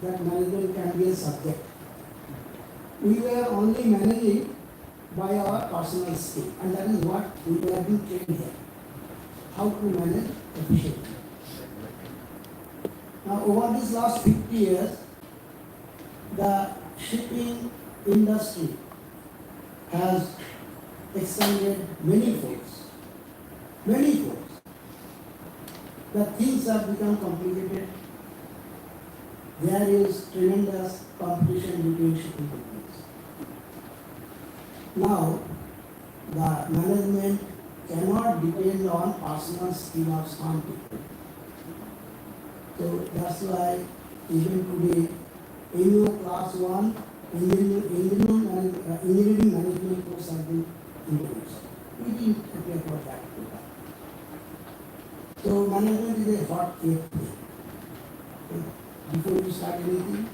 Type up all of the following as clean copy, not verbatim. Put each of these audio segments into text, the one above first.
that management can be a subject. We were only managing by our personal skill, and that is what we were being trained here. How to manage efficiently. Now, over these last 50 years, the shipping industry has expanded many folds. Many folds. The things have become complicated. There is tremendous competition between shipping companies. Now, the management cannot depend on personal skill of some people. So that's why even today, in your class 1, engineering management course have been introduced. We didn't appear for that. So management is a hot cake. Before you start anything,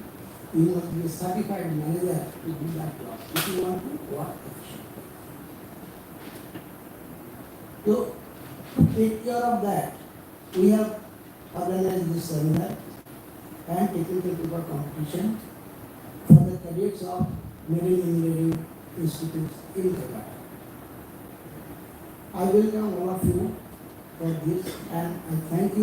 you must be a certified manager to do that job if you want to work efficiently. So to take care of that, we have organized this seminar and technical paper competition for the cadets of Marine Engineering Institutes in Kolkata. I welcome all of you for this, and I thank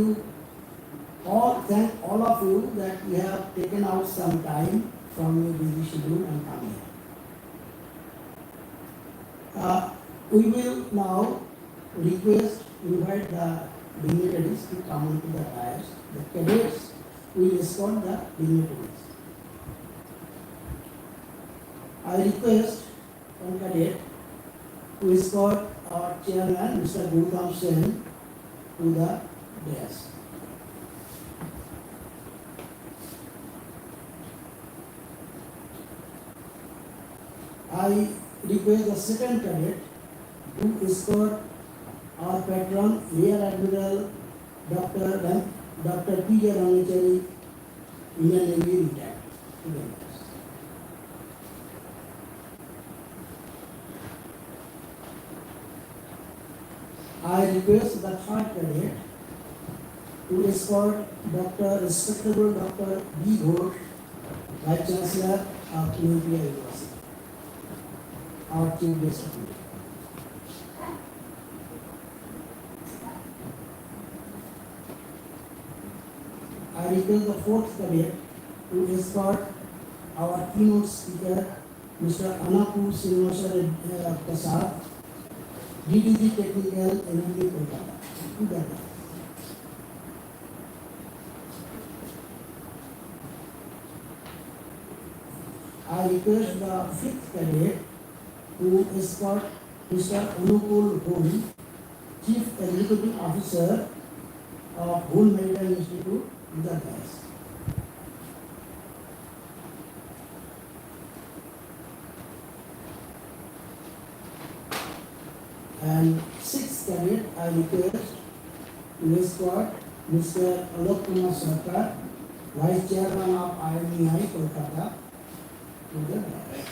all of you that you have taken out some time from your busy schedule and come here. We will now invite the dignitaries to come onto the dais. The cadets will escort the dignitaries. I request one cadet to escort our chairman, Mr. Gautam Sen, to the dais. I request the second cadet to escort our patron, Rear Admiral Dr. P.J. Ramachari, Indian Navy retired. I request the third cadet to escort Respectable Dr. B. Ghosh, Vice Chancellor of Olympia University, our chief guest of today. I request the fourth cadet to escort our keynote speaker, Mr. Anapu Srinivasa Prasad, DDG Technical Engineering Kolkata. I request the fifth cadet to escort Mr. Anupul Hul, Chief Executive Officer of Hull Maritime Institute, Uttar Pradesh. And sixth cadet, I request to escort Mr. Alok Kumar Sarkar, Vice Chairman of IMEI, Kolkata, to the dais.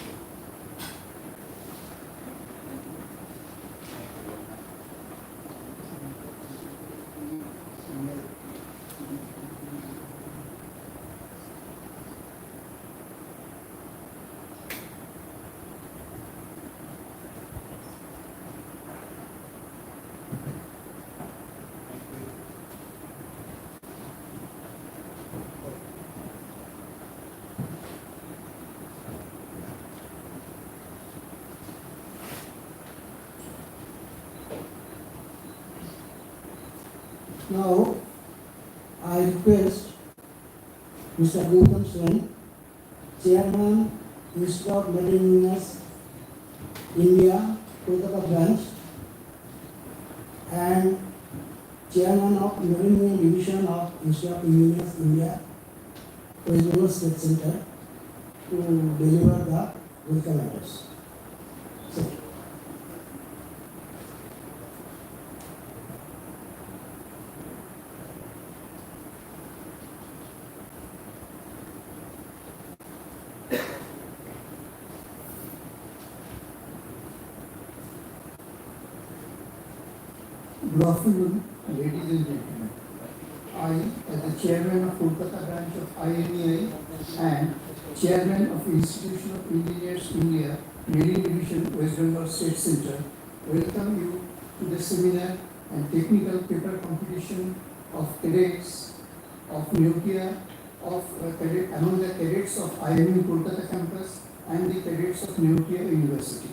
Now, I request Mr. Gautam Sen, Chairman, Institute of Marine Engineers, India, Kolkata Branch, and Chairman of Marine Engineering Division of Institute of Engineers, India, West Bengal State Center, to deliver the welcome address. Good afternoon, ladies and gentlemen. I, as the chairman of Kolkata branch of IMEI, and Chairman of Institution of Engineers India, Marine Division, West Bengal State Center, welcome you to the seminar and technical paper competition of cadets of nuclear among the cadets of IMU Kolkata campus and the cadets of Nuclear University.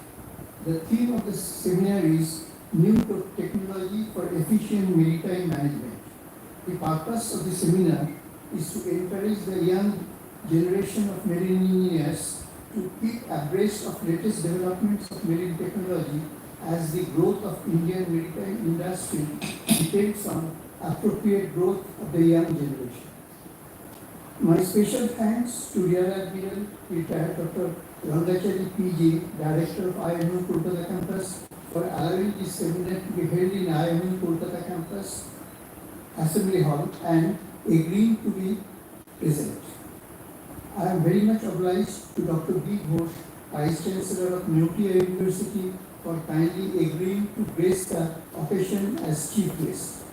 The theme of the seminar is New Technology for Efficient Maritime Management. The purpose of the seminar is to encourage the young generation of marine engineers to keep abreast of latest developments of marine technology, as the growth of Indian maritime industry depends on appropriate growth of the young generation. My special thanks to Rear Admiral retired Dr. Rangachari PG, Director of IMU Kolkata campus, for allowing this seminar to be held in IMU Kolkata campus Assembly Hall and agreeing to be present. I am very much obliged to Dr. B. Ghosh, Vice Chancellor of Nuclear University, for kindly agreeing to grace the occasion as chief guest.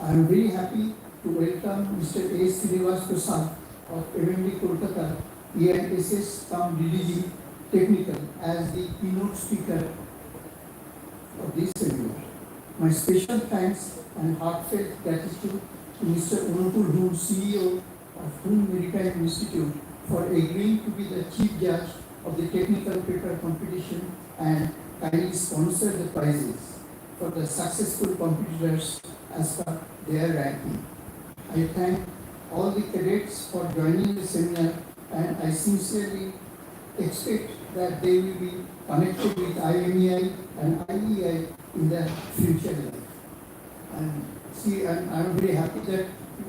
I am very happy to welcome Mr. A. Srinivas Prasad of MMD Kolkata, EISS cum DDG Technical, as the keynote speaker of this seminar. My special thanks and heartfelt gratitude to Mr. Unupul Dhun, CEO of Dhun Maritime Institute, for agreeing to be the chief judge of the technical paper competition and kindly sponsor the prizes for the successful competitors as per their ranking. I thank all the cadets for joining the seminar, and I sincerely expect that they will be connected with IMEI and IEI in the future life. And I'm very happy that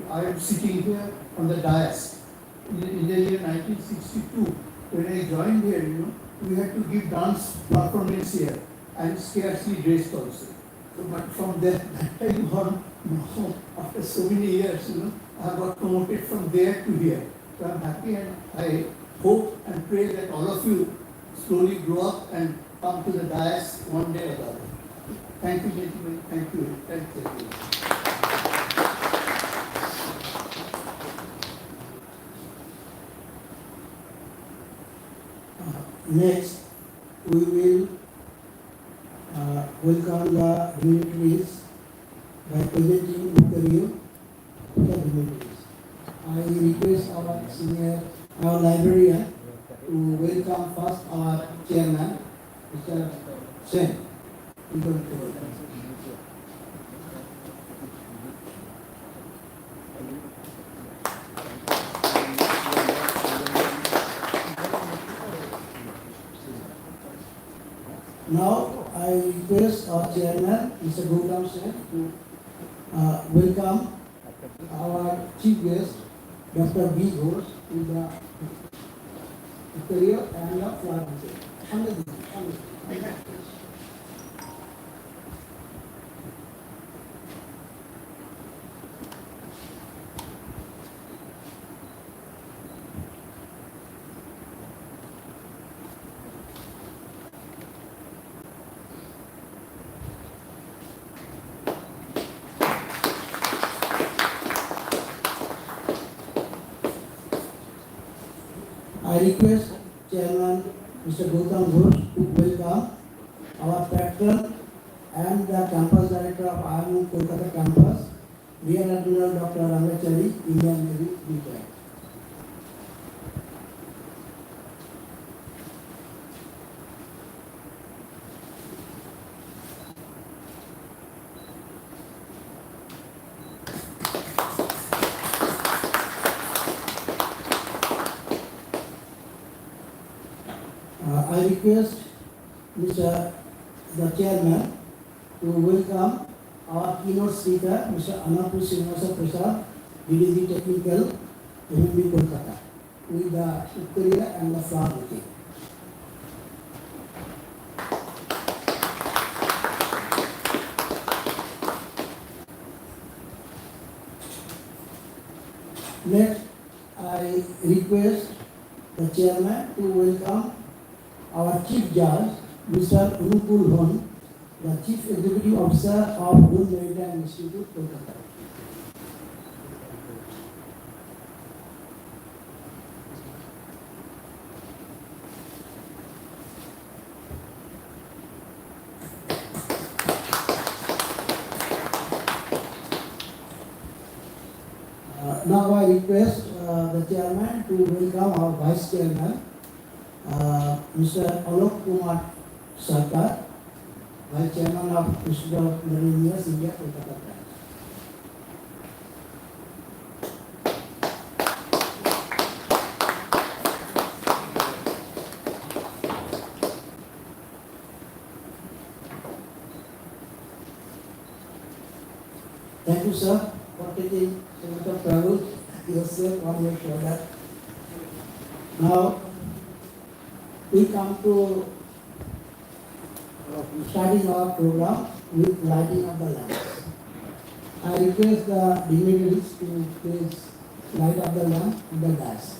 I am sitting here on the dais. In the year 1962, when I joined here, we had to give dance performance here and scarcely dressed also. So, but from that time on, after so many years, I got promoted from there to here. So I'm happy, and I hope and pray that all of you slowly grow up and come to the dais one day or the other. Thank you, gentlemen. Thank you. Thank you. Next, we will welcome the dignitaries by presenting interview to the dignitaries. I request our librarian to welcome first our chairman, Mr. Sen. Now I request our chairman, Mr. Gautam Sen, to welcome our chief guest, Dr. B. Ghosh, to the career and the flower. I request Chairman Mr. Gautam Ghosh to welcome our patron and the campus director of IMU Kolkata campus, Rear Admiral Dr. Rangachari, Indian Navy retired. I request the chairman to welcome our keynote speaker, Mr. Anapur Srinivasa Prasad, DDG Technical, MMB Kolkata, with the Uttariya and the flower bouquet. Next, I request the chairman to welcome our chief judge, Mr. Unupul Dhun, the chief executive officer of Dhun Maritime Institute, Kolkata. request the chairman to welcome our vice chairman, Mr. Alok Kumar Sarkar, vice chairman of Institute of Marine Engineers, India, Kolkata Branch. Thank you, sir, for taking so much of travel yourself on your shoulder. Now, we come to starting our program with lighting of the lamps. I request the dignitaries to please light up the lamp in the dais.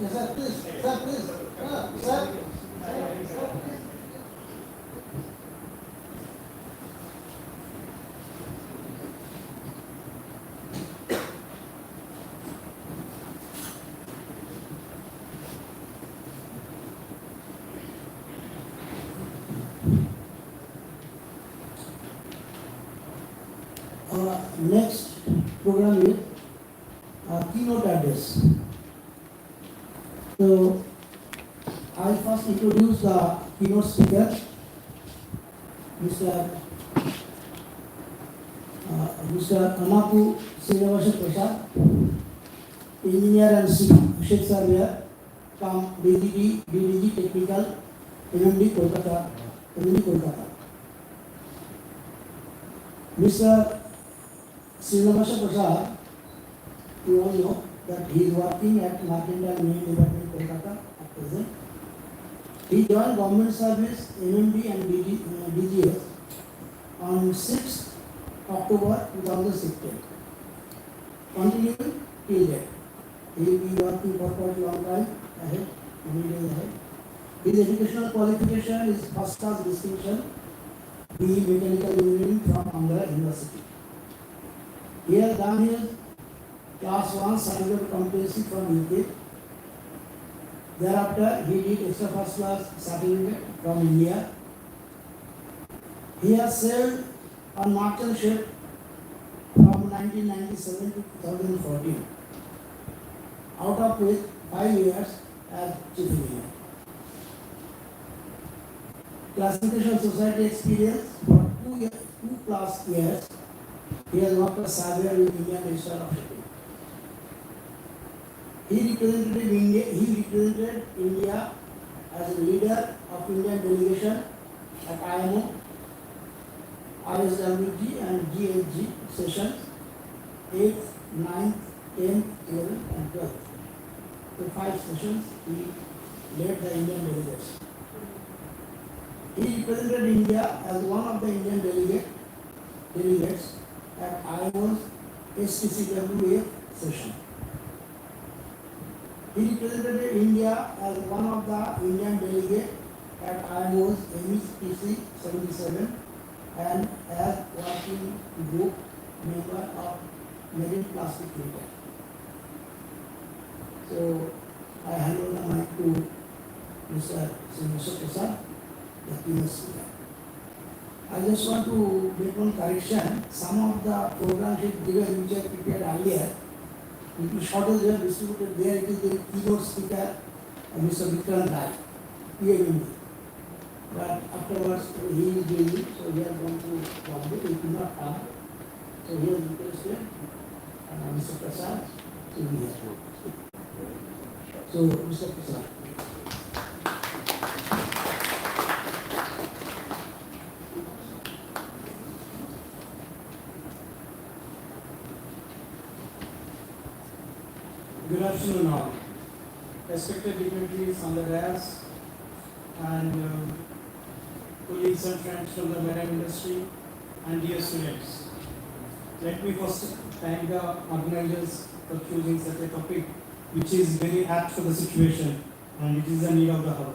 Yes, sir, please, sir, please, sir. Next program is keynote address. So, I first introduce the keynote speaker, Mr. Anapu Srinivasa Prasad, engineer and ship surveyor from DDG Technical, MMD Kolkata. Mr. Srinivasa Prasad, you all know that he is working at Mercantile Marine Department, Kolkata at present. He joined government service, MMD and DGS on 6th October 2016. Continuing till date. He will be working for quite a long time ahead, many days ahead. His educational qualification is first class distinction, BE Mechanical Engineering from Andhra University. He has done his Class 1 certificate competency from UK. Thereafter, he did extra first class certificate from India. He has sailed on merchant ship from 1997 to 2014, out of which 5 years as chief engineer. Classification Society experience for 2+ years. He has worked as surveyor with Indian Ministry of Shipping. He represented India as a leader of Indian delegation at IMO, RSWG and GHG sessions 8th, 9th, 10th, 11th and 12th. The 5 sessions he led the Indian delegates. He represented India as one of the Indian delegates at IMO's STCWA session. He represented India as one of the Indian delegates at IMO's MEPC 77 and as working group member of Marine Plastic Treaty. So I hand over the mic to Mr. Prasad, the keynote speaker. I just want to make one correction. Some of the programs given which I prepared earlier, little shorter they are distributed there. It is the keynote speaker, Mr. Vikram Rai, PMD. But afterwards he is doing it, so we are going to Bombay. He could not come. So he has requested Mr. Prasad to be here. So Mr. Prasad. Good afternoon all. Respected dignitaries on the dais and colleagues and friends from the marine industry and dear students. Let me first thank the organizers for choosing such a topic which is very apt for the situation and it is the need of the hour.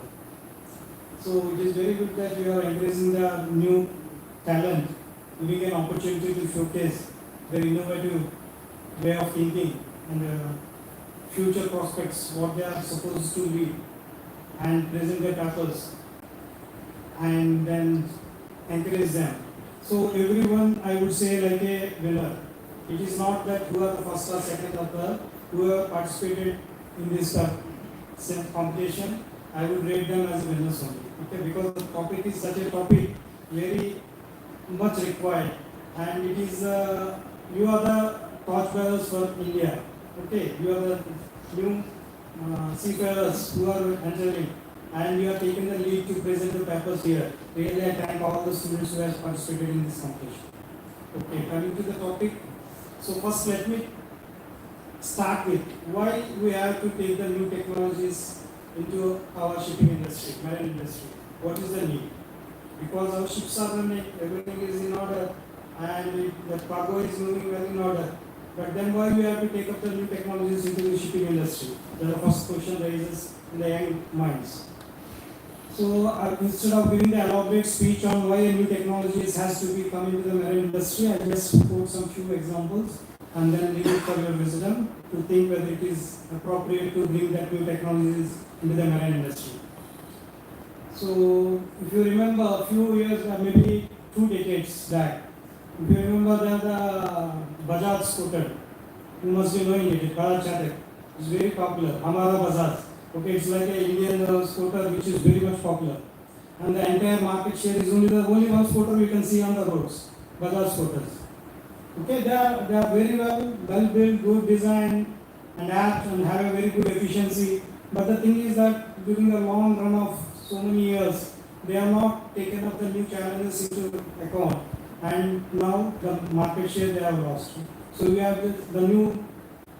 So it is very good that we are encouraging the new talent, giving an opportunity to showcase their innovative way of thinking and future prospects, what they are supposed to be, and present their purpose, and then encourage them. So everyone, I would say, like a winner. It is not that who are the first or second or third, who have participated in this competition, I would rate them as winners only. Okay, because the topic is such a topic, very much required, and it is you are the torchbearers for India. Okay, you are the new seafarers who are entering and you have taken the lead to present the papers here. Really, I thank all the students who have participated in this competition. Okay, coming to the topic. So first let me start with why we have to take the new technologies into our shipping industry, marine industry. What is the need? Because our ships are running, everything is in order and the cargo is moving well in order. But then why we have to take up the new technologies into the shipping industry? The first question raises in the young minds. So instead of giving the elaborate speech on why a new technologies has to be come into the marine industry, I just quote some few examples and then leave it for your wisdom to think whether it is appropriate to bring that new technologies into the marine industry. So if you remember a few years, maybe 2 decades back, if you remember the Bajaj scooter, you must be knowing it, Bajaj Chatak. It's very popular, Hamara Bajaj. Okay, it's like an Indian scooter which is very much popular. And the entire market share is only one scooter you can see on the roads, Bajaj scooters. Okay, they are very well built, good design and apt and have a very good efficiency. But the thing is that during the long run of so many years, they have not taken up the new challenges into account. And now the market share they have lost. So we have the new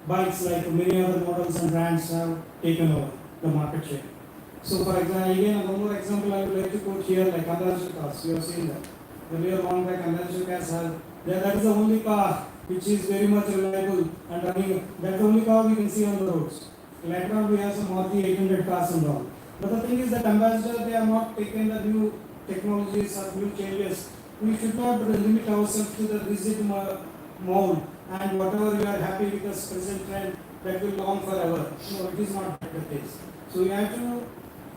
bikes like many other models and brands have taken over the market share. So for example, again one more example I would like to quote here, like conventional cars. You have seen that. Earlier long back conventional cars have, that is the only car which is very much reliable and running. That's the only car we can see on the roads. Later on we have some Maruti 800 cars and all. But the thing is that ambassador, they have not taken the new technologies or new changes. We should not limit ourselves to the rigid mold and whatever you are happy with the present trend that will go on forever. No, it is not the case. So you have to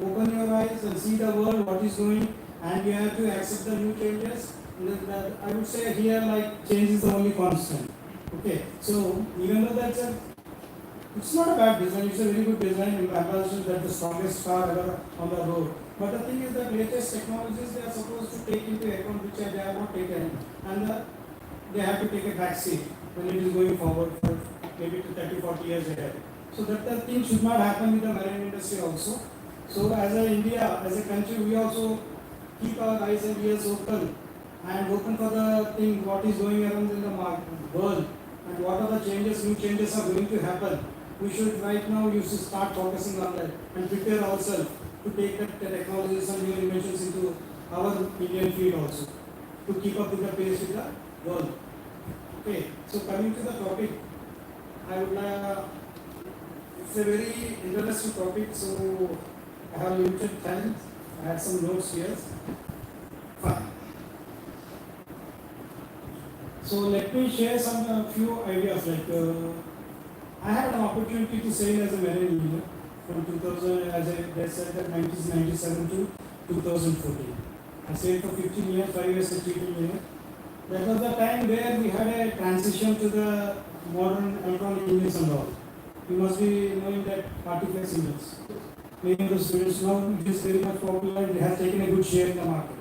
open your eyes and see the world, what is going, and you have to accept the new changes. I would say here, like, change is the only constant. Okay, so even though it's not a bad design, it's a very good design in comparison that the strongest car ever on the road. But the thing is that latest technologies they are supposed to take into account which they have not taken, and they have to take a back seat when it is going forward for maybe to 30-40 years ahead. So that the thing should not happen with the marine industry also. So as a India, as a country, we also keep our eyes and ears open and open for the thing what is going around in the world and what are the changes, new changes are going to happen. We should right now you should start focusing on that and prepare ourselves to take the technologies and new inventions into our Indian field also to keep up with the pace with the world. Okay, so coming to the topic, I would it's a very interesting topic, so I have limited time. I had some notes here. Fine. So let me share some few ideas. Like I had an opportunity to sail as a marine engineer from 2000, as I said, that 1997 to 2014. I sailed for 15 years, 5 years as chief engineer. That was the time where we had a transition to the modern electronic engines and all. You must be knowing that artifacts engines. Many of the students know it is very much popular. It has taken a good share in the market.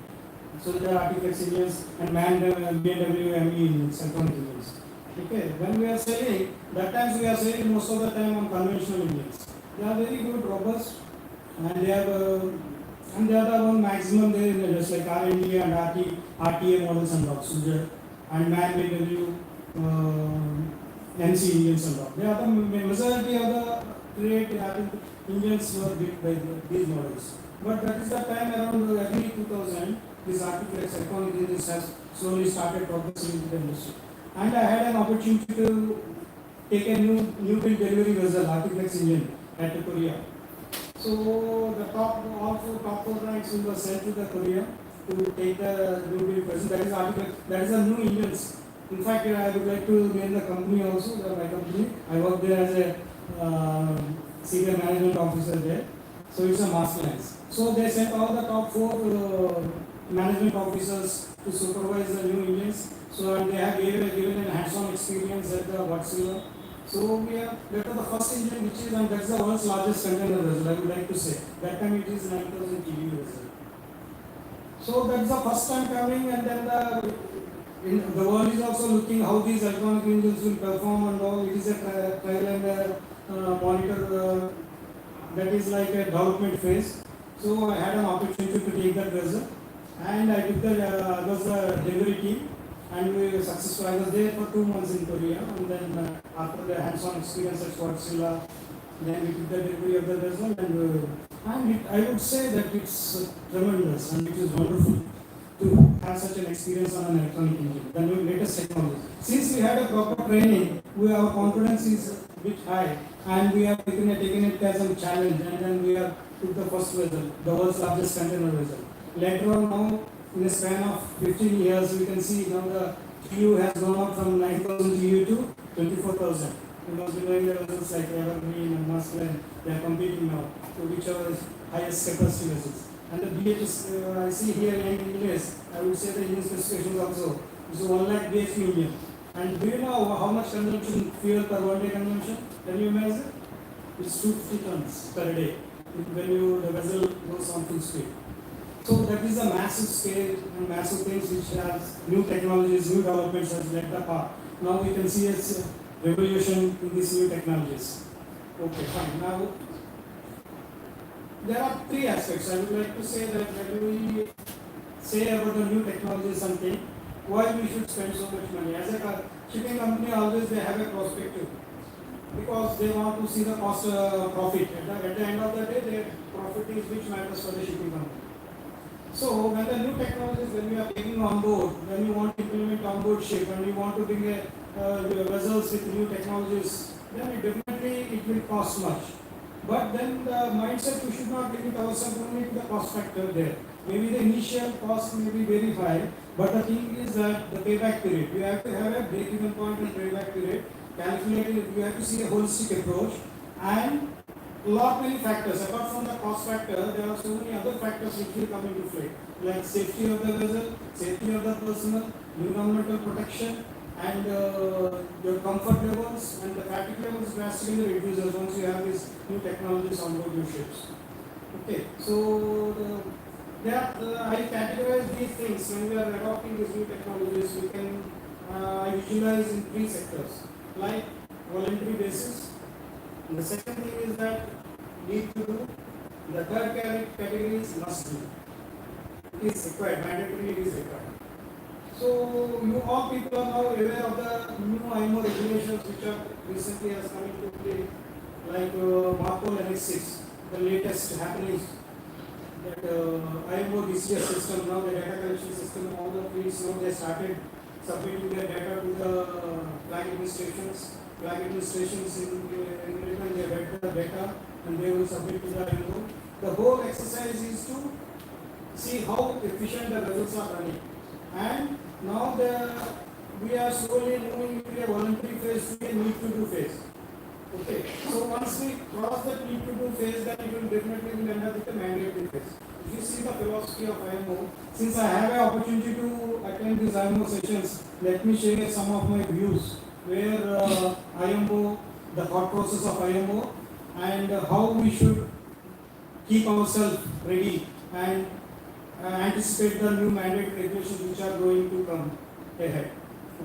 So there are artifacts engines and manned BMW ME engines, electronic engines. Okay, when we are sailing, that times we are sailing most of the time on conventional engines. They are very good, robust, and they are the one maximum there in just like R&D and RTA models and all. So and manned BMW NC engines and all. They are the majority of the great engines were built by these models. But that is the time around early 2000, these artifacts, electronic engines has slowly started progressing into the industry. And I had an opportunity to take a new build delivery vessel, artifacts engine, at Korea. So the top four ranks we were sent to the Korea to take the new build vessel. That is a new engines. In fact, I would like to name the company also, my company. I work there as a senior management officer there. So it's a master lines. So they sent all the top four management officers to supervise the new engines. So and they have given a hands-on experience at the Wärtsilä. So that was the first engine which is, and that's the world's largest container vessel, I would like to say. That time it is 9,000 TEU vessel. So that's the first time coming, and then the world is also looking how these electronic engines will perform and all. It is a trial and monitor that is like a development phase. So I had an opportunity to take that vessel, and I took was the delivery team, and we were successful. I was there for 2 months in Korea, and then after the hands-on experience at Wärtsilä, then we took the delivery of the vessel, and I would say that it's tremendous and it is wonderful to have such an experience on an electronic engine, the latest technology. Since we had a proper training, our confidence is a bit high, and we have taken it as a challenge, and then we have took the first vessel, the world's largest container vessel. Later on now, in a span of 15 years, we can see now the TEU has gone up from 9,000 TEU to 24,000. You must be knowing the vessels like Evergreen and Masculine, they are competing now to whichever is highest capacity vessels. And the BHS, I see here in English, I would say the engine specifications also. It's a 1 lakh bhp engine. And do you know how much consumption, fuel per 1 day consumption? Can you imagine? It's 250 tons per day when the vessel goes on full speed. So that is a massive scale and massive things which has new technologies, new developments has led the path. Now we can see its revolution in these new technologies. Okay, fine. Now there are 3 aspects. I would like to say that when we say about the new technologies something, why we should spend so much money. As a shipping company, always they have a perspective because they want to see the cost profit. At the end of the day, their profit is which matters for the shipping company. So when the new technologies, when we are taking on board, when you want to implement on board ship, and you want to bring vessels with new technologies, then it will cost much. But then the mindset, we should not limit ourselves only to the cost factor there. Maybe the initial cost may be very high, but the thing is that the payback period, we have to have a break-even point and payback period calculated. We have to see a holistic approach, and many factors. Apart from the cost factor, there are so many other factors which will come into play, like safety of the vessel, safety of the personnel, environmental protection, and your comfort levels and the fatigue levels drastically reduces once you have these new technologies on board your ships. Okay, so I categorize these things when we are adopting these new technologies. We can utilize in 3 sectors, like voluntary basis, And the second thing is that need to do. The third category is must do. It is required, mandatory it is required. So you all people are now aware of the new IMO regulations which are recently has come into play, like Marco Annex 6, the latest happenings that IMO DCS system, now the data collection system, all the fleets now they started submitting their data to the flag administrations. Flag administrations in return they read the data and they will submit to the IMO. The whole exercise is to see how efficient the vessels are running. And now we are slowly moving into a voluntary phase to a need to do phase. Okay, so once we cross that need to do phase, then it will definitely end up with a mandatory phase. If you see the philosophy of IMO, since I have an opportunity to attend these IMO sessions, let me share some of my views where IMO, the thought process of IMO, and how we should keep ourselves ready and anticipate the new mandate regulations which are going to come ahead.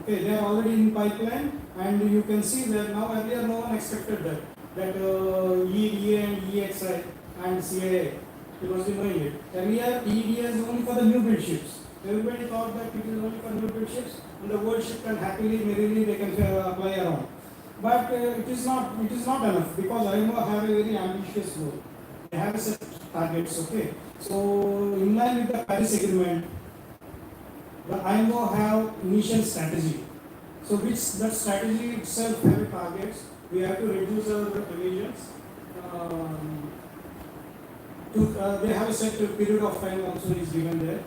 Okay, they are already in pipeline, and you can see that now earlier no one expected that EDA and EXI and CAA, you must be knowing it. Earlier EDA is only for the new build ships. Everybody thought that it is only for new build ships, and the old ship can happily, merrily they can apply around. But it is not enough, because IMO have a very ambitious goal. They have set targets. Okay, so in line with the Paris Agreement, the IMO have initial strategy. So which that strategy itself have a targets. We have to reduce our emissions. They have a set period of time also is given there.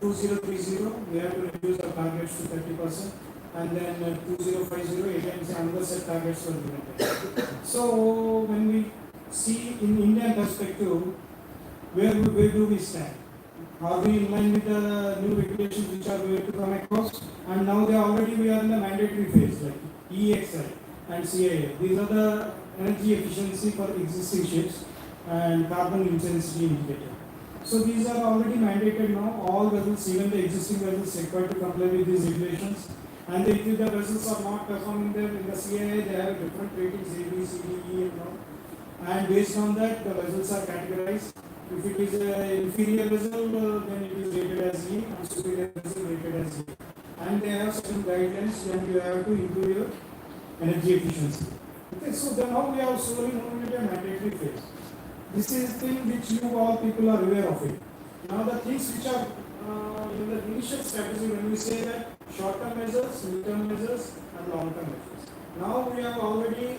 2030, we have to reduce our targets to 30%, and then 2050 again another set targets were given there. So when we see in Indian perspective, where do we stand? Are we in line with the new regulations which are going to come across? And now we are in the mandatory phase, like EXI and CAA. These are the energy efficiency for existing ships and carbon intensity indicator. So these are already mandated now. All vessels, even the existing vessels, required to comply with these regulations. And if the vessels are not performing them in the CAA, they have different ratings, A, B, C, D, E, and all. And based on that, the vessels are categorized. If it is an inferior vessel, then it is rated as E, and superior vessel rated as E. And they have certain guidelines when you have to improve your energy efficiency. Okay, so then now we are slowly moving into a mandatory phase. This is the thing which you all people are aware of it. Now the things which are in the initial strategy, when we say that short-term measures, mid-term measures, and long-term measures. Now we have already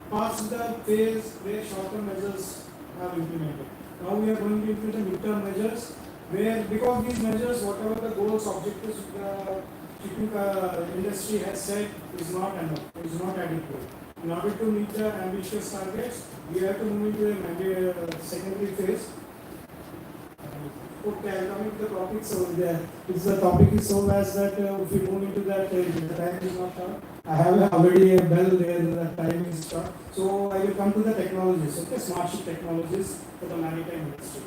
passed the phase where short-term measures are implemented. Now we are going into the mid-term measures, where because these measures, whatever the goals, objectives the shipping industry has set, is not enough, is not adequate. In order to meet the ambitious targets, we have to move into a secondary phase. Okay, coming to the topics over there. The topic is so vast that if we move into that, the time is not short. I have already a bell there, that time is short. So I will come to the technologies, okay, smart ship technologies for the maritime industry.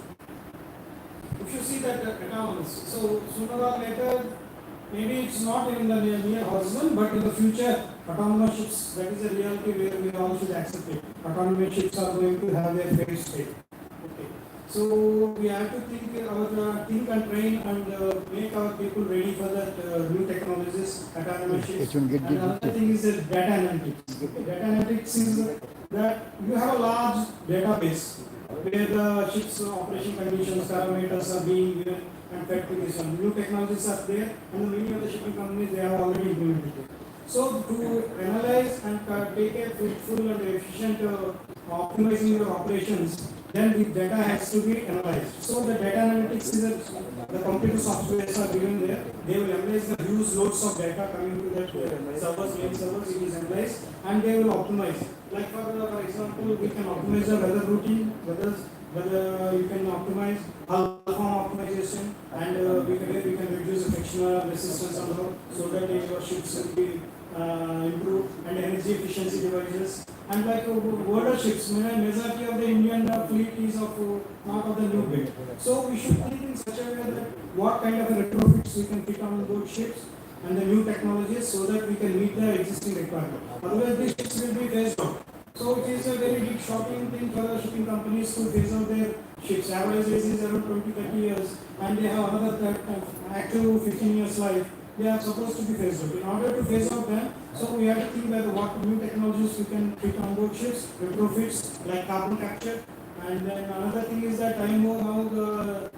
If you see that autonomous, so sooner or later, maybe it's not in the near horizon, but in the future, autonomous ships, that is a reality where we all should accept it. Autonomous ships are going to have their fair state. Okay. So we have to think and train and make our people ready for that new technologies, autonomous ships. And another thing is that data analytics. Okay. Data analytics is that you have a large database where the ship's operation conditions, parameters are being given and fed to this one. New technologies are there, and many of the shipping companies, they have already implemented it. So to analyze and take a fruitful and efficient optimizing your operations, then the data has to be analyzed. So the data analytics is the computer softwares are given there. They will analyze the huge loads of data coming to that servers, main servers. It is analyzed, and they will optimize. Like for example, we can optimize the weather routing, whether you can optimize hull optimization, and we can reduce the frictional resistance and all, so that your ships will be improved, and energy efficiency devices. And like older ships, majority of the Indian fleet is not of the new build. So we should think in such a way that what kind of retrofits we can fit on board ships and the new technologies, so that we can meet the existing requirement. Otherwise, these ships will be phased out. So it is a very big shocking thing for the shipping companies to phase out their ships. Average age is around 20-30 years, and they have another active 15 years life. They are supposed to be phased out. In order to phase out them, so we have to think that what new technologies we can fit on board ships, retrofits like carbon capture, and then another thing is that I know now the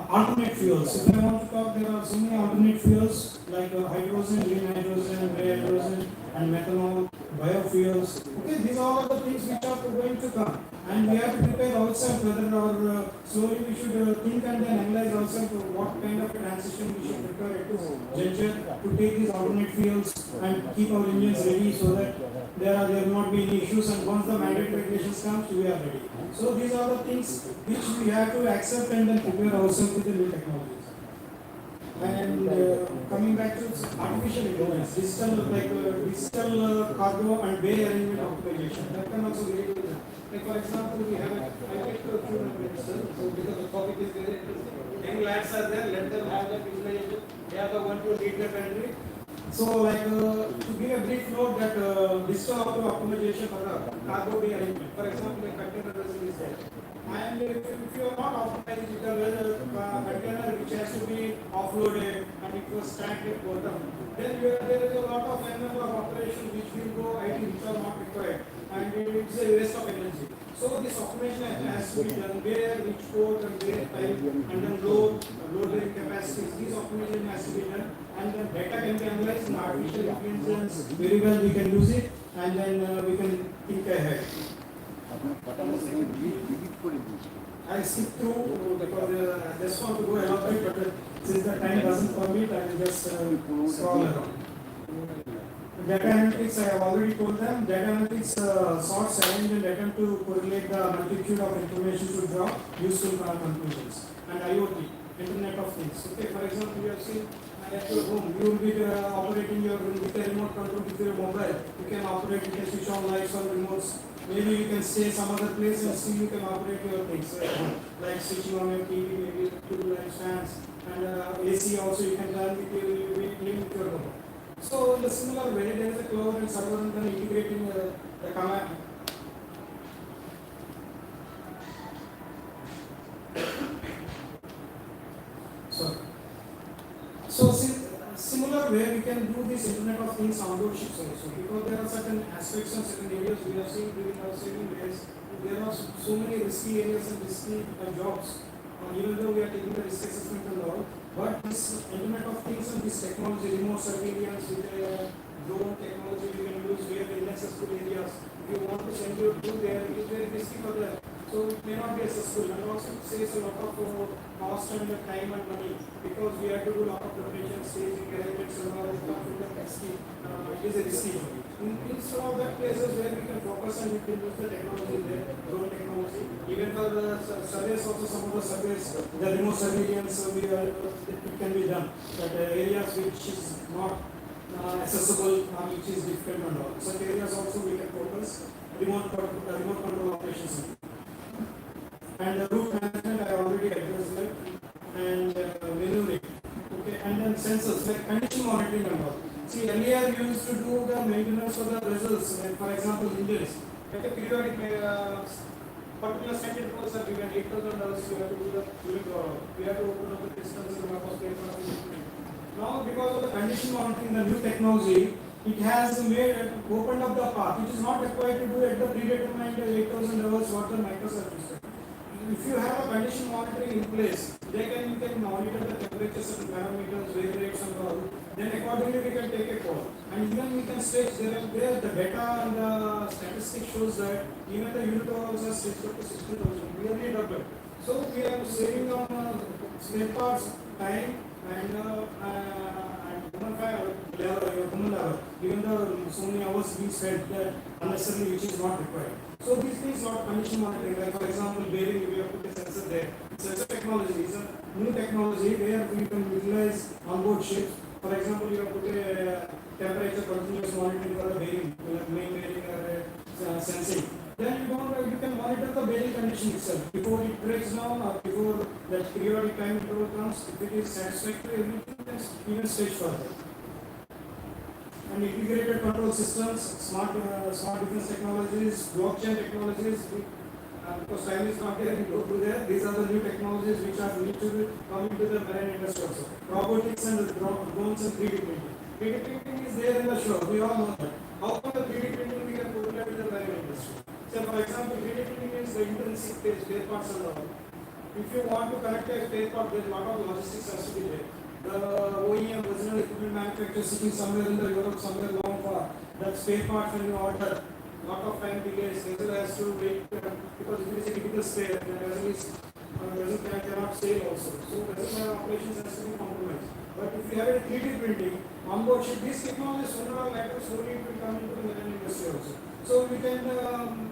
alternate fuels. If I want to talk, there are so many alternate fuels like hydrogen, green hydrogen, gray hydrogen, and methanol, biofuels. Okay, these are all the things which are going to come, and we have to prepare ourselves whether our slowly we should think and then analyze ourselves what kind of a transition we should prepare at this juncture to take these alternate fuels and keep our engines ready so that there will not be any issues, and once the mandate regulations comes, we are ready. So these are the things which we have to accept and then prepare ourselves with the new technologies. And coming back to artificial intelligence, digital cargo and bay arrangement optimization, that can also be very good. Like for example, we have I take a few minutes, so because the topic is very interesting. Young lads are there, let them have that visualization. They are the one to lead the country. So like to give a brief note that digital optimization for the cargo bay arrangement. For example, a container vessel is there. And if you are not optimizing the container which has to be offloaded and it was stacked at bottom, then there is a lot of number of operations which will go idle which are not required, and it's a waste of energy. So this automation has to be done where, which port and where type, and then load capacities. This automation has to be done, and then data can be analyzed in artificial intelligence. Very well we can use it, and then we can think ahead. I skip through because I just want to go elaborate, but since the time doesn't permit, I will just scroll around. Data analytics, I have already told them. Data analytics sorts, arrange, and attempt to correlate the multitude of information to draw useful conclusions. And IoT, Internet of Things. Okay, for example, you have seen at your home, you will be operating your with a remote control with your mobile. You can operate, you can switch on lights or remotes. Maybe you can stay some other place and still you can operate your things like switching on your TV, maybe two lights, fans, and AC also you can run with your home. So in the similar way, there is a cloud and server and then integrating the command. So similar way we can do this Internet of Things on board ships also, because there are certain aspects and certain areas we have seen during our sailing days. There are so many risky areas and risky jobs, even though we are taking the risk assessment and all. But this Internet of Things and this technology, remote surveillance with drone technology we can use where the inaccessible areas. If you want to send your crew there, it is very risky for them. So it may not be accessible, and also it saves a lot of cost and time and money, because we have to do a lot of preparation, staging, arrangements, and all that. It is a risky job. In some of the places where we can focus and we can use the technology there, drone technology, even for the surveys also, some of the surveys, the remote surveillance, it can be done. But areas which is not accessible, which is difficult and all. Such areas also we can focus remote control operations. And the route management I already addressed that, and maneuvering. Okay, and then sensors like condition monitoring and all. See, earlier we used to do the maintenance of the vessels, like for example engines. Like a periodic particular standard rules are given, 8,000 hours you have to do the we have to open up the pistons and now because of the condition monitoring, the new technology, it has opened up the path. It is not required to do at the predetermined 8,000 hours what the microservice said. If you have a condition monitoring in place, you can monitor the temperatures and parameters, weather rates and all. Then accordingly we can take a call. And even we can stage there the data and the statistics shows that even the unit hours are staged up to 60,000, nearly double. So we are saving on spare parts, time, and human level, even though so many hours being spent there unnecessarily, which is not required. So these things are condition monitoring. Like for example, bearing, we have put a sensor there. Sensor technology is a new technology where we can utilize onboard ships. For example, you have put a temperature continuous monitoring for the bearing, main bearing or sensing. Then you can monitor the bearing condition itself before it breaks down or before that periodic time interval comes. If it is satisfactory, everything, then even stage further. and integrated control systems, smart defense technologies, blockchain technologies. Because time is not there, we go through there. These are the new technologies which are need to be coming to the marine industry also. Robotics and drones and 3D printing. 3D printing is there in the show. We all know that. How come the 3D printing we can put it in the marine industry? So, for example, 3D printing means the intrinsic spare parts and all. If you want to connect a spare part, there is a lot of logistics has to be there. The OEM, original equipment manufacturer, sitting somewhere in the Europe, somewhere long far, that spare part when you order, lot of time delays, vessel has to wait because it is a critical spare, the vessel cannot sail also. So vessel operations has to be compromised. But if you have a 3D printing, on board ship, these technologies sooner or later slowly it will come into the marine industry also. So we can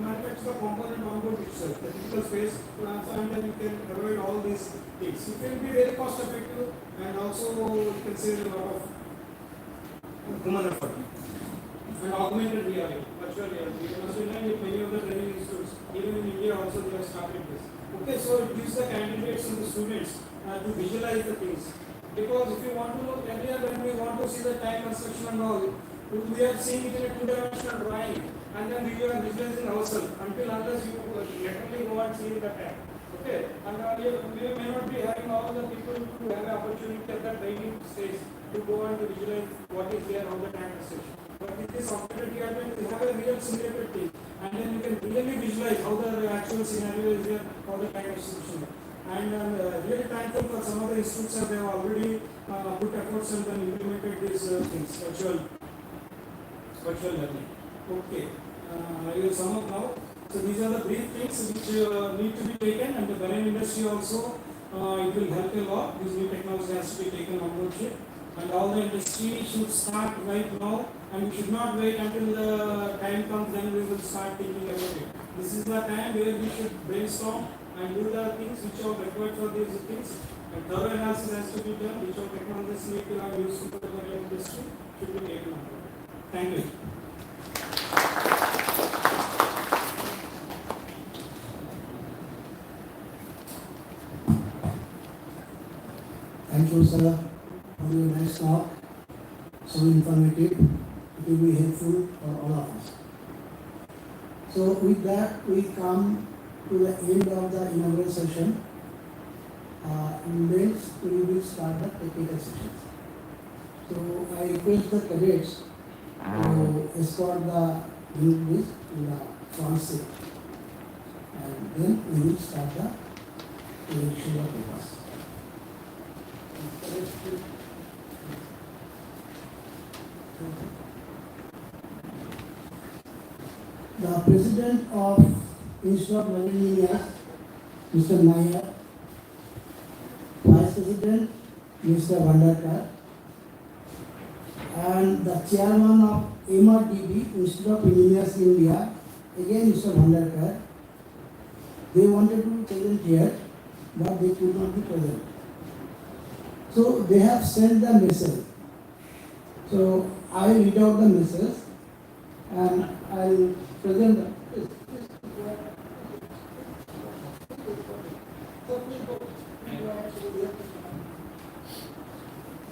manufacture the component on board itself, the critical space, and then you can avoid all these things. It will be very cost effective and also you can save a lot of human effort. And augmented reality, virtual reality. You must remind if many of the training institutes, even in India also they have started this. Okay, so it gives the candidates and the students to visualize the things. Because if you want to look earlier when we want to see the time construction and all, we are seeing it in a two-dimensional drawing and then we are visualizing ourselves unless you literally go and see the time. Okay, and we may not be having all the people to have an opportunity at the training stage to go and to visualize what is there on the time construction. But with this augmented reality, we have a real simulated thing, and then you can really visualize how the actual scenario is there, how the time construction. And really thankful for some of the institutes that they have already put efforts and then implemented these things, virtual learning. Okay, I will sum up now. So these are the brief things which need to be taken, and the marine industry also, it will help a lot. This new technology has to be taken on board ship, and all the industry should start right now, and we should not wait until the time comes, then we will start thinking about it. This is the time where we should brainstorm and do the things which are required for these things. And thorough analysis has to be done, which are technologies need to have useful for the marine industry should be taken on board. Thank you. Thank you, sir, for your nice talk. So informative. It will be helpful for all of us. So with that, we come to the end of the inaugural session. Next, we will start the technical sessions. So I request the cadets to escort the unit to the front seat. And then we will start the election of papers. The President of Institute of Marine Engineers, Mr. Nair, Vice President, Mr. Vandarkar, and the Chairman of MRDB, Institute of Engineers India, again Mr. Vandarkar. They wanted to be present here, but they could not be present. So they have sent the message. So I will read out the message and I will present the.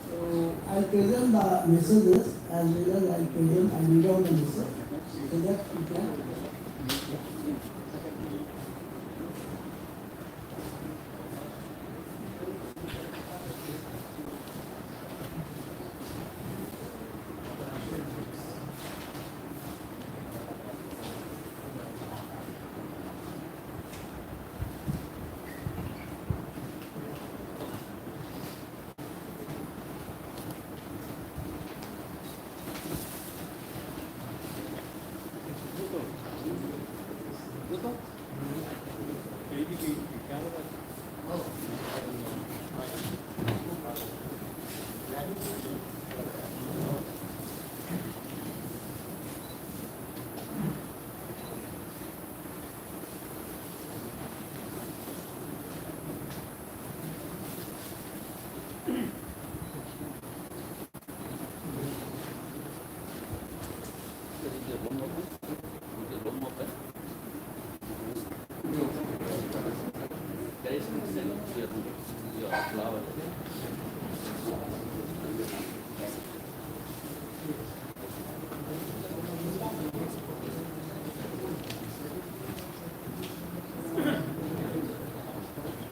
So I present the messages as well as I present and read out the message so that you can.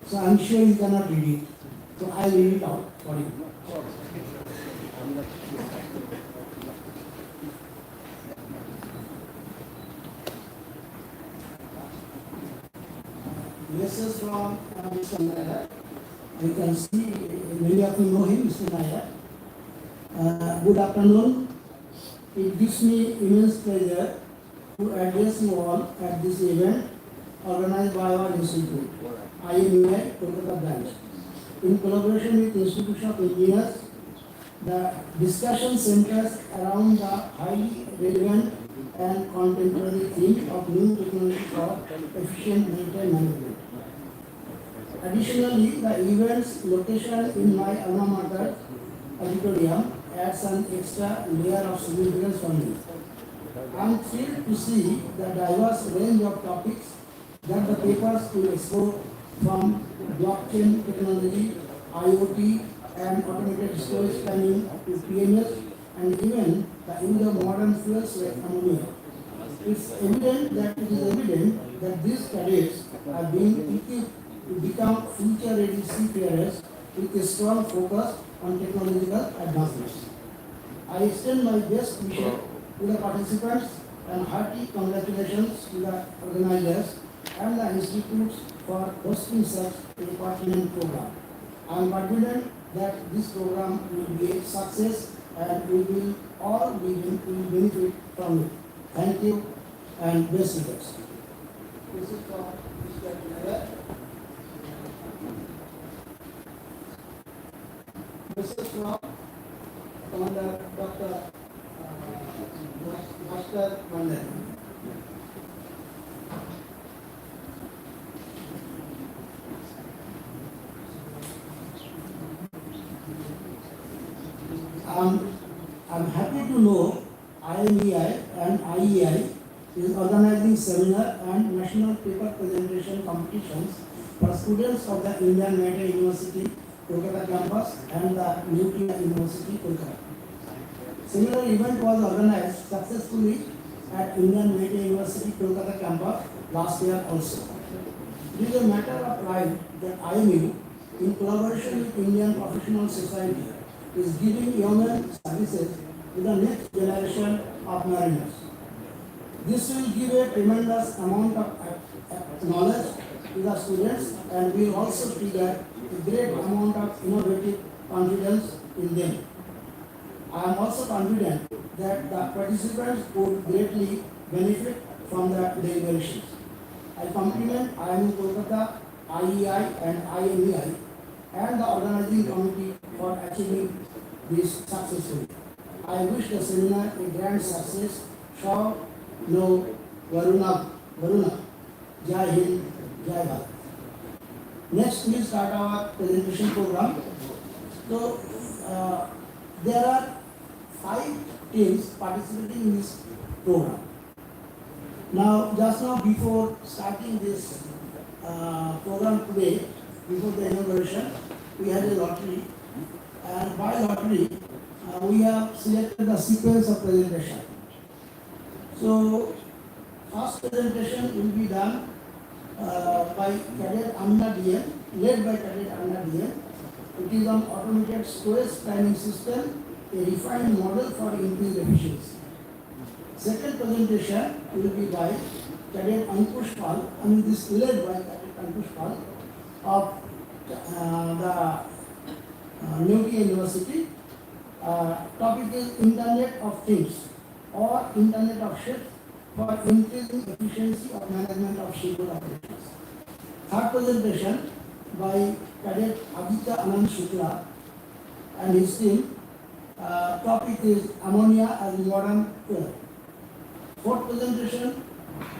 So I'm sure you cannot read it. So I read it out for you. Message from Mr. Nair. You can see many of you know him, Mr. Nair. Good afternoon. It gives me immense pleasure to address you all at this event organized by our institute, IMEI, Kolkata Branch. In collaboration with Institution of Engineers, the discussion centers around the highly relevant and contemporary theme of new technology for efficient maritime management. Additionally, the event's location in my alma mater auditorium adds an extra layer of significance for me. I am thrilled to see the diverse range of topics that the papers will explore, from blockchain technology, IoT, and automated storage planning to PMS, and even the use of modern fuels like ammonia. It is evident that these cadets are being equipped to become future-ready seafarers with a strong focus on technological advancements. I extend my best wishes to the participants and hearty congratulations to the organizers and the institutes for hosting such a pertinent program. I am confident that this program will be a success and we will all benefit from it. Thank you and best wishes. This is from Mr. Nair. This is from Commander Dr. Master Mandel. I'm happy to know IMEI and IEI is organizing seminar and national paper presentation competitions for students of the Indian Maritime University Kolkata campus and the Nuclear University Kolkata. Similar event was organized successfully at Indian Maritime University Kolkata campus last year also. It is a matter of pride that IMU, in collaboration with Indian Professional Society, is giving yeoman services to the next generation of mariners. This will give a tremendous amount of knowledge to the students and will also trigger a great amount of innovative confidence in them. I am also confident that the participants would greatly benefit from the deliberations. I compliment IMU Kolkata, IEI and IMEI and the organizing committee for achieving this successfully. I wish the seminar a grand success. Shaw, No, Varuna, Jai Hind, Jai Bharat. Next, we start our presentation program. So, there are 5 teams participating in this program. Now, just now before starting this program today, before the inauguration, we had a lottery, and by lottery, we have selected the sequence of presentation. So, first presentation will be done by Cadet Amna DM, led by Cadet Amna DM. It is on automated storage planning system, a refined model for increased efficiency. Second presentation will be by Cadet Ankush Pal, this led by Cadet Ankush Pal of the Nuclear University. Topic is Internet of Things or Internet of Ships for increasing efficiency of management of shipboard operations. Third presentation by Cadet Aditya Anand Shukla and his team. Topic is Ammonia as modern fuel. Fourth presentation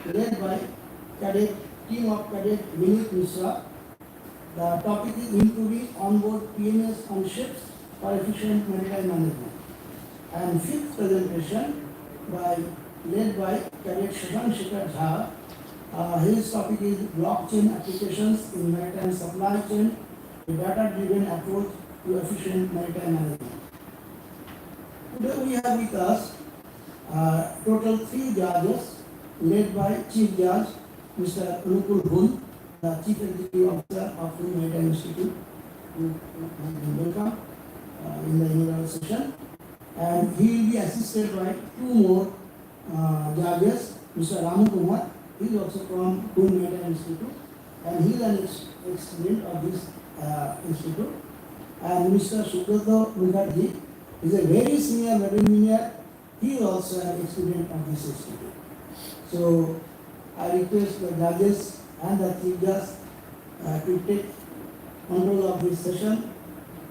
led by team of Cadet Vinit Mishra. The topic is improving onboard PMS on ships for efficient maritime management. And fifth presentation led by Cadet Shashank Shekhar Jha. His topic is blockchain applications in maritime supply chain, a data-driven approach to efficient maritime management. Today we have with us total 3 judges led by Chief Judge Mr. Anupul Bhun the Chief Executive Officer of the Maritime Institute, who has been welcome in the inaugural session. And he will be assisted by two more judges, Mr. Ramu Kumar, he is also from Kuhn Maritime Institute, and he is an ex-student of this institute. And Mr. Subrata Mukherjee is a very senior marine engineer, he is also an ex-student of this institute. So I request the judges and the chief judge to take control of this session.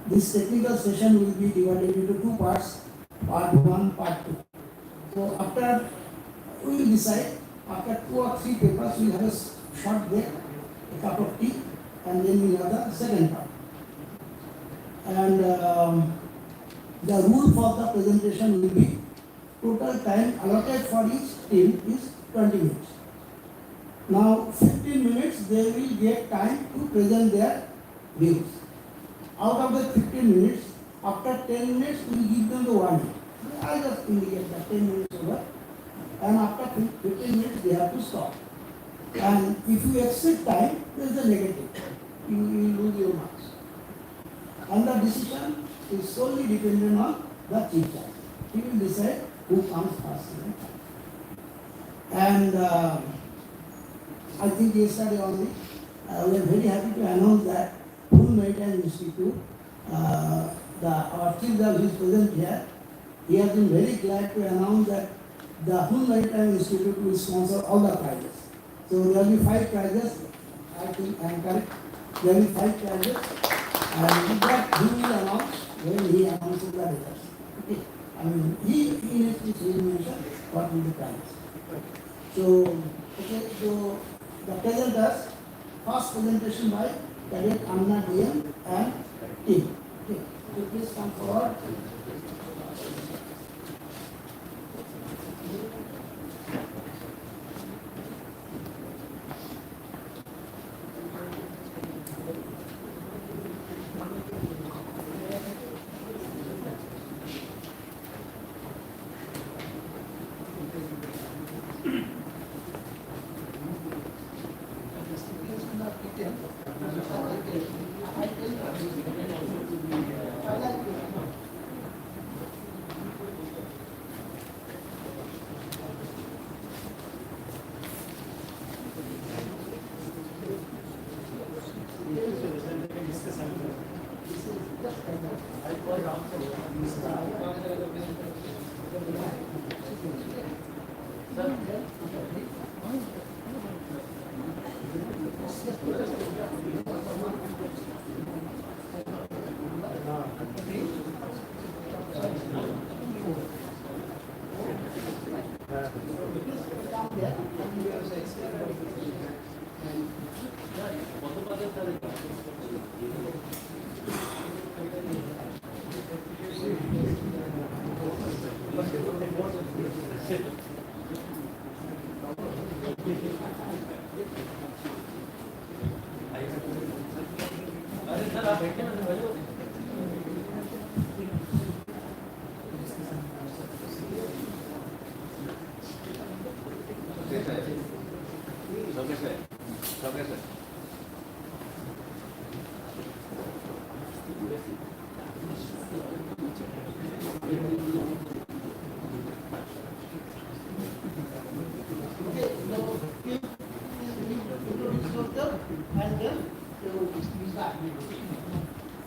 This technical session will be divided into two parts, part 1, part 2. So after we will decide, after 2 or 3 papers, we will have a short break, a cup of tea, and then we will have the second part. And the rule for the presentation will be total time allotted for each team is 20 minutes. Now 15 minutes they will get time to present their views. Out of the 15 minutes, after 10 minutes we will give them the warning. I just indicate that 10 minutes over, and after 15 minutes they have to stop. And if you exceed time, there is a negative. You lose your marks. And the decision is solely dependent on the chief judge. He will decide who comes first. And I think yesterday only, we are very happy to announce that Kuhn Maritime Institute, our chief judge is present here. He has been very glad to announce that the Kuhn Maritime Institute will sponsor all the prizes. So there will be 5 prizes. I think I am correct. There will be 5 prizes. And with that he will announce when he announces the results. Okay. I mean, he needs to mention what will be the prize. So, okay, so the presenters, first presentation by Cadet Amna DM and team. Okay. So please come forward.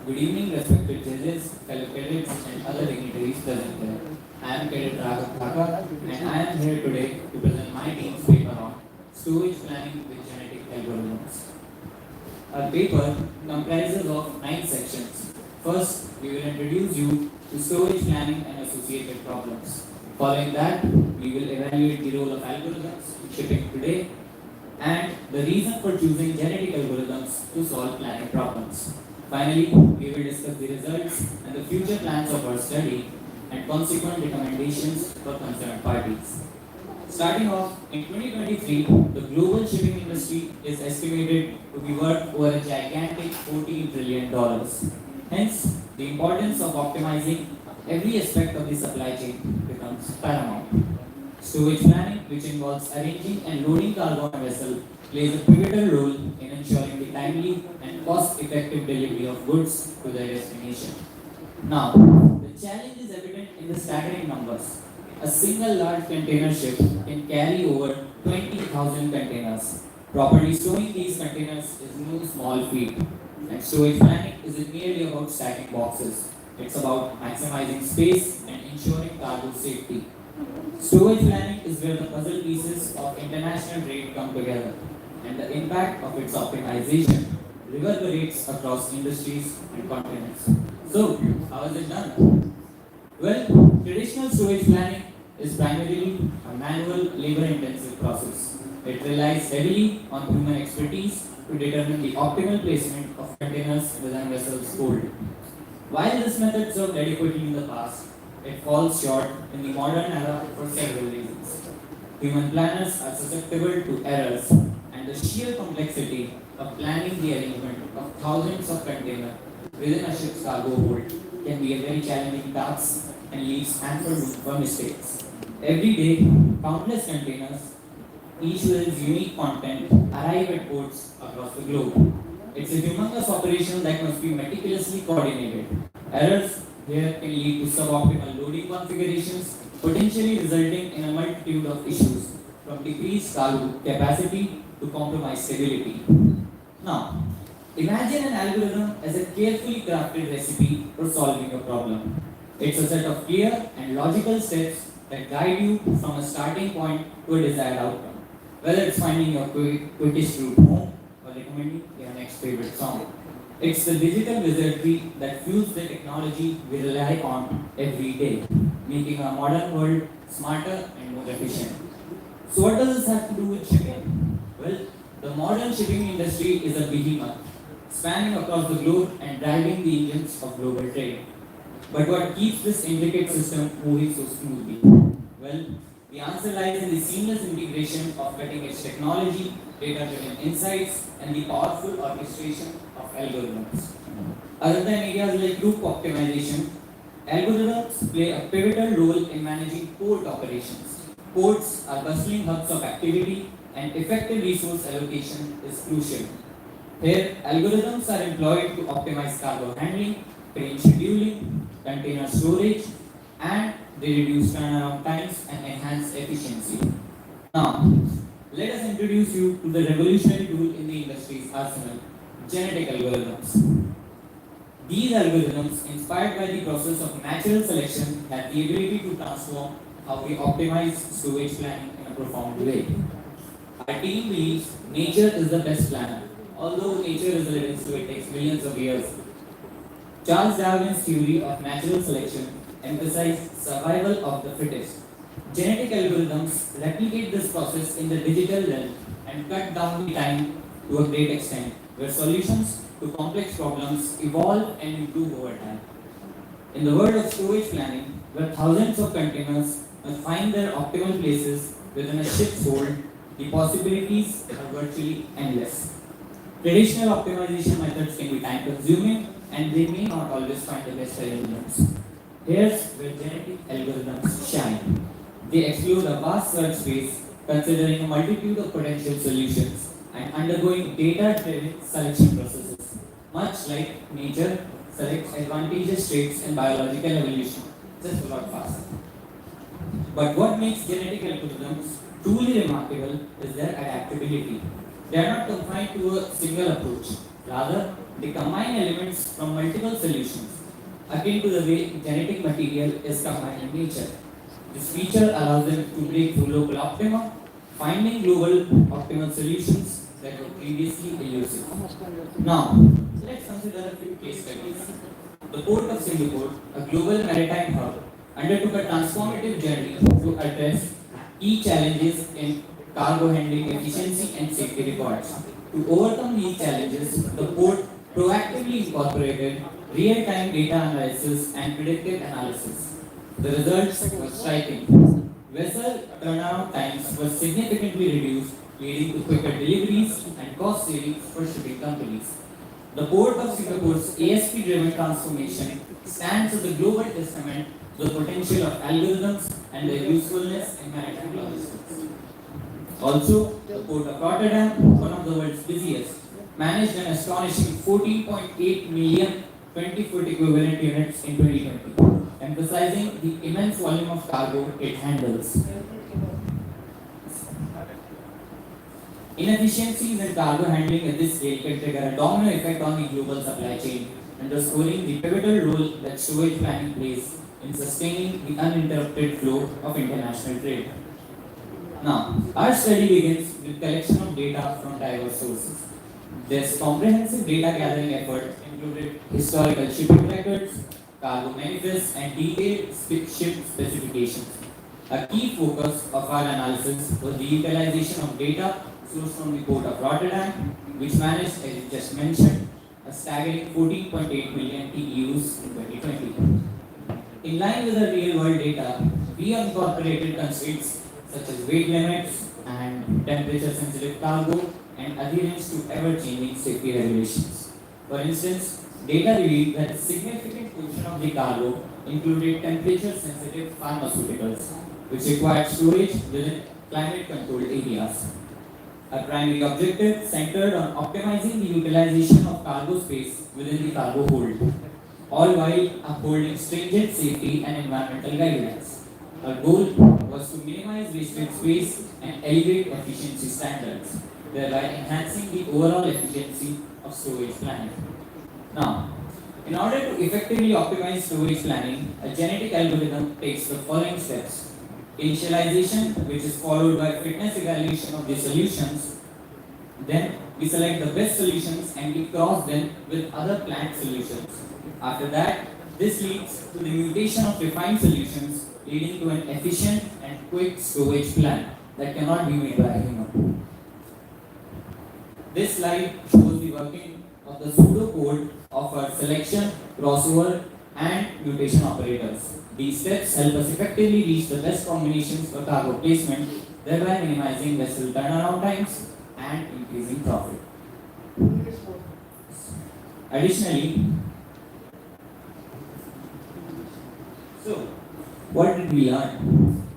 Good evening, respected judges, fellow cadets, and other dignitaries present here. I am Cadet Raghav Thakar, and I am here today to present my team's paper on storage planning with genetic algorithms. Our paper comprises of 9 sections. First, we will introduce you to storage planning and associated problems. Following that, we will evaluate the role of algorithms in shipping today and the reason for choosing genetic algorithms to solve planning problems. Finally, we will discuss the results and the future plans of our study and consequent recommendations for concerned parties. Starting off, in 2023, the global shipping industry is estimated to be worth over a gigantic $14 trillion. Hence, the importance of optimizing every aspect of the supply chain becomes paramount. Storage planning, which involves arranging and loading cargo on a vessel, plays a pivotal role in ensuring the timely and cost-effective delivery of goods to their destination. Now, the challenge is evident in the staggering numbers. A single large container ship can carry over 20,000 containers. Properly storing these containers is no small feat. And storage planning isn't merely about stacking boxes. It's about maximizing space and ensuring cargo safety. Storage planning is where the puzzle pieces of international trade come together, and the impact of its optimization reverberates across industries and continents. So, how is it done? Well, traditional storage planning is primarily a manual, labor-intensive process. It relies heavily on human expertise to determine the optimal placement of containers within vessels hold. While this method served adequately in the past, it falls short in the modern era for several reasons. Human planners are susceptible to errors, and the sheer complexity of planning the arrangement of thousands of containers within a ship's cargo hold can be a very challenging task and leaves ample room for mistakes. Every day, countless containers, each with its unique content, arrive at ports across the globe. It's a humongous operation that must be meticulously coordinated. Errors here can lead to suboptimal loading configurations, potentially resulting in a multitude of issues, from decreased cargo capacity to compromised stability. Now, imagine an algorithm as a carefully crafted recipe for solving a problem. It's a set of clear and logical steps that guide you from a starting point to a desired outcome, whether it's finding your quickest route home or recommending your next favorite song. It's the digital wizardry that fuels the technology we rely on every day, making our modern world smarter and more efficient. So what does this have to do with shipping? Well, the modern shipping industry is a behemoth, spanning across the globe and driving the engines of global trade. But what keeps this intricate system moving so smoothly? Well, the answer lies in the seamless integration of cutting-edge technology, data-driven insights, and the powerful orchestration of algorithms. Other than areas like route optimization, algorithms play a pivotal role in managing port operations. Ports are bustling hubs of activity, and effective resource allocation is crucial. Here, algorithms are employed to optimize cargo handling, train scheduling, container storage, and they reduce turnaround times and enhance efficiency. Now, let us introduce you to the revolutionary tool in the industry's arsenal, genetic algorithms. These algorithms, inspired by the process of natural selection, have the ability to transform how we optimize storage planning in a profound way. Our team believes nature is the best planner, although nature is a living, so it takes millions of years. Charles Darwin's theory of natural selection emphasized survival of the fittest. Genetic algorithms replicate this process in the digital realm and cut down the time to a great extent, where solutions to complex problems evolve and improve over time. In the world of storage planning, where thousands of containers must find their optimal places within a ship's hold, the possibilities are virtually endless. Traditional optimization methods can be time consuming and they may not always find the best arrangements. Here's where genetic algorithms shine. They explore a vast search space, considering a multitude of potential solutions and undergoing data-driven selection processes, much like nature selects advantageous traits in biological evolution, just a lot faster. But what makes genetic algorithms truly remarkable is their adaptability. They are not confined to a single approach. Rather, they combine elements from multiple solutions, akin to the way genetic material is combined in nature. This feature allows them to break through local optima, finding global optimal solutions that were previously elusive. Now, let's consider a few case studies. The Port of Singapore, a global maritime hub, undertook a transformative journey to address key challenges in cargo handling efficiency and safety records. To overcome these challenges, the port proactively incorporated real-time data analysis and predictive analysis. The results were striking. Vessel turnaround times were significantly reduced, leading to quicker deliveries and cost savings for shipping companies. The Port of Singapore's ASP-driven transformation stands as a global testament to the potential of algorithms and their usefulness in maritime logistics. Also, the port of Rotterdam, one of the world's busiest, managed an astonishing 14.8 million 20-foot equivalent units in 2020, emphasizing the immense volume of cargo it handles. Inefficiencies in cargo handling at this scale can trigger a domino effect on the global supply chain, underscoring the pivotal role that storage planning plays in sustaining the uninterrupted flow of international trade. Now, our study begins with collection of data from diverse sources. This comprehensive data gathering effort included historical shipping records, cargo manifests, and detailed ship specifications. A key focus of our analysis was the utilization of data sourced from the port of Rotterdam, which managed, as you just mentioned, a staggering 14.8 million TEUs in 2020. In line with the real-world data, we incorporated constraints such as weight limits and temperature-sensitive cargo and adherence to ever-changing safety regulations. For instance, data revealed that a significant portion of the cargo included temperature-sensitive pharmaceuticals, which required storage within climate-controlled areas. Our primary objective centered on optimizing the utilization of cargo space within the cargo hold, all while upholding stringent safety and environmental guidelines. Our goal was to minimize wasted space and elevate efficiency standards, thereby enhancing the overall efficiency of storage planning. Now, in order to effectively optimize storage planning, a genetic algorithm takes the following steps. Initialization, which is followed by fitness evaluation of the solutions. Then we select the best solutions and we cross them with other planned solutions. After that, this leads to the mutation of refined solutions, leading to an efficient and quick storage plan that cannot be made by a human. This slide shows the working of the pseudocode of our selection, crossover, and mutation operators. These steps help us effectively reach the best combinations for cargo placement, thereby minimizing vessel turnaround times and increasing profit. Additionally, what did we learn?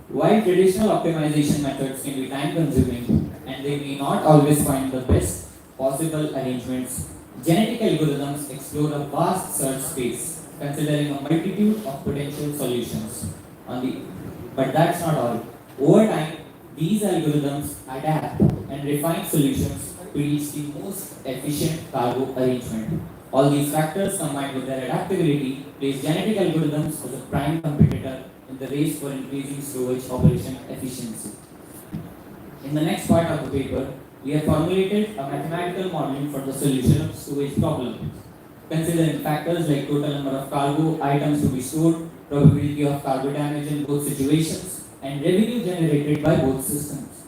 While traditional optimization methods can be time consuming and they may not always find the best possible arrangements, genetic algorithms explore a vast search space, considering a multitude of potential solutions. But that's not all. Over time, these algorithms adapt and refine solutions to reach the most efficient cargo arrangement. All these factors combined with their adaptability place genetic algorithms as a prime competitor in the race for increasing storage operation efficiency. In the next part of the paper, we have formulated a mathematical modeling for the solution of storage problem, considering factors like total number of cargo items to be stored, probability of cargo damage in both situations, and revenue generated by both systems.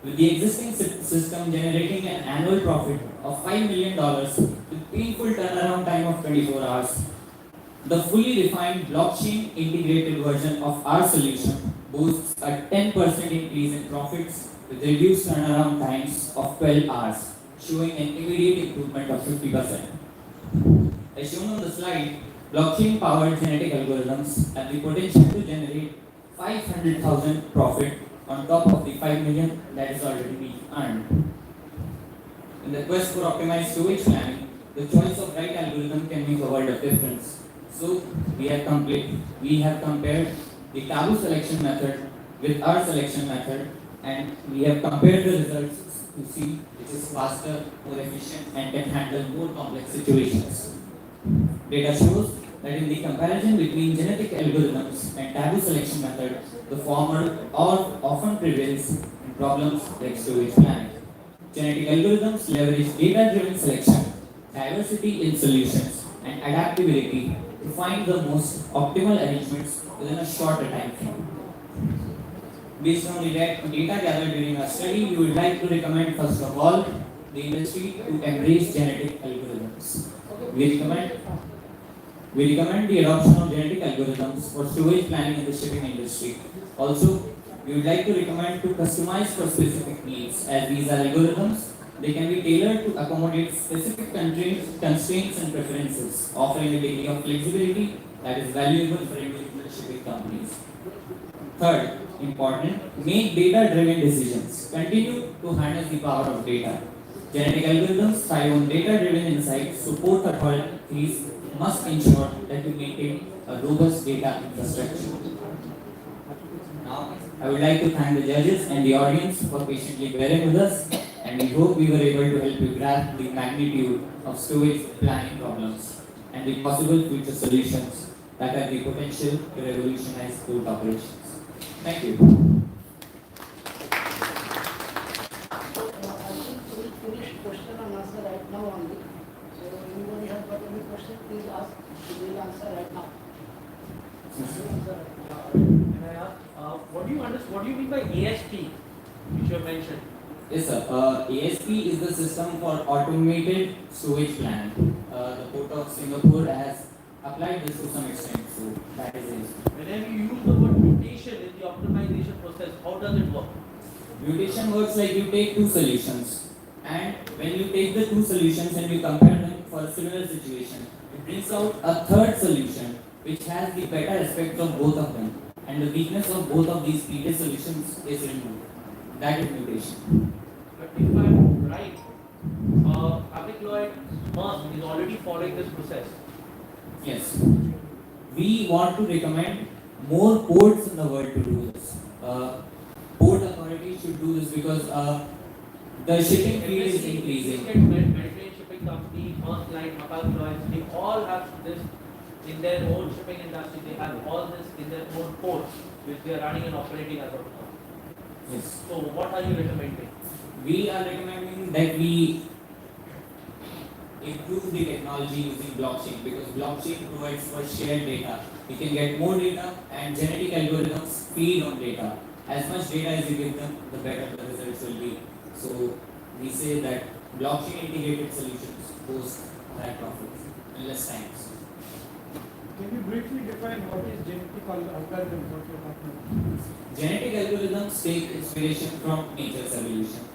With the existing system generating an annual profit of $5 million with painful turnaround time of 24 hours, the fully refined blockchain integrated version of our solution boasts a 10% increase in profits with reduced turnaround times of 12 hours, showing an immediate improvement of 50%. As shown on the slide, blockchain-powered genetic algorithms have the potential to generate 500,000 profit on top of the 5 million that is already being earned. In the quest for optimized storage planning, the choice of right algorithm can make a world of difference. So we have compared the taboo selection method with our selection method, and we have compared the results to see which is faster, more efficient, and can handle more complex situations. Data shows that in the comparison between genetic algorithms and taboo selection method, the former often prevails in problems like storage planning. Genetic algorithms leverage data-driven selection, diversity in solutions, and adaptability to find the most optimal arrangements within a shorter time frame. Based on the data gathered during our study, we would like to recommend first of all the industry to embrace genetic algorithms. We recommend the adoption of genetic algorithms for storage planning in the shipping industry. Also, we would like to recommend to customize for specific needs, as these are algorithms. They can be tailored to accommodate specific constraints and preferences, offering a degree of flexibility that is valuable for individual shipping companies. Third, important, make data-driven decisions. Continue to harness the power of data. Genetic algorithms thrive on data-driven insights. Support authorities must ensure that we maintain a robust data infrastructure. Now, I would like to thank the judges and the audience for patiently bearing with us, and we hope we were able to help you grasp the magnitude of sewage planning problems and the possible future solutions that have the potential to revolutionize port operations. Thank you. I think we will finish question and answer right now only. So anybody have got any question, please ask. We will answer right now. Can I ask, what do you mean by ASP, which you have mentioned? Yes, sir. ASP is the system for automated sewage planning. The Port of Singapore has applied this to some extent, so that is ASP. Whenever you use the word mutation in the optimization process, how does it work? Mutation works like you take two solutions, and when you take the two solutions and you compare them for a similar situation, it brings out a third solution which has the better aspects of both of them, and the weakness of both of these previous solutions is removed. That is mutation. But if I'm right, Apicloid Maersk is already following this process. Yes. We want to recommend more ports in the world to do this. Port authorities should do this because the shipping field is increasing. Mediterranean Shipping Company, Maersk Line, Hapag-Lloyd, they all have this in their own shipping industry. They have all this in their own ports, which they are running and operating as of now. Yes. So what are you recommending? We are recommending that we improve the technology using blockchain because blockchain provides for shared data. We can get more data and genetic algorithms feed on data. As much data as you give them, the better the results will be. So we say that blockchain integrated solutions boost higher profits in less times. Can you briefly define what is genetic algorithm? What you're talking about? Genetic algorithms take inspiration from nature's evolution.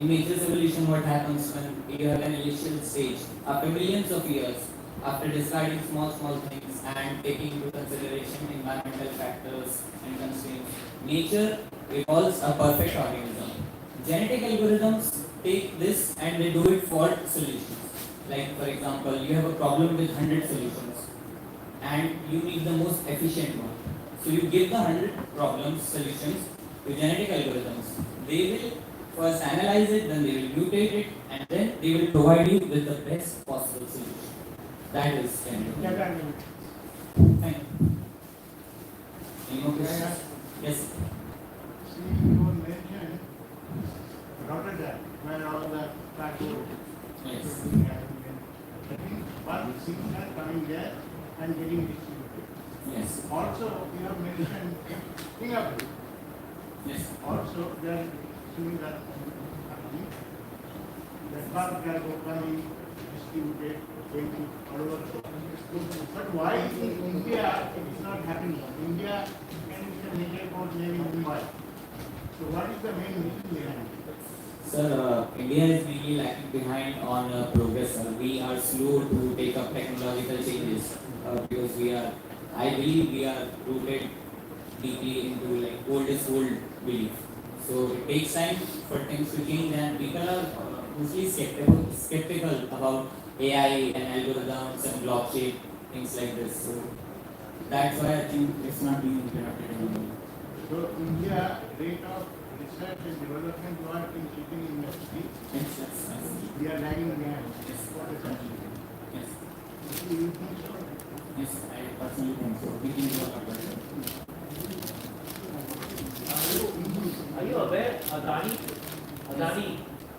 In nature's evolution, what happens when you have an initial stage, after millions of years, after discarding small things and taking into consideration environmental factors and constraints, nature evolves a perfect organism. Genetic algorithms take this and they do it for solutions. Like for example, you have a problem with 100 solutions and you need the most efficient one. So you give the 100 problems solutions to genetic algorithms. They will first analyze it, then they will mutate it, and then they will provide you with the best possible solution. That is genetic. Thank you. Any more questions? Yes. See, you mentioned Rotterdam, where all the cargo Yes. one things are coming there and getting distributed. Yes. Also, you have mentioned Singapore. Yes. Also, they are similar company. The cargo coming distributed, going to all over. But why in India it is not happening? India and major port maybe Mumbai. So what is the main reason behind it? Sir, India is mainly lacking behind on progress. We are slow to take up technological changes because I believe we are rooted deeply into like oldest old belief. So it takes time for things to change and people are mostly skeptical about AI and algorithms and blockchain, things like this. So that's why I think it's not being implemented in India. So India rate of research and development work in shipping industry, Yes. we are lagging behind. Yes. What is happening? Yes. Do you think so? Yes, I personally think so. We can do a lot better. Are you aware Adani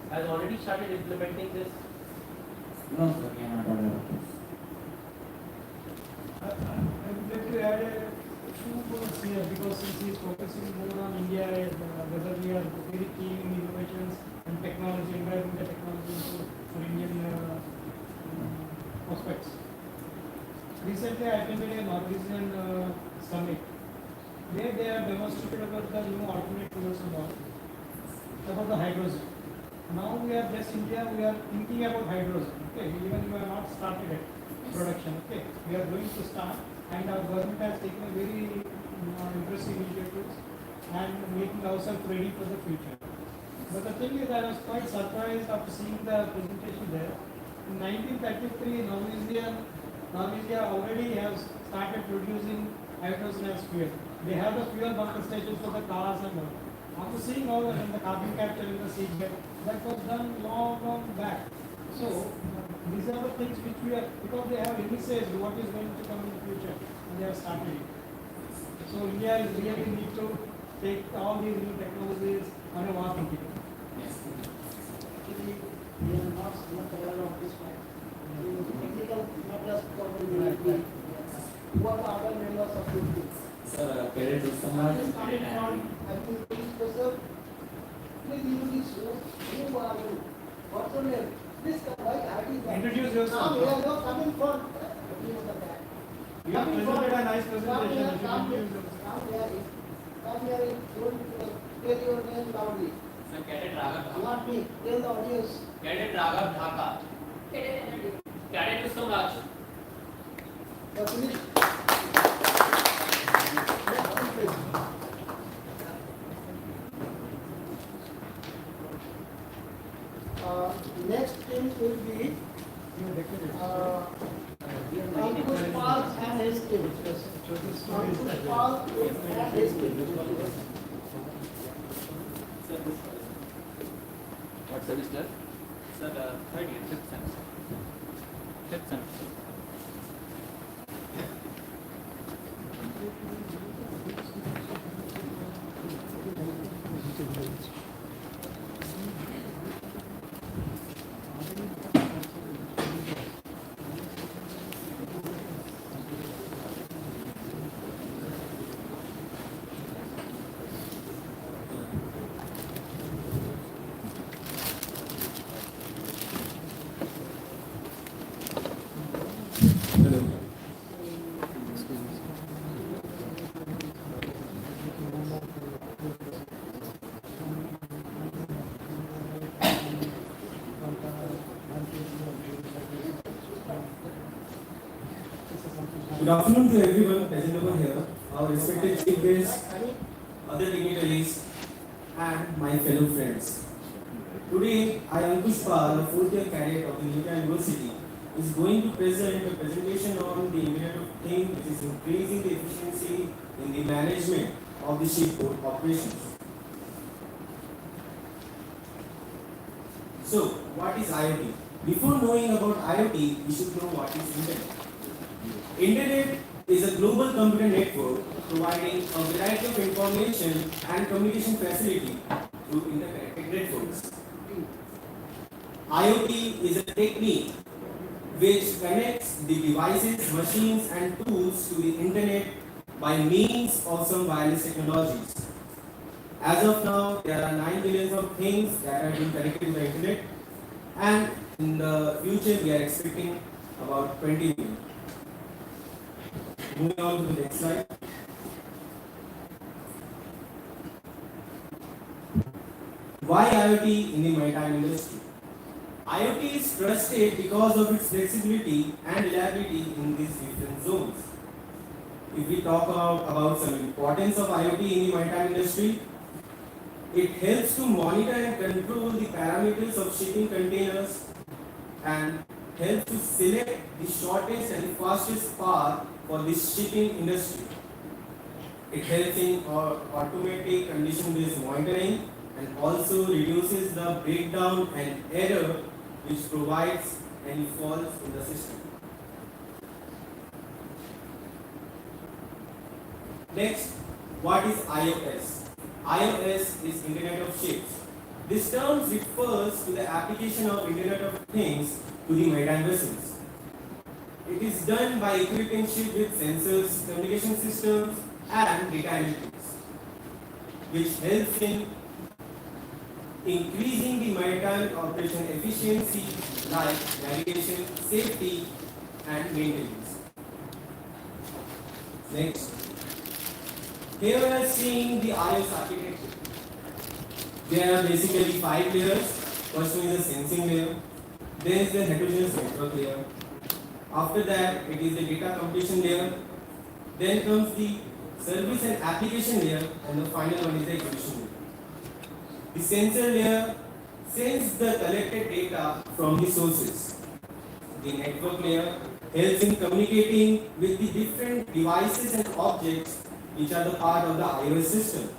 has already started implementing this? No, sir, we are not aware of this. I would like to add a few points here because since he is focusing more on India, whether we are very keen in innovations and technology, environmental technology for Indian prospects. Recently, I attended a Norwegian summit. There they have demonstrated about the new alternate fuels and all, about the hydrogen. Now we are just India, we are thinking about hydrogen. Okay, even we have not started it production. Okay, we are going to start, and our government has taken a very interesting initiatives and making ourselves ready for the future. But the thing is, I was quite surprised after seeing the presentation there. In 1933, Norwegia already has started producing hydrogen as fuel. They have the fuel bunker stations for the cars and all. After seeing all that in the carbon capture in the seabed, that was done long back. So these are the things which we are, because they have indices what is going to come in the future, and they have started it. So India is really need to take all these new technologies on a war thinking. Actually, we are not much aware of this fact. In technical matters, probably what are other members of your team? Sir, cadet Samvaad This and coming cadet from, Andy. I think, please, professor, please introduce who are you? What's your name? Please come right, I think. Introduce Now yourself. we are not coming from, You have presented a nice Come presentation. here, You should come here, introduce yourself. come here, tell your name loudly. Sir, cadet Raghav. Not me, tell the audience. Cadet Raghav Dhaka. Cadet Samvaad. You are finished? Next thing will be Ankush Pal and his team. Ankush Pal and his team. What semester? Sir, third year, fifth semester. Fifth semester. Good afternoon to everyone present over here, our respected chief guests, other dignitaries, and my fellow friends. Today, I, Ankush Pal, a fourth-year cadet of the Kolkata University, is going to present a presentation on the Internet of Things, which is increasing the efficiency in the management of the shipboard operations. So, what is IoT? Before knowing about IoT, we should know what is Internet. Internet is a global computer network providing a variety of information and communication facility through interconnected networks. IoT is a technique which connects the devices, machines and tools to the internet by means of some wireless technologies. As of now, there are 9 billion of things that have been connected to the internet, and in the future we are expecting about 20 million. Moving on to the next slide. Why IoT in the maritime industry? IoT is trusted because of its flexibility and reliability in these different zones. If we talk about some importance of IoT in the maritime industry, it helps to monitor and control the parameters of shipping containers and helps to select the shortest and fastest path for this shipping industry. It helps in automatic condition-based monitoring and also reduces the breakdown and error which provides any faults in the system. Next, what is iOS? iOS is Internet of Ships. This term refers to the application of Internet of Things to the maritime vessels. It is done by equipping ships with sensors, communication systems, and data analytics, which helps in increasing the maritime operation efficiency like navigation, safety, and maintenance. Next. Here we are seeing the iOS architecture. There are basically 5 layers. First one is the sensing layer, then is the heterogeneous network layer. After that, it is the data computation layer. Then comes the service and application layer, and the final one is the execution layer. The sensor layer sends the collected data from the sources. The network layer helps in communicating with the different devices and objects which are the part of the iOS system.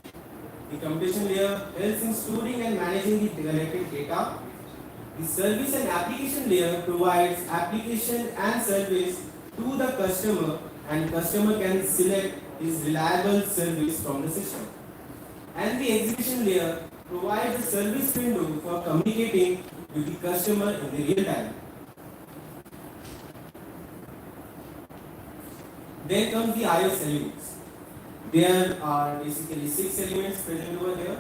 The computation layer helps in storing and managing the collected data. The service and application layer provides application and service to the customer, and customer can select his reliable service from the system. And the execution layer provides a service window for communicating with the customer in the real time. Then comes the iOS elements. There are basically 6 elements present over here.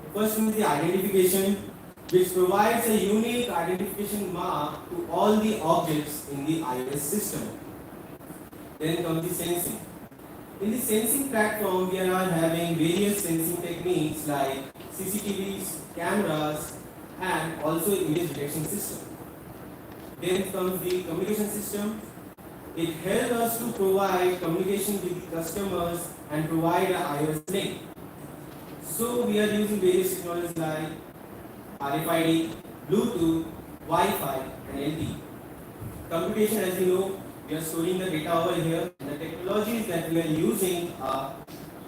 The first one is the identification, which provides a unique identification mark to all the objects in the iOS system. Then comes the sensing. In the sensing platform, we are having various sensing techniques like CCTVs, cameras, and also image detection system. Then comes the communication system. It helps us to provide communication with the customers and provide an iOS link. So we are using various technologies like RFID, Bluetooth, Wi-Fi, and LTE. Computation, as you know, we are storing the data over here. The technologies that we are using are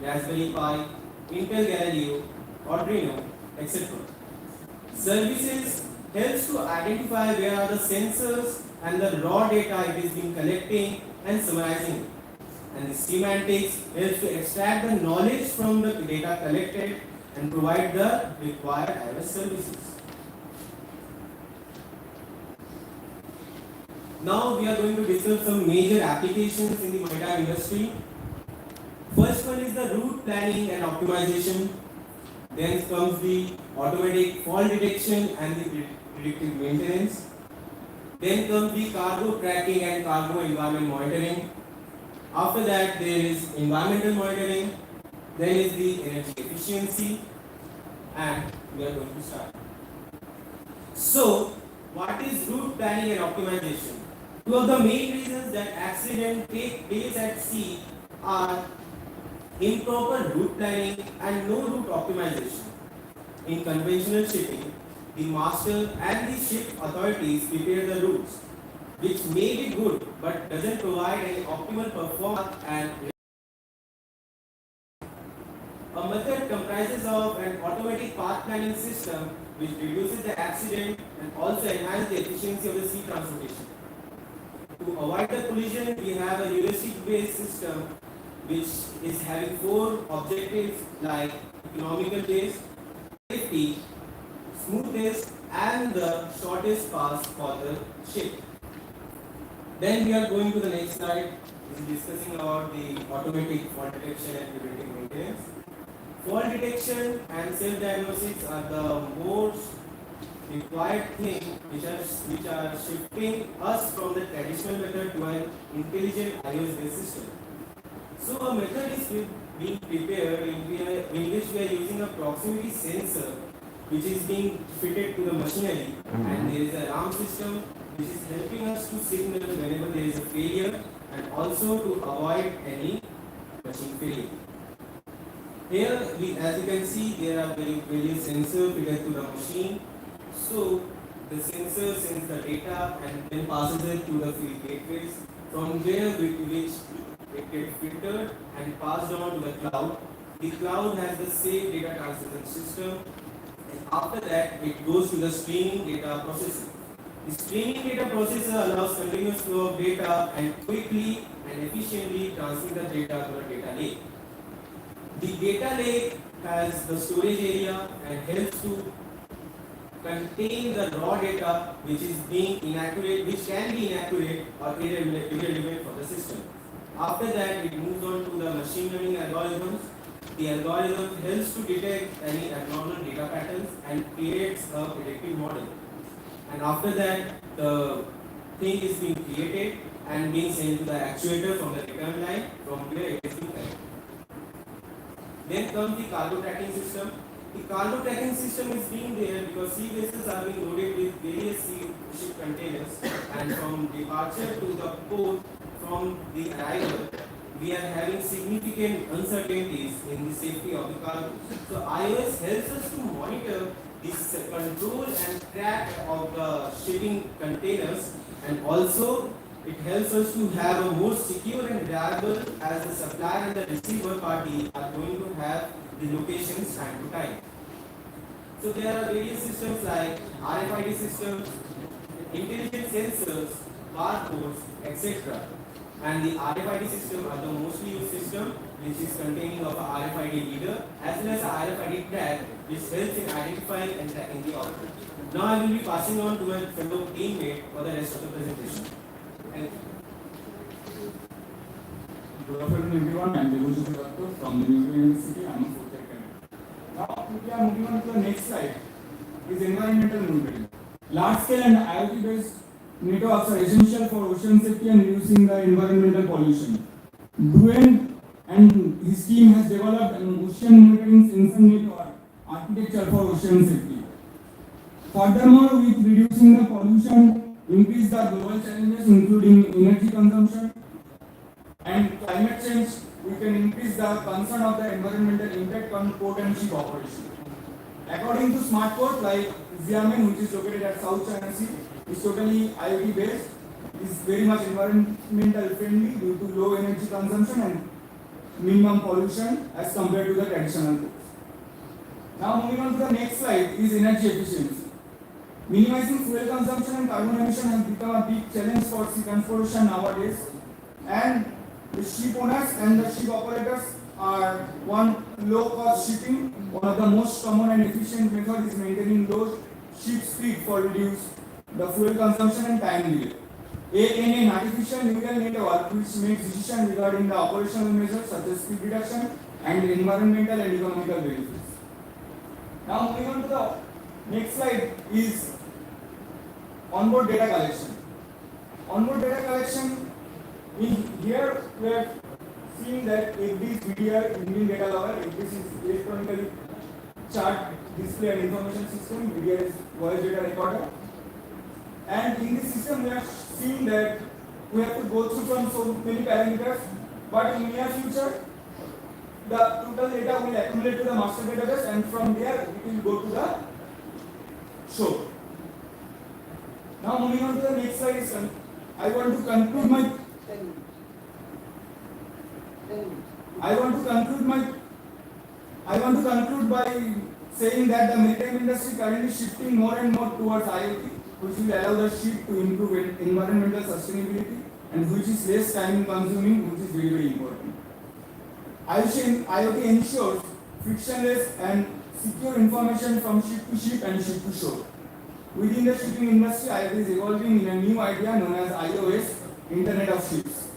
Raspberry Pi, Intel Galileo, Arduino, etc. Services helps to identify where are the sensors and the raw data it is being collecting and summarizing it. And the semantics helps to extract the knowledge from the data collected and provide the required iOS services. Now we are going to discuss some major applications in the maritime industry. First one is the route planning and optimization. Then comes the automatic fault detection and the predictive maintenance. Then comes the cargo tracking and cargo environment monitoring. After that, there is environmental monitoring. Then is the energy efficiency, and we are going to start. So, what is route planning and optimization? Two of the main reasons that accidents take place at sea are improper route planning and no route optimization. In conventional shipping, the master and the ship authorities prepare the routes, which may be good but doesn't provide any optimal performance. And a method comprises of an automatic path planning system which reduces the accident and also enhances the efficiency of the sea transportation. To avoid the collision, we have a heuristic-based system which is having 4 objectives like economical base, safety, smoothness, and the shortest path for the ship. Then we are going to the next slide, which is discussing about the automatic fault detection and preventive maintenance. Fault detection and self-diagnosis are the most required thing which are shifting us from the traditional method to an intelligent iOS-based system. So a method is being prepared in which we are using a proximity sensor which is being fitted to the machinery, and there is an alarm system which is helping us to signal whenever there is a failure and also to avoid any machine failure. Here, as you can see, there are various sensors fitted to the machine. So the sensor sends the data and then passes it to the field gateways, from there which it gets filtered and passed on to the cloud. The cloud has the same data transmission system, and after that it goes to the streaming data processor. The streaming data processor allows continuous flow of data and quickly and efficiently transmit the data to the data lake. The data lake has the storage area and helps to contain the raw data which is being inaccurate, which can be inaccurate or irrelevant for the system. After that, it moves on to the machine learning algorithms. The algorithm helps to detect any abnormal data patterns and creates a predictive model. And after that, the thing is being created and being sent to the actuator from the return line, from where it is being collected. Then comes the cargo tracking system. The cargo tracking system is being there because sea vessels are being loaded with various sea ship containers, and from departure to the port, from the arrival, we are having significant uncertainties in the safety of the cargo. So iOS helps us to monitor this control and track of the shipping containers, and also it helps us to have a more secure and reliable, as the supplier and the receiver party are going to have the locations time to time. So there are various systems like RFID systems, intelligent sensors, barcodes, etc. And the RFID system are the mostly used system, which is containing of a RFID reader as well as a RFID tag, which helps in identifying and tracking the object. Now I will be passing on to my fellow teammate for the rest of the presentation. Thank you. Good afternoon everyone, I am Devanshu Rathore from the New University. I am a fourth year candidate. Now we are moving on to the next slide, is environmental monitoring. Large scale and IoT based networks are essential for ocean safety and reducing the environmental pollution. Duen and his team has developed an ocean monitoring sensor network architecture for ocean safety. Furthermore, with reducing the pollution, increase the global challenges including energy consumption and climate change, we can increase the concern of the environmental impact on port and ship operation. According to smart port like Xiamen, which is located at South China Sea, is totally IoT based, is very much environmental friendly due to low energy consumption and minimum pollution as compared to the traditional ports. Now moving on to the next slide is energy efficiency. Minimizing fuel consumption and carbon emission has become a big challenge for sea transportation nowadays, and the ship owners and the ship operators are one low cost shipping. One of the most common and efficient method is maintaining low ship speed for reduce the fuel consumption and time delay. ANA, an artificial neural network which makes decisions regarding the operational measures such as speed reduction and environmental and economical benefits. Now moving on to the next slide is onboard data collection. Onboard data collection, in here we are seeing that FD is VDR, Indian Data Logger, FD is electronically chart display and information system, VDR is voice data recorder. And in this system we are seeing that we have to go through from so many parameters, but in near future the total data will accumulate to the master database, and from there it will go to the shore. Now moving on to the next slide is I want to conclude by saying that the maritime industry currently shifting more and more towards IoT, which will allow the ship to improve environmental sustainability and which is less time consuming, which is very, very important. IoT ensures frictionless and secure information from ship to ship and ship to shore. Within the shipping industry, IoT is evolving in a new idea known as IOS, Internet of Ships.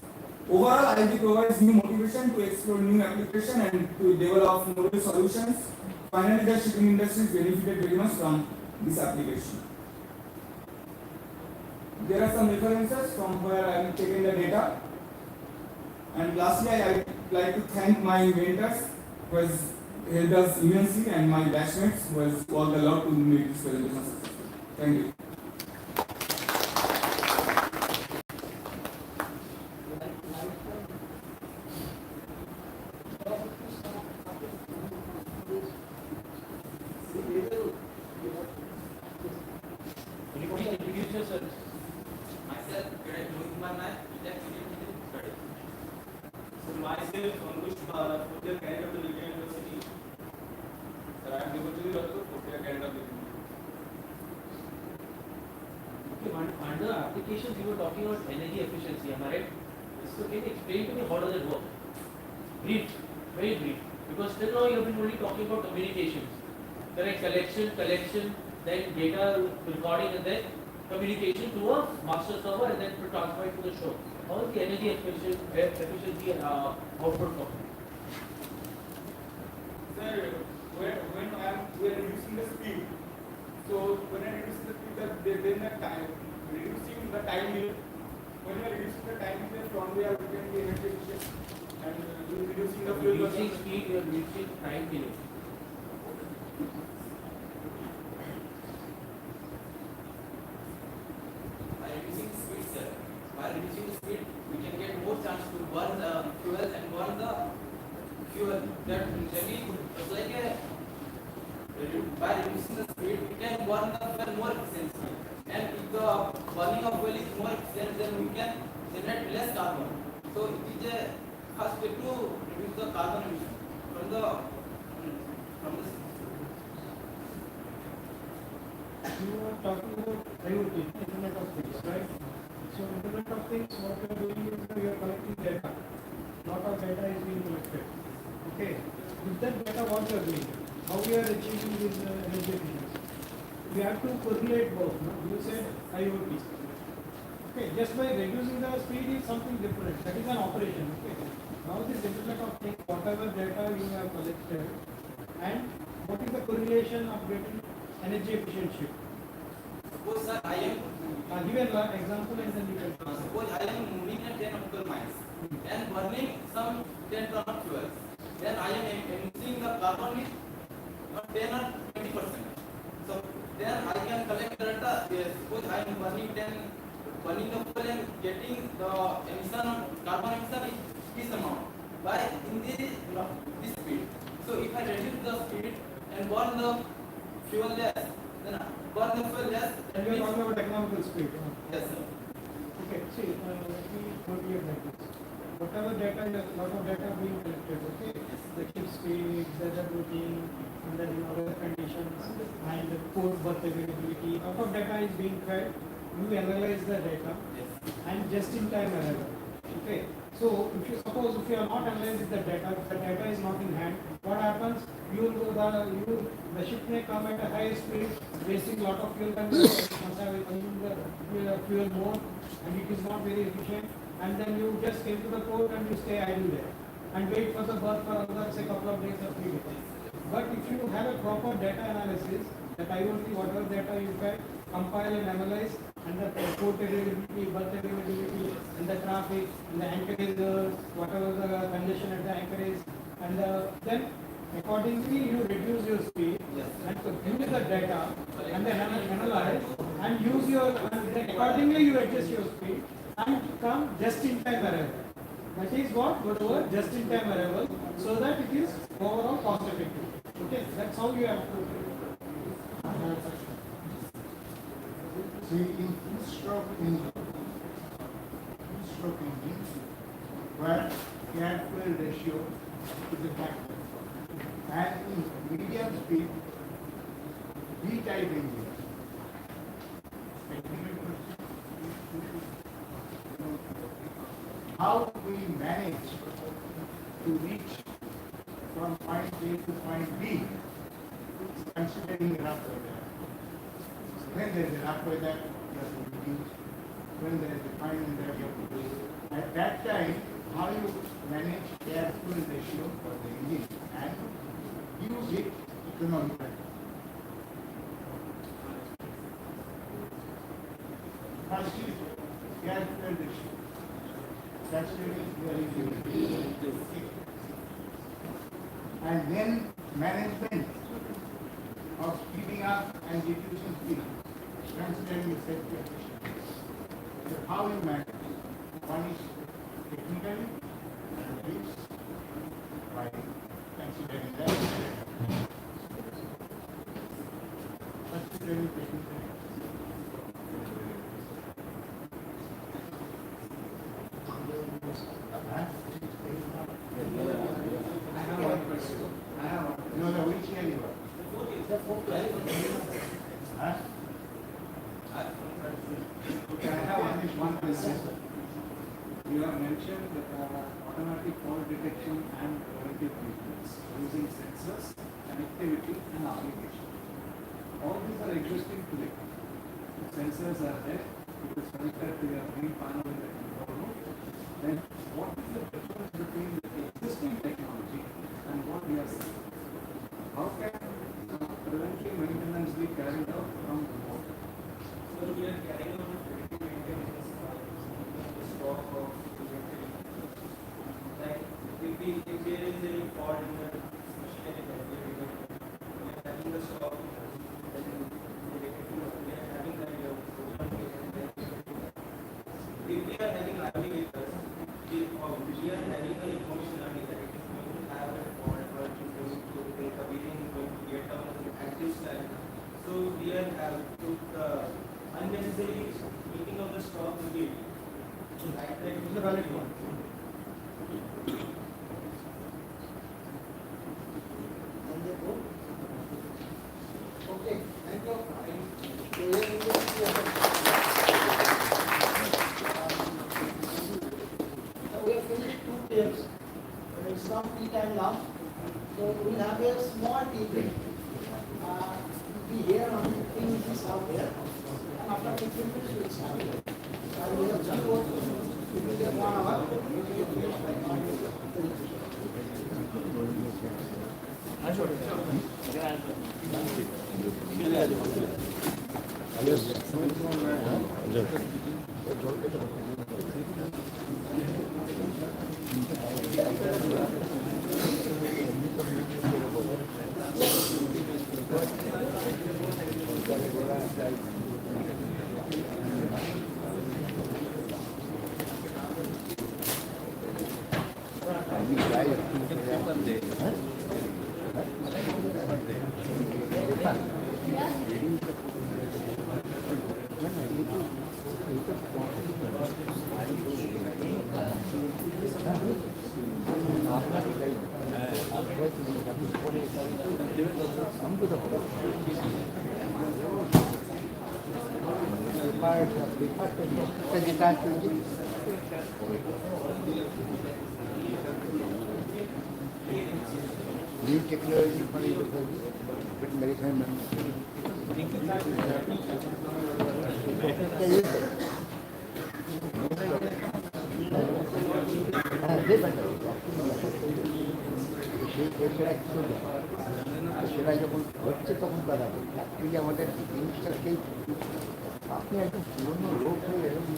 Overall, IoT provides new motivation to explore new applications and to develop novel solutions. Finally, the shipping industry is benefited very much from this application. There are some references from where I have taken the data. And lastly, I would like to thank my mentors who has helped us immensely, and my batchmates who has worked a lot to make this presentation successful. Thank you. Introduce yourself. Myself, So myself, Ankush, fourth-year candidate of the Indian University. Sir, I am Devanshu Rathore, fourth-year candidate of the University. Okay, under applications you were talking about energy efficiency, am I right? So can you explain to me how does it work? Brief, very brief. Because till now you have been only talking about communications. Correct, collection, then data recording, and then communication to a master server, and then to transfer it to the shore. How is the energy efficiency and output come? Sir, when we are reducing the speed, so when I reduce the speed, then the time, reducing the time delay. When we are reducing the time delay, from there we can be energy efficient, and reducing the fuel Reducing consumption. speed, you are reducing time delay. by reducing speed, sir, by reducing the speed, we can get more chance to burn the fuel and fuel that maybe it's like a by reducing the speed, we can burn the fuel more efficiently. And if the burning of fuel is more efficient, then we can generate less carbon. So it is a first step to reduce the carbon emission from the You are talking about IoT, Internet of Things, right? So Internet of Things, what you are doing is you are collecting data. Lot of data is being collected. Okay. With that data, what you are doing? How we are achieving this energy efficiency? We have to correlate both. No? You said IoT. Okay. Just by reducing the speed is something different. That is an operation. Okay. Now this Internet of Things, whatever data you have collected, and what is the correlation of getting energy efficiency? suppose sir, I am Give an example and then you can. suppose I am moving at 10 optical miles and burning some 10 ton of fuel. Then I am emitting the carbon with 10 or 20%. So then I can collect data. Suppose I am burning the fuel and getting the emission of carbon emission is this amount by in this speed. So if I reduce the speed and burn the fuel less, then burn the fuel less. And we are talking about economical speed. Yes, sir. Okay, see, let me correlate like this. Whatever data, lot of data being collected, okay? The ship speed, weather routing, and then weather conditions, and the port berth availability. Lot of data is being fed. You analyze the data, and just-in-time arrival. Okay. So if you suppose if you are not analyzing the data is not in hand, what happens? The ship may come at a high speed, wasting lot of fuel, and must have consumed the fuel more, and it is not very efficient. And then you just came to the port and you stay idle there and wait for the berth for another say couple of days or 3 days. But if you have a proper data analysis, that IoT whatever data you can compile and analyze, and the port availability, berth availability, and the traffic, and the anchorage, whatever the congestion at the anchorage, and then accordingly you reduce your speed, and so use the data and then analyze and use your, and then accordingly you adjust your speed and come just-in-time arrival. That is what whatever just-in-time arrival, so that it is overall cost effective. Okay, that's how you have to. See, in two-stroke engine, where air-fuel ratio is a factor, and in medium speed, B-type engine. How we manage to reach from point A to point B, considering rough weather. When there is a rough weather, you have to reduce. When there is a fine weather, you have to do. At that time, how you manage air-fuel ratio for the engine and use it economically. First is air-fuel ratio. That's really good. And then management of speeding up and reducing speed, considering the safety efficiency. So how you manage? One is technically, and is by considering that. Considering technically. You have mentioned automatic fault detection and preventive maintenance using sensors, connectivity and application. All these are existing today. Sensors are there, it is connected to your main panel in the control room. Then what is the difference between the existing technology and what we are seeing? How can preventive maintenance be carried out from remote? So we are carrying out predictive maintenance stock of inventory. Like if there is any fault in the machinery that we are having the stock, then we are having the if we are having IoT with us, we are having the information learning that we have valid one. Okay, thank you. We have finished 2 tips. It's not tea time now. So we'll have a small tea break. Be here on 15 minutes out there. And after 15 minutes we'll start. We have 3 votes. It will take 1 hour. New technology for but maritime সেটা যখন হচ্ছে তখন তারা actually আমাদের জিনিসটাকেই আপনি একদম পুরনো লোক হয়ে এরকম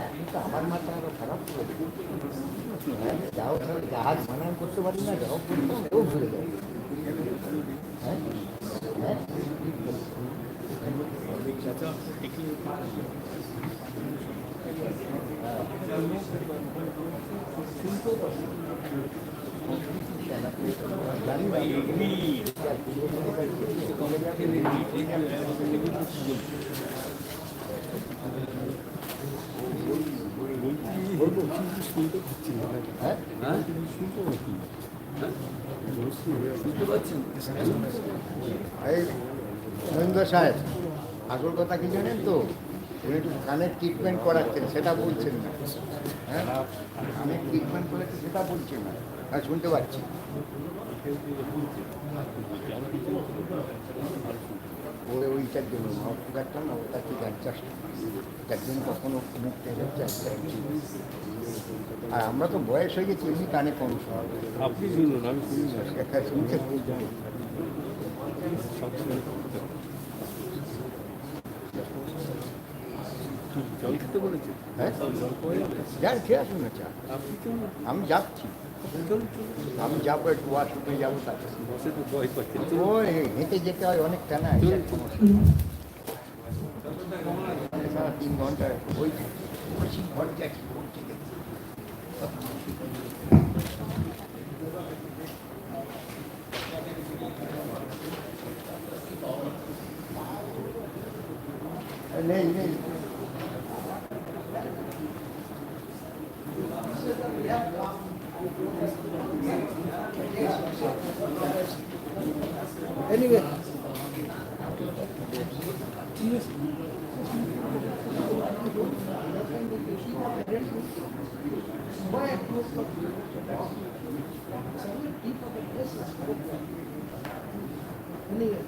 আপনি তো আমার মাথা আরো খারাপ করে যাও তাহলে জাহাজ বানান করতে পারি না যাও করতাম ও ঘুরে যাবে হ্যাঁ হ্যাঁ মহেন্দ্র সাহেব আসল কথা কি জানেন তো উনি একটু কানের ট্রিটমেন্ট করাচ্ছেন সেটা বলছেন না হ্যাঁ কানের ট্রিটমেন্ট করেছে সেটা বলছেন না আর শুনতে পাচ্ছি ওইটার জন্য একটা না ওটা ঠিক অ্যাডজাস্ট তার জন্য কখনো মুখ টেনে যাচ্ছে আর আমরা তো বয়স হয়ে গেছি এমনি কানে কম আপনি শুনুন আমি শুনতে জল খেতে বলেছে হ্যাঁ যান খেয়ে আসুন না চা আমি যাচ্ছি আমি যাবো একটু ওয়াশরুমে যাবো তাকে ওই হেঁটে যেতে হয় অনেকটা না 3 ঘন্টা ওই ঘর যাচ্ছি নেই নেই Anyway. Anyway.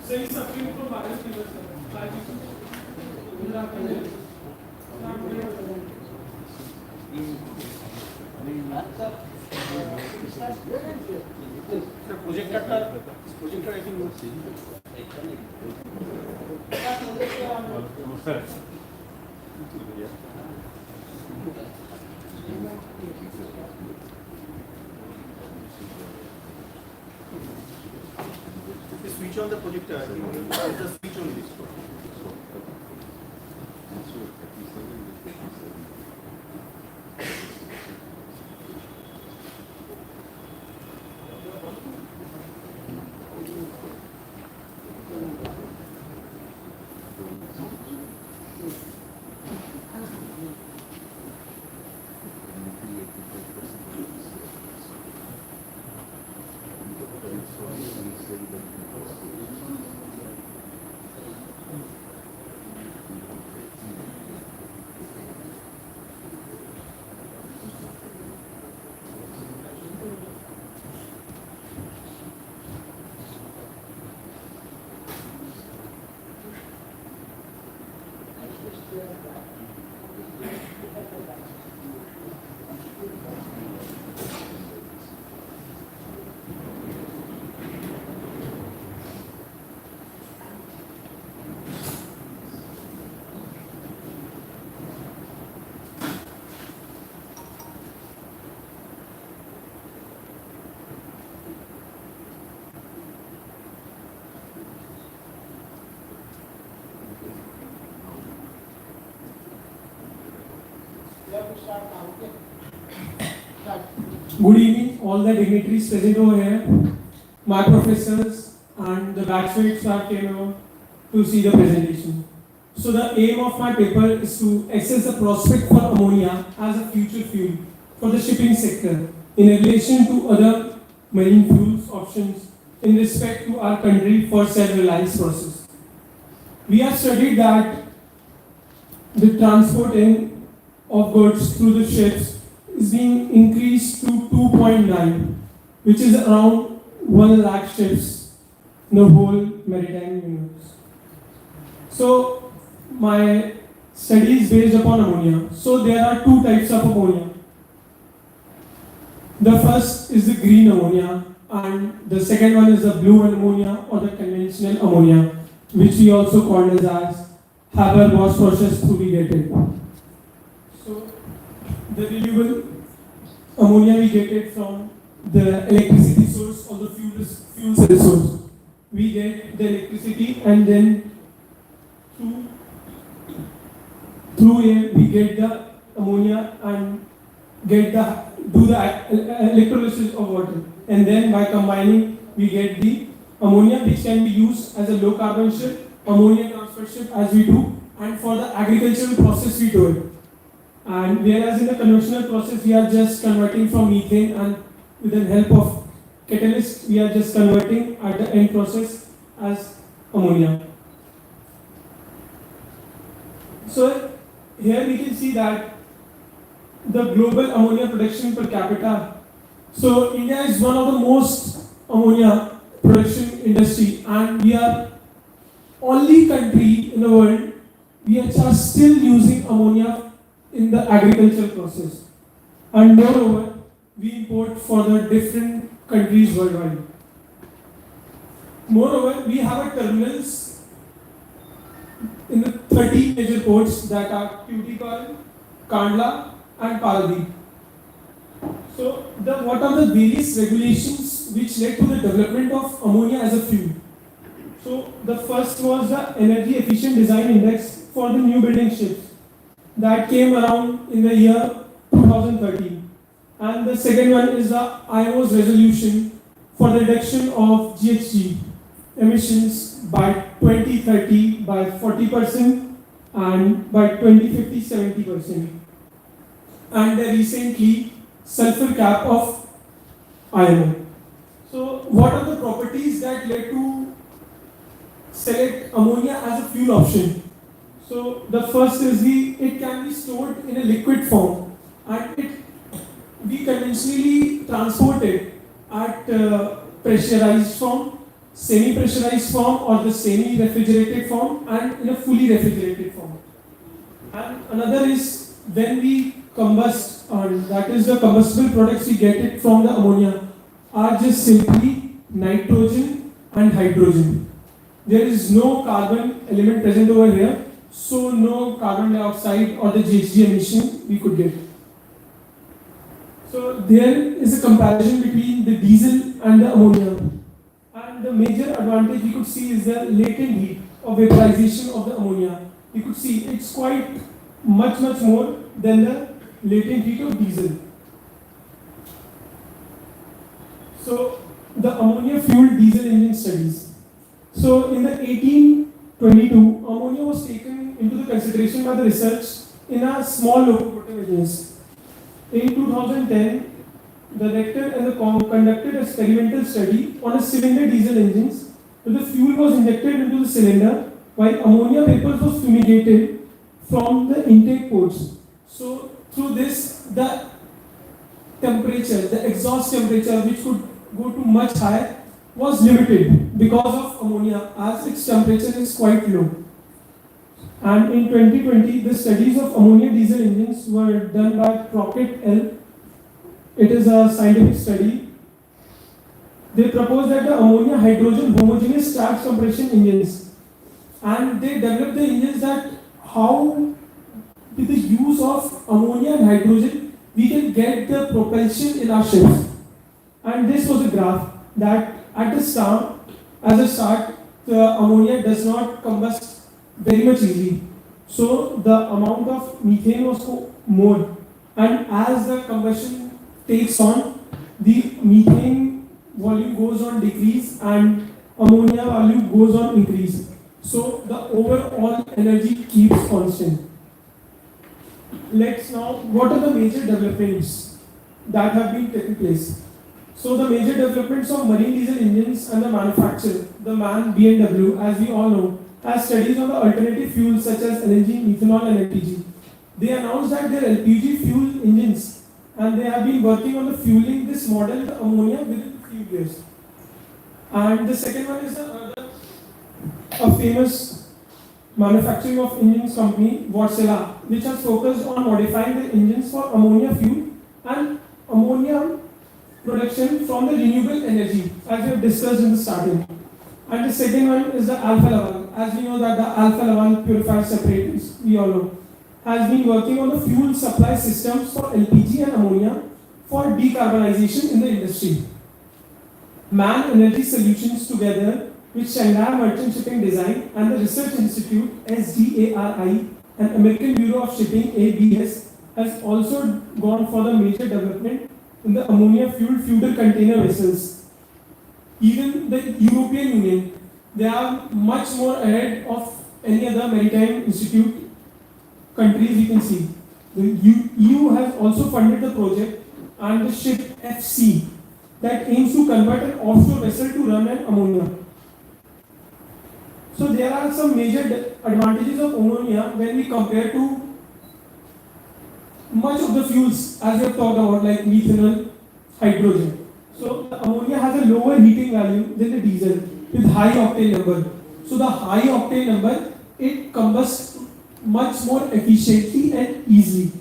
So he's suffering from viral fever, sir. Switch on the projector. I think just switch on this. Good evening, all the dignitaries present over here, my professors and the batchmates that came over to see the presentation. So the aim of my paper is to assess the prospect for ammonia as a future fuel for the shipping sector in relation to other marine fuels options in respect to our country for self-reliance process. We have studied that the transporting of goods through the ships is being increased to 2.9, which is around 1 lakh ships in the whole maritime universe. So my study is based upon ammonia. So there are two types of ammonia. The first is the green ammonia and the second one is the blue ammonia or the conventional ammonia, which we also call as Haber-Bosch process fumigated. So the renewable ammonia we get it from the electricity source or the fuel cell source. We get the electricity and then through air we get the ammonia and do the electrolysis of water, and then by combining we get the ammonia, which can be used as a low carbon ship, ammonia transfer ship as we do, and for the agricultural process we do it. And whereas in the conventional process we are just converting from methane, and with the help of catalyst we are just converting at the end process as ammonia. So here we can see that the global ammonia production per capita. So India is one of the most ammonia production industry, and we are only country in the world we are just still using ammonia in the agricultural process, and moreover we import for the different countries worldwide. Moreover, we have a terminals in the 30 major ports that are Tuticorin, Kandla and Paradip. So what are the various regulations which led to the development of ammonia as a fuel? So the first was the Energy Efficient Design Index for the new building ships that came around in the year 2013. And the second one is the IMO's resolution for the reduction of GHG emissions by 2030 by 40% and by 2050 70%. And the recently sulfur cap of IMO. So what are the properties that led to select ammonia as a fuel option? So the first is it can be stored in a liquid form, and we conventionally transport it at pressurized form. semi-pressurized form or the semi-refrigerated form and in a fully refrigerated form. And another is when we combust, that is the combustible products we get it from the ammonia are just simply nitrogen and hydrogen. There is no carbon element present over here, so no carbon dioxide or the GHG emission we could get. So there is a comparison between the diesel and the ammonia. And the major advantage we could see is the latent heat of vaporization of the ammonia. You could see it's quite much more than the latent heat of diesel. So the ammonia fueled diesel engine studies. So in the 1822, ammonia was taken into the consideration by the research in a small locomotive engines. In 2010, the rector and the conducted a experimental study on a cylinder diesel engines where the fuel was injected into the cylinder while ammonia vapor was fumigated from the intake ports. So through this, the temperature, the exhaust temperature which could go to much higher was limited because of ammonia as its temperature is quite low. And in 2020, the studies of ammonia diesel engines were done by Crockett L. It is a scientific study. They proposed that the ammonia hydrogen homogeneous charge compression engines, and they developed the engines that how with the use of ammonia and hydrogen we can get the propulsion in our ships. And this was a graph that at the start, the ammonia does not combust very much easily. So the amount of methane was more, and as the combustion takes on, the methane volume goes on decrease and ammonia value goes on increase. So the overall energy keeps constant. Let's now, what are the major developments that have been taking place? So the major developments of marine diesel engines and the manufacturer, the MAN BMW, as we all know, has studies on the alternative fuels such as LNG, methanol and LPG. They announced that their LPG fuel engines, and they have been working on the fueling this model with ammonia within a few years. And the second one is a famous manufacturing of engines company, Wärtsilä, which has focused on modifying the engines for ammonia fuel and ammonia production from the renewable energy, as we have discussed in the starting. And the second one is the Alfa Laval. As we know that the Alfa Laval purifier separators, we all know, has been working on the fuel supply systems for LPG and ammonia for decarbonization in the industry. MAN Energy Solutions together with Shanghai Merchant Shipping Design and the Research Institute SDARI and American Bureau of Shipping ABS has also gone for the major development in the ammonia fueled feeder container vessels. Even the European Union, they are much more ahead of any other maritime institute countries we can see. The EU has also funded the project and the ship FC that aims to convert an offshore vessel to run on ammonia. So there are some major advantages of ammonia when we compare to much of the fuels as we have talked about like methanol, hydrogen. So the ammonia has a lower heating value than the diesel with high octane number. So the high octane number, it combusts much more efficiently and easily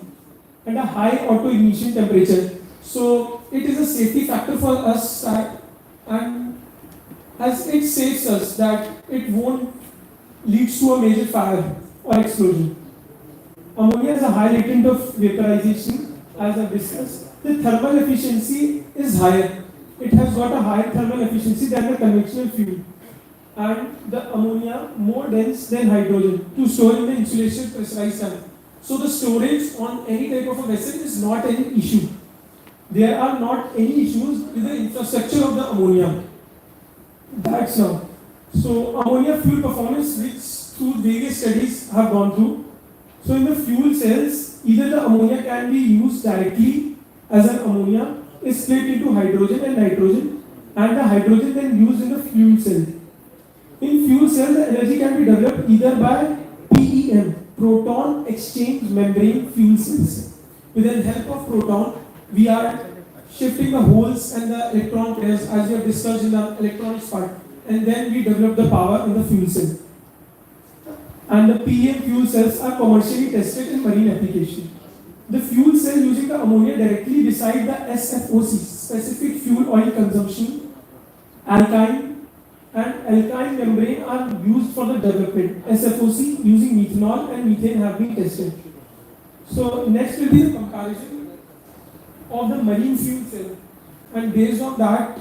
and a high auto ignition temperature. So it is a safety factor for us and as it saves us that it won't lead to a major fire or explosion. Ammonia has a high latent of vaporization as I've discussed. The thermal efficiency is higher. It has got a higher thermal efficiency than the conventional fuel. And the ammonia more dense than hydrogen to store in the insulation pressurized tank. So the storage on any type of a vessel is not any issue. There are not any issues with the infrastructure of the ammonia. That's now. So ammonia fuel performance, which through various studies have gone through. So in the fuel cells, either the ammonia can be used directly as an ammonia is split into hydrogen and nitrogen, and the hydrogen then used in the fuel cell. In fuel cell, the energy can be developed either by PEM, proton exchange membrane fuel cells. With the help of proton, we are shifting the holes and the electron pairs as we have discussed in the electronics part. and then we develop the power in the fuel cell. And the PEM fuel cells are commercially tested in marine application. The fuel cell using the ammonia directly beside the SFOC, specific fuel oil consumption, alkyne and alkyne membrane are used for the development. SFOC using methanol and methane have been tested. So next will be the comparison of the marine fuel cell, and based on that,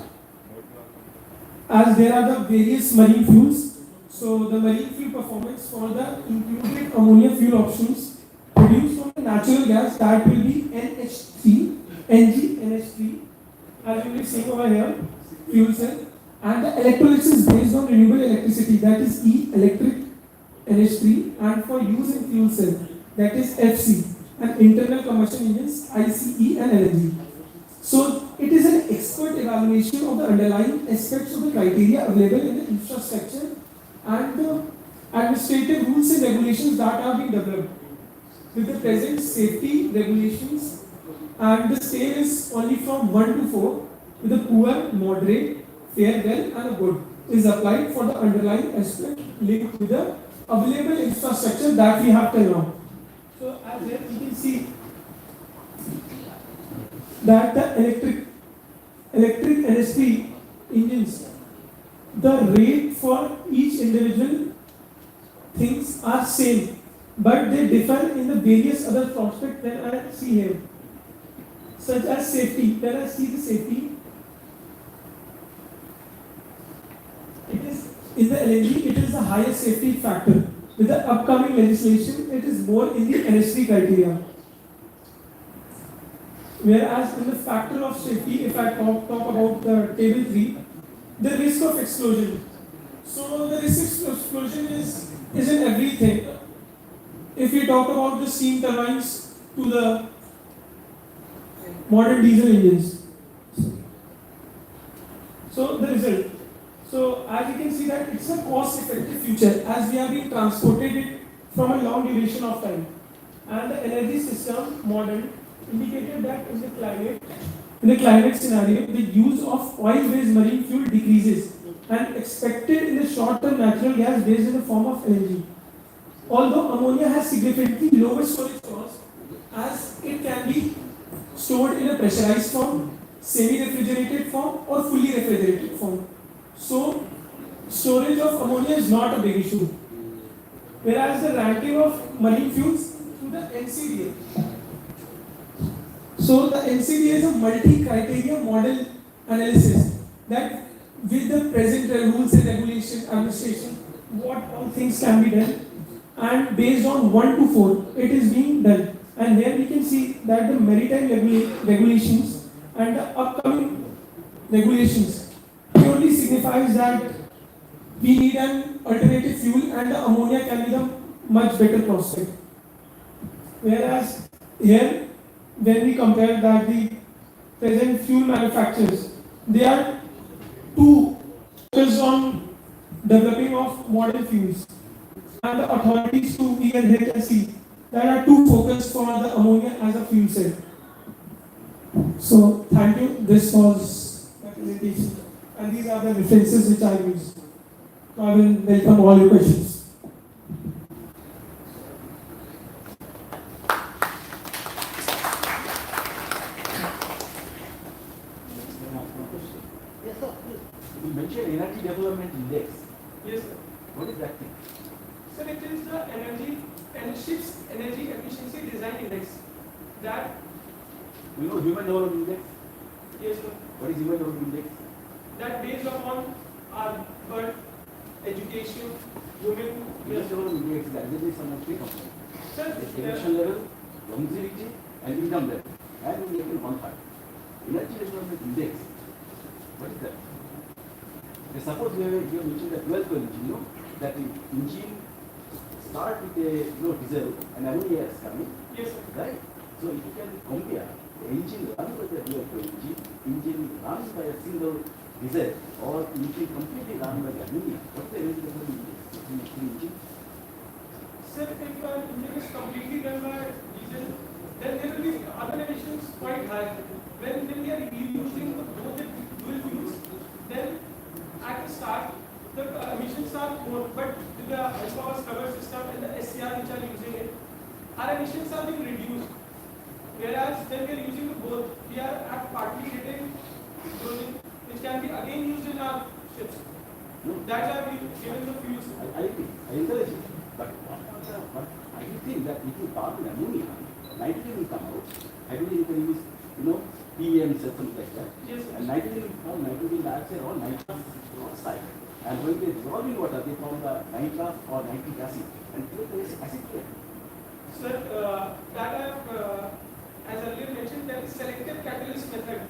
as there are the various marine fuels, so the marine fuel performance for the included ammonia fuel options produced from the natural gas, that will be NH3, NG, as you will be seeing over here, fuel cell, and the electrolysis based on renewable electricity, that is E, electric NH3, and for use in fuel cell, that is FC, and internal combustion engines, ICE and LNG. So it is an expert evaluation of the underlying aspects of the criteria available in the infrastructure and the administrative rules and regulations that are being developed. With the present safety regulations, and the scale is only from 1 to 4, with a poor, moderate, fair, well and a good is applied for the underlying aspect linked with the available infrastructure that we have till now. So as here you can see that the electric NS3 engines, the rate for each individual things are same, but they differ in the various other prospects that I see here, such as safety. When I see the safety, it is in the LNG, it is the highest safety factor. With the upcoming legislation, it is more in the NS3 criteria. Whereas in the factor of safety, if I talk about the table 3, the risk of explosion. So the risk of explosion is in everything. If we talk about the steam turbines to the modern diesel engines. So the result. So as you can see that it's a cost-effective future as we are being transported it from a long duration of time. And the energy system model indicated that in the climate scenario, the use of oil-based marine fuel decreases and expected in the short-term natural gas based in the form of LNG. Although ammonia has significantly lower storage cost as it can be stored in a pressurized form, semi-refrigerated form or fully refrigerated form. So storage of ammonia is not a big issue. Whereas the ranking of marine fuels to the NCDA. So the NCDA is a multi-criteria model analysis that with the present rules and regulation administration, what all things can be done, and based on 1 to 4, it is being done. And here we can see that the maritime regulations and the upcoming regulations purely signifies that we need an alternative fuel and the ammonia can be the much better prospect. Whereas here, when we compare that the present fuel manufacturers, they are too focused on developing of modern fuels, and the authorities to even HSC that are too focused for the ammonia as a fuel cell. So thank you. This was the presentation, and these are the references which I use. So I will welcome all your questions. Yes, sir. You mentioned energy development index. Yes, sir. What is that thing? So it is the ship's energy efficiency design index. That You know human development index? yes, sir. What is human development index? That based upon our birth, education, human. Human development index is aggregate sum of three components. Sir, Education level, longevity, and income level. And we can quantify. Energy development index. What is that? Suppose you have mentioned the 12th engine, you know, that the engine start with a diesel and ammonia is coming. yes, sir. Right? So if you can compare the engine run with a dual fuel engine run by a single diesel or engine completely run by ammonia, what's the energy development index between the two engines? Sir, if an engine is completely run by diesel, then there will be other emissions quite high. When we are using both the dual fuels, then at the start with the alcohol cover system and the SCR which are using it, our emissions are being reduced. Whereas when we are using both, we are at partly getting hydrogen, which can be again used in our ships. That's why we given the fuels. I agree. I encourage it. But I think that if you carbon ammonia, nitrogen will come out. Hydrogen you can use, PVM something like that. Yes. And nitrogen will come, nitrogen dioxide or nitrous oxide. And when they dissolve in water, they form the nitrous or nitric acid. And there is acid there. Sir, that I have, as earlier mentioned, there is selective catalyst method.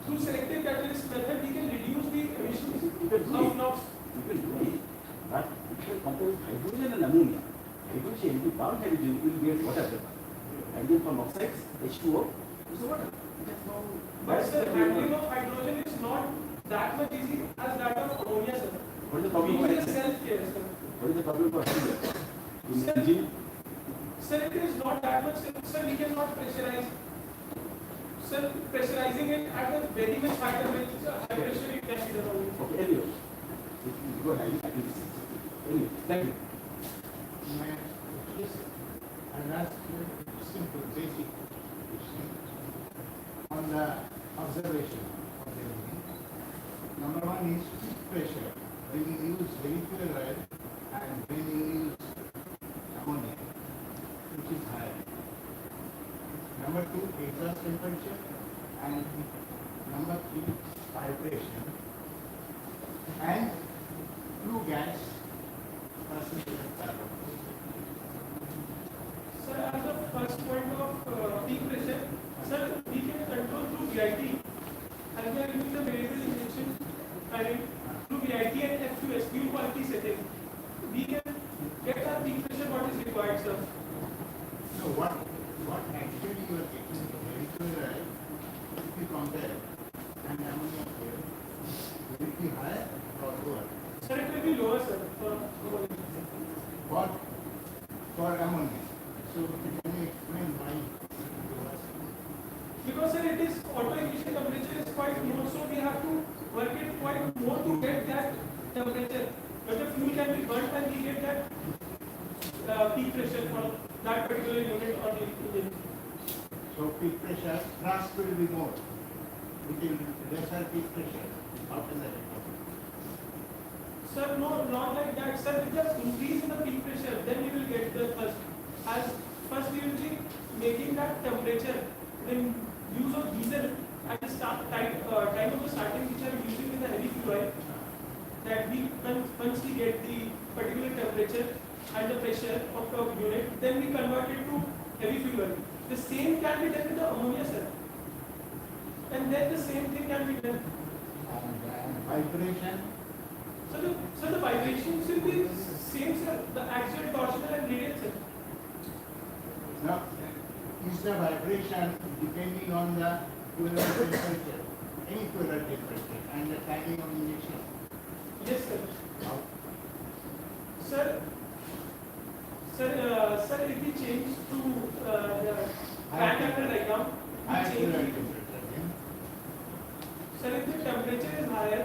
Through selective catalyst method, we can reduce the emissions of NOx. You can do it. But if you compare with hydrogen and ammonia, hydrogen, if you burn hydrogen, you will get water vapor. Hydrogen from oxides, H2O, is the water. But sir, handling of hydrogen is not that much easy as that of ammonia, sir. What is the problem for We use hydrogen? self-care, sir. What is the problem for hydrogen? In Sir, engine, Sir, it is not that much. Sir, we cannot pressurize. Sir, pressurizing it at a very much high temperature, high pressure, it can be done only. okay, anyway. Go ahead, I can see. Anyway, thank you. I'll ask you a simple, basic question on the observation of the engine. Number one is peak pressure. When you use heavy fuel oil and when you use ammonia, which is higher. Number two, exhaust temperature, and number three, vibration, and flue gas percentage of carbon. Sir, as the first point of peak pressure, sir, we can control through VIT. As we are using the variable injection timing through VIT and FQS, fuel quality setting, we can get our peak pressure what is required, sir. So what actually you are getting very clear, if you compare and ammonia fuel, will it be higher or lower? Sir, it will be lower, sir, for ammonia. What for ammonia? So can you explain why lower? Because sir, it is auto ignition temperature is quite low, so we have to work it quite more to get that temperature. But the fuel can be burnt and we get that peak pressure for that particular unit or the engine. So peak pressure thrust will be more. It will lesser peak pressure. How can that happen? Sir, no, not like that. Sir, with the increase in the peak pressure, then we will get the thrust. As first we will be making that temperature. Then use of diesel at the time of the starting, which are using in the heavy fuel oil, that we once we get the particular temperature and the pressure of the unit, then we convert it to heavy fuel oil. The same can be done with the ammonia, sir. And then the same thing can be done. And vibration. So the vibrations will be same, sir. The axial, torsional and radial, sir. Now, is the vibration depending on the fuel temperature, any fuel temperature, and the timing of injection? Yes, sir. How? Sir, if we change to the fan angle diagram, Higher we fuel change. temperature. Sir, if the temperature is higher,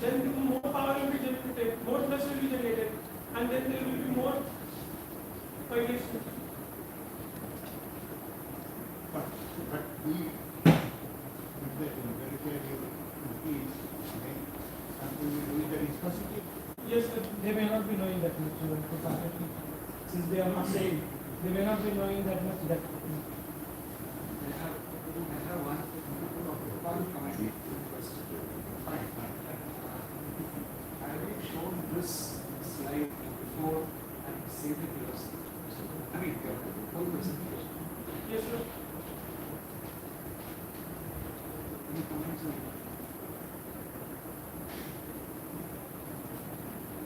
then more power will be generated, more thrust will be generated, and then there will be more vibration. But we, if the temperature you increase, then something will do with the viscosity. Yes, sir. They may not be knowing that much, since they are not saying, they may not be knowing that much that. Fine. Have you shown this slide before and saved it yourself? I mean, your whole presentation. Yes, sir. Any comments on it?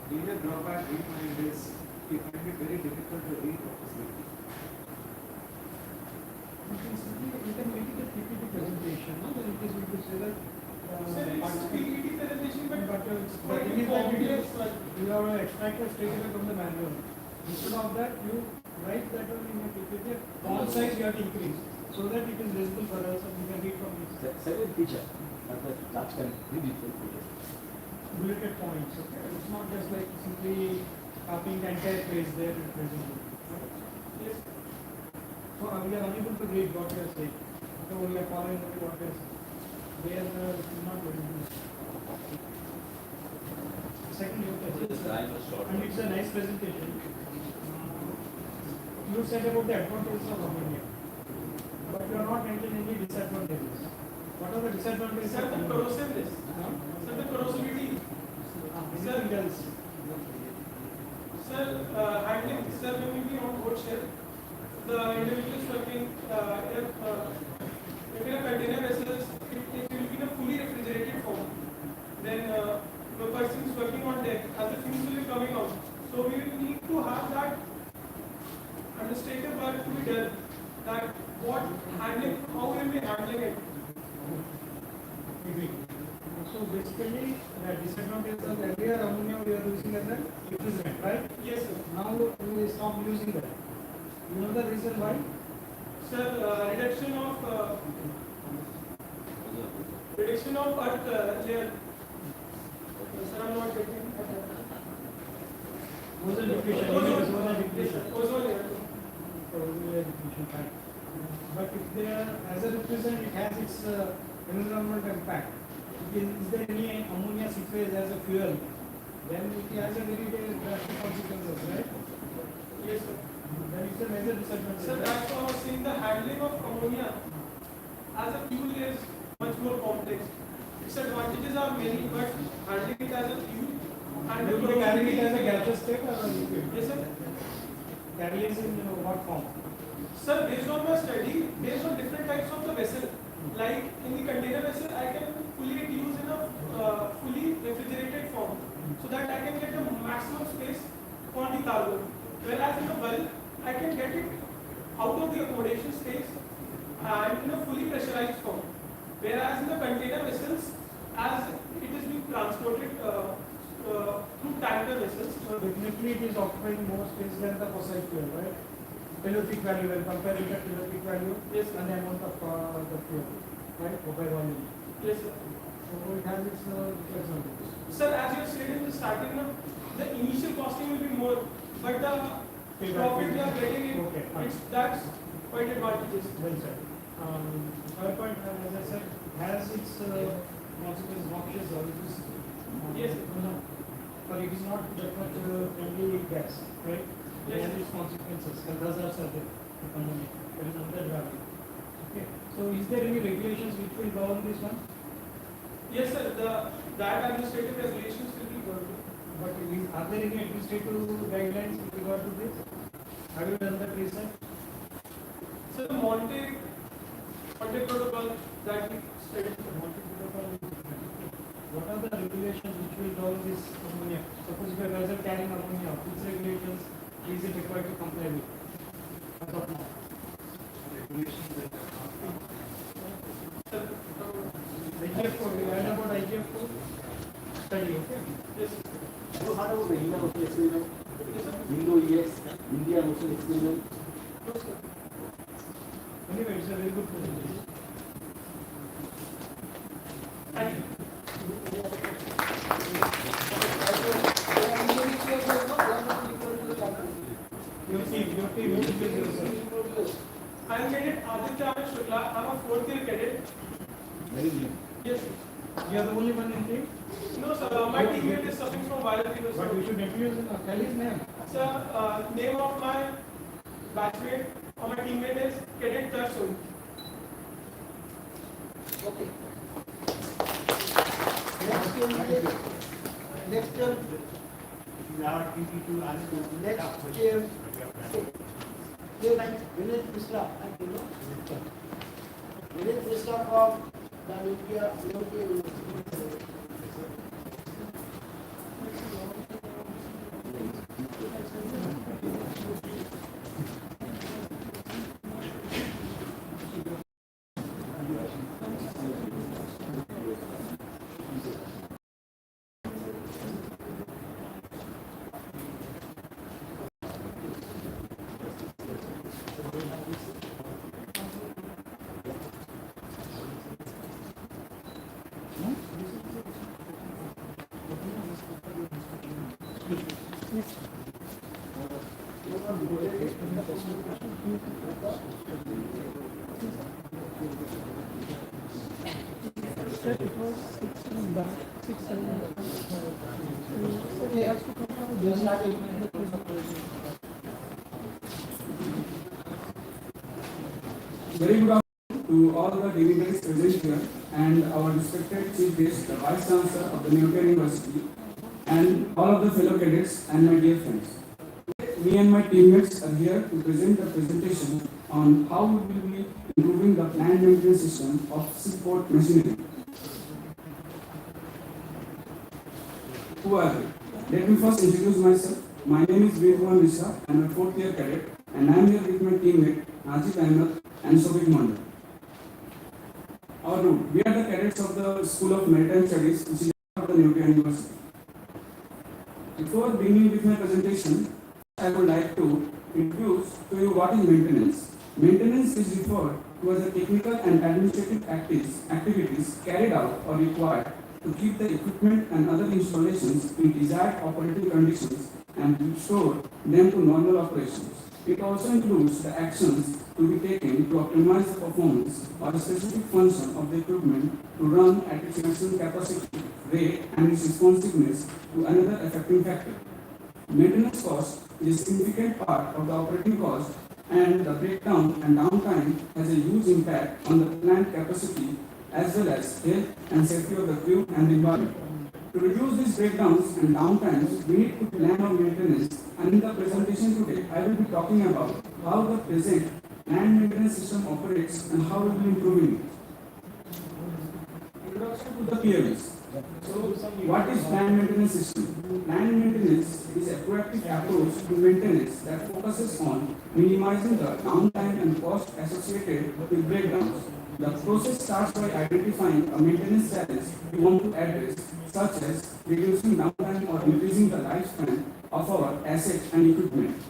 The other drawback we find is it might be very difficult to read what is written. You can make it a PPT presentation, no? Then it is going to say that. Sir, it's a PPT presentation, but But in you have an extractor straight away from the manual. Instead of that, you write that one in a PPT, font size you have to increase, so that it is visible for us and we can read from it. Several feature, but the large can read it. Bulleted points, okay? It's not just like simply copying the entire page there presently. Yes. So we are unable to read what you are saying. So we are following only what you are saying. They are not very good. Second, and it's a nice presentation. You said about the advantages of ammonia, but you are not mentioning any disadvantages. What are the disadvantages? Sir, the corrosiveness. Sir, the corrosivity. Anything else? Sir, handling, sir, when we be on board ship, the individuals working, if in a container vessels, it will be in a fully refrigerated form. Then the person is working on deck, as the fumes will be coming out. So we will need to have that administrative work to be done. That what handling, how we will be handling it. So basically, the disadvantage of earlier ammonia we are using as a refrigerant, right? Yes, sir. Now we stop using that. You know the reason why? Sir, reduction of earth layer. Sir, I'm not getting. Ozone depletion. Ozone depletion. Ozone layer. Ozone layer depletion, right. But if they are as a refrigerant, it has its environmental impact. Is there any ammonia seepage as a fuel? Then it has a very drastic consequences, right? Yes, sir. Then it's a major disadvantage. Sir, that's why I was saying the handling of ammonia as a fuel is much more complex. Its advantages are many, but handling it as a fuel and You will carry it as a gaseous state or a liquid? Yes, sir. Carries in what form? Sir, based on my study, based on different types of the vessel, like in the container vessel, I can fully use in a fully refrigerated form, so that I can get the maximum space for the cargo. Whereas in a bulk, I can get it out of the accommodation space and in a fully pressurized form. Whereas in the container vessels, as it is being transported through tanker vessels. So definitely it is occupying more space than the fossil fuel, right? Calorific value, when compared with the calorific value, yes, and the amount of the fuel, right? Per volume. Yes, sir. So it has its disadvantages. Sir, as you said in the starting, the initial costing will be more, but the profit we are getting in, that's quite advantageous. Well said. Third point, as I said, has its consequences, noxious services. Yes. But it is not that much friendly gas, right? It has its consequences, and those are certain. There is another value. Okay. So is there any regulations which will govern this one? Yes, sir. That administrative regulations will be governed. But are there any administrative guidelines with regard to this? Have you done that research? So the Monte protocol that we studied. Monte protocol. What are the regulations which will govern this ammonia? Suppose if a vessel carrying ammonia, which regulations is it required to comply with? As of now. Regulations that IGF code, you heard about IGF code? Study, okay? Yes. You heard about the India Ocean experiment? Indo-EX, India Ocean experiment? Anyway, it's a very good presentation. Thank you. I am cadet Aditya Shukla. I am a fourth year cadet. Very good. Yes. You are the only one in team? No, sir. My teammate is suffering from viral fever. But you should introduce tell his name. Sir, name of my batchmate or my teammate is Cadet Tarsun. Okay. Next year, Our duty to ask you. next year, Vinay Krishna, you know, Vinay Krishna from the India University. Very good afternoon to all the dignitaries present here and our respected chief guest, the Vice Chancellor of the Newton University, and all of the fellow cadets and my dear friends. Me and my teammates are here to present a presentation on how we will be improving the plant maintenance system of seaport machinery. Who are they? Let me first introduce myself. My name is Virwan Mishra. I am a fourth year cadet and I am here with my teammate Najib Ahmed and Sobik Mandal. Our route. We are the cadets of the School of Maritime Studies, which is at the Newton University. Before beginning with my presentation, I would like to introduce to you what is maintenance. Maintenance is referred to as the technical and administrative activities carried out or required to keep the equipment and other installations in desired operating conditions and restore them to normal operations. It also includes the actions to be taken to optimize the performance or a specific function of the equipment to run at its maximum capacity, rate, and its responsiveness to another affecting factor. Maintenance cost is a significant part of the operating cost, and the breakdown and downtime has a huge impact on the plant capacity as well as health and safety of the crew and the environment. To reduce these breakdowns and downtimes, we need to plan our maintenance, and in the presentation today, I will be talking about how the present plant maintenance system operates and how we will be improving it. Introduction to the PMS. So, what is plant maintenance system? Plant maintenance is a proactive approach to maintenance that focuses on minimizing the downtime and cost associated with breakdowns. The process starts by identifying a maintenance challenge we want to address, such as reducing downtime or increasing the lifespan of our assets and equipment.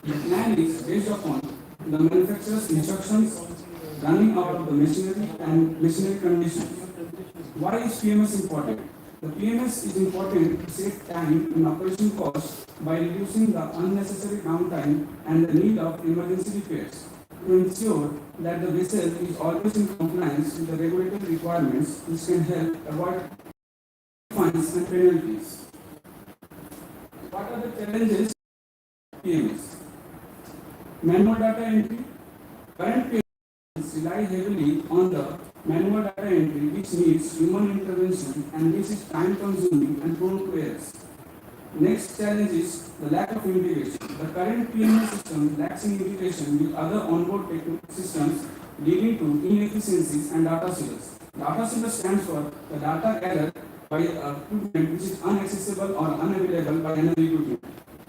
The plan is based upon the manufacturer's instructions, running out of the machinery and machinery conditions. Why is PMS important? The PMS is important to save time and operation costs by reducing the unnecessary downtime and the need of emergency repairs, to ensure that the vessel is always in compliance with the regulatory requirements, which can help avoid fines and penalties. What are the challenges of PMS? Manual data entry. Current PMS rely heavily on the manual data entry, which needs human intervention and which is time consuming and prone to errors. Next challenge is the lack of integration. The current PMS system lacks in integration with other onboard systems, leading to inefficiencies and data silos. Data silo stands for the data gathered by equipment which is inaccessible or unavailable by another equipment.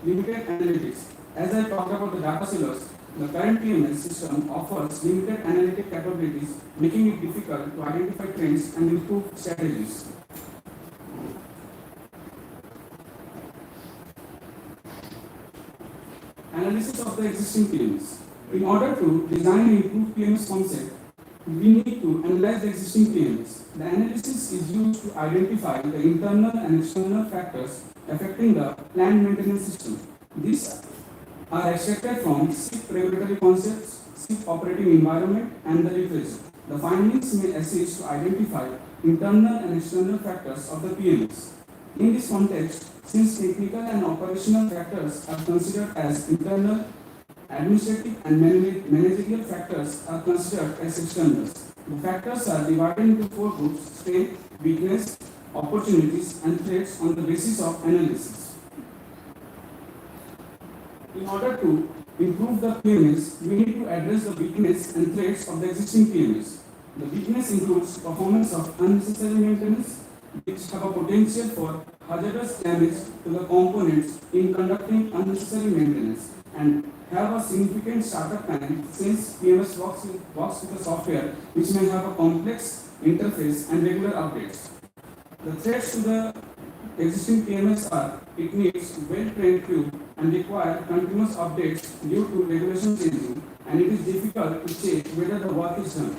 Limited analytics. As I talked about the data silos, the current PMS system offers limited analytic capabilities, making it difficult to identify trends and improve strategies. Analysis of the existing PMS. In order to design and improve PMS concept, we need to analyze the existing PMS. The analysis is used to identify the internal and external factors affecting the plant maintenance system. These are extracted from SIP regulatory concepts, SIP operating environment, and the literature. The findings may assist to identify internal and external factors of the PMS. In this context, since technical and operational factors are considered as internal, administrative and managerial factors are considered as externals. The factors are divided into four groups: strength, weakness, opportunities, and threats on the basis of analysis. In order to improve the PMS, we need to address the weakness and threats of the existing PMS. The weakness includes performance of unnecessary maintenance, which have a potential for hazardous damage to the components in conducting unnecessary maintenance, and have a significant startup time since PMS works with a software which may have a complex interface and regular updates. The threats to the existing PMS are: it needs well-trained crew and require continuous updates due to regulation changing, and it is difficult to check whether the work is done.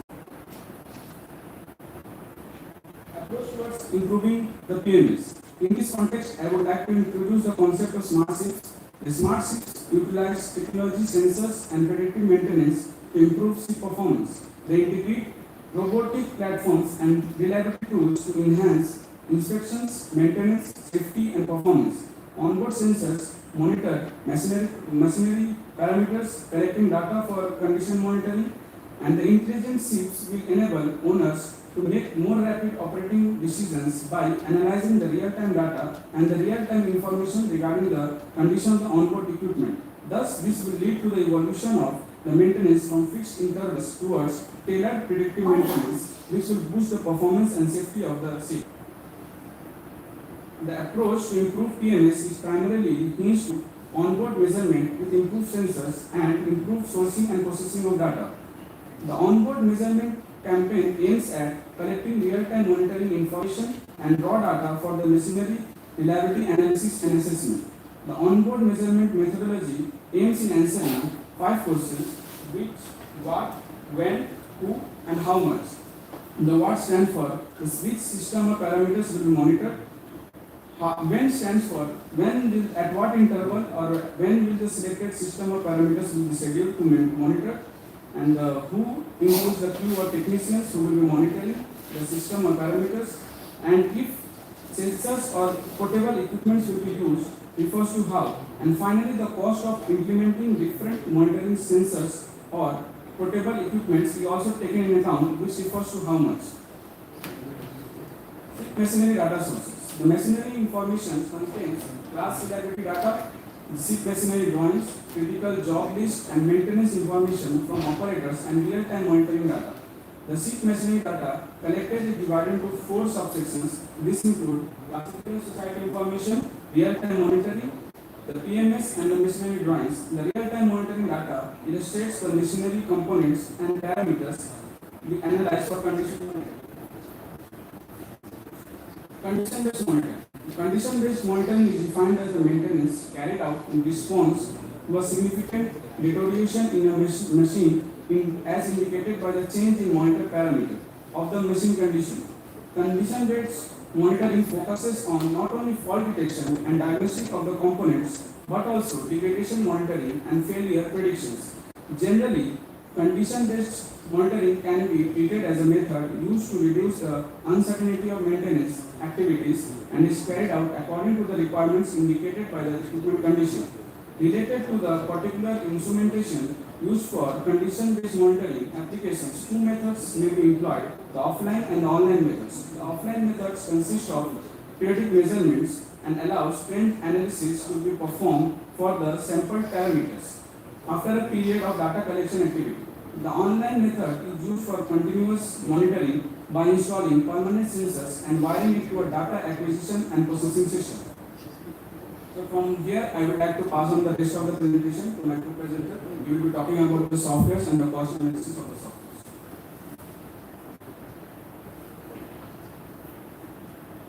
Approach towards improving the PMS. In this context, I would like to introduce the concept of smart shifts. The smart ships utilize technology, sensors, and predictive maintenance to improve ship performance. They integrate robotic platforms and reliability tools to enhance inspections, maintenance, safety, and performance. Onboard sensors monitor machinery parameters, collecting data for condition monitoring, and the intelligent ships will enable owners to make more rapid operating decisions by analyzing the real-time data and the real-time information regarding the condition of the onboard equipment. Thus, this will lead to the evolution of the maintenance from fixed intervals towards tailored predictive maintenance, which will boost the performance and safety of the ship. The approach to improve PMS is primarily hinged to onboard measurement with improved sensors and improved sourcing and processing of data. The onboard measurement campaign aims at collecting real-time monitoring information and raw data for the machinery reliability analysis and assessment. The onboard measurement methodology aims in answering 5 questions: which, what, when, who, and how much. The what stands for which system or parameters will be monitored. When stands for when will, at what interval or when will the selected system or parameters will be scheduled to monitor, and who includes the crew or technicians who will be monitoring the system or parameters, and if sensors or portable equipments will be used refers to how, and finally the cost of implementing different monitoring sensors or portable equipments is also taken in account, which refers to how much. Machinery data sources. The machinery information contains class reliability data, ship machinery drawings, critical job list, and maintenance information from operators and real-time monitoring data. The ship machinery data collected is divided into 4 subsections. This include classification society information, real-time monitoring, the PMS, and the machinery drawings. The real-time monitoring data illustrates the machinery components and parameters we analyze for condition monitoring. Condition-based monitoring. Condition-based monitoring is defined as the maintenance carried out in response to a significant deterioration in a machine as indicated by the change in monitor parameter of the machine condition. Condition-based monitoring focuses on not only fault detection and diagnostic of the components, but also degradation monitoring and failure predictions. Generally, condition-based monitoring can be treated as a method used to reduce the uncertainty of maintenance activities and is carried out according to the requirements indicated by the equipment condition. Related to the particular instrumentation used for condition-based monitoring applications, 2 methods may be employed, the offline and the online methods. The offline methods consist of periodic measurements and allows trend analysis to be performed for the sampled parameters after a period of data collection activity. The online method is used for continuous monitoring by installing permanent sensors and wiring it to a data acquisition and processing system. So from here, I would like to pass on the rest of the presentation to my co-presenter. We will be talking about the softwares and the cost analysis of the softwares.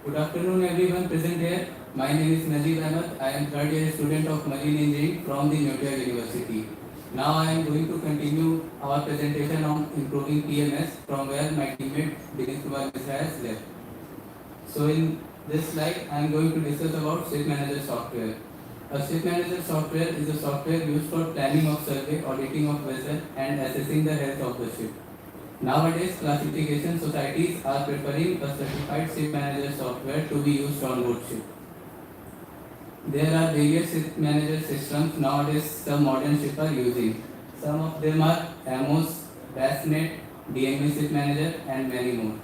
Good afternoon everyone present here. My name is Najib Ahmed. I am 3rd year student of Marine Engineering from the New York University. Now I am going to continue our presentation on improving PMS from where my teammate Dinesh Kumar Mishra has left. So in this slide I am going to discuss about Ship Manager software. A Ship Manager software is a software used for planning of survey, auditing of vessel and assessing the health of the ship. Nowadays classification societies are preferring a certified Ship Manager software to be used on board ship. There are various ship manager systems nowadays some modern ships are using. Some of them are Amos, BASNet, DMET Ship Manager and many more.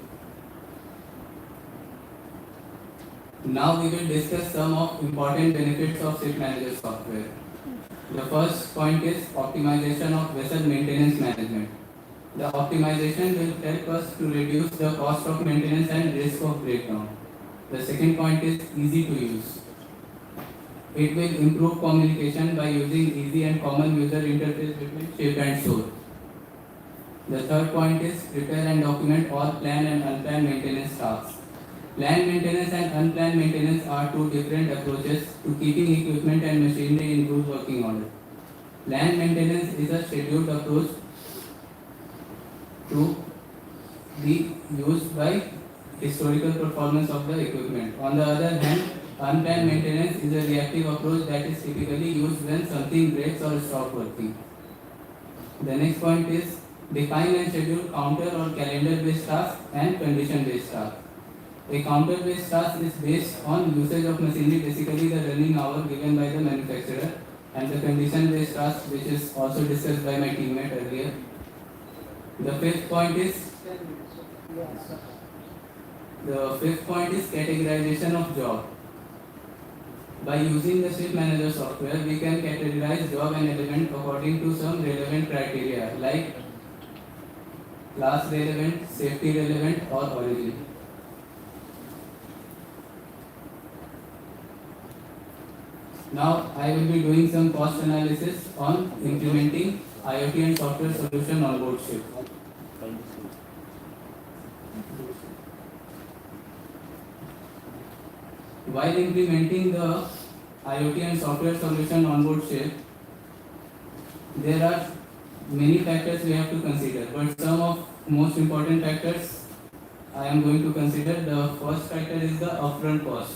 Now we will discuss some of important benefits of Ship Manager software. The first point is optimization of vessel maintenance management. The optimization will help us to reduce the cost of maintenance and risk of breakdown. The second point is easy to use. It will improve communication by using easy and common user interface between ship and shore. The third point is prepare and document all planned and unplanned maintenance tasks. Planned maintenance and unplanned maintenance are 2 different approaches to keeping equipment and machinery in good working order. Planned maintenance is a scheduled approach to be used by historical performance of the equipment. On the other hand, Unplanned maintenance is a reactive approach that is typically used when something breaks or stops working. The next point is define and schedule counter or calendar-based tasks and condition-based tasks. A counter-based task is based on usage of machinery, basically the running hour given by the manufacturer, and the condition-based task, which is also discussed by my teammate earlier. The fifth point is categorization of job. By using the shift manager software, we can categorize job and element according to some relevant criteria like class relevant, safety relevant, or origin. Now I will be doing some cost analysis on implementing IoT and software solution on board ship. While implementing the IoT and software solution on board ship, there are many factors we have to consider, but some of most important factors I am going to consider. The first factor is the upfront cost.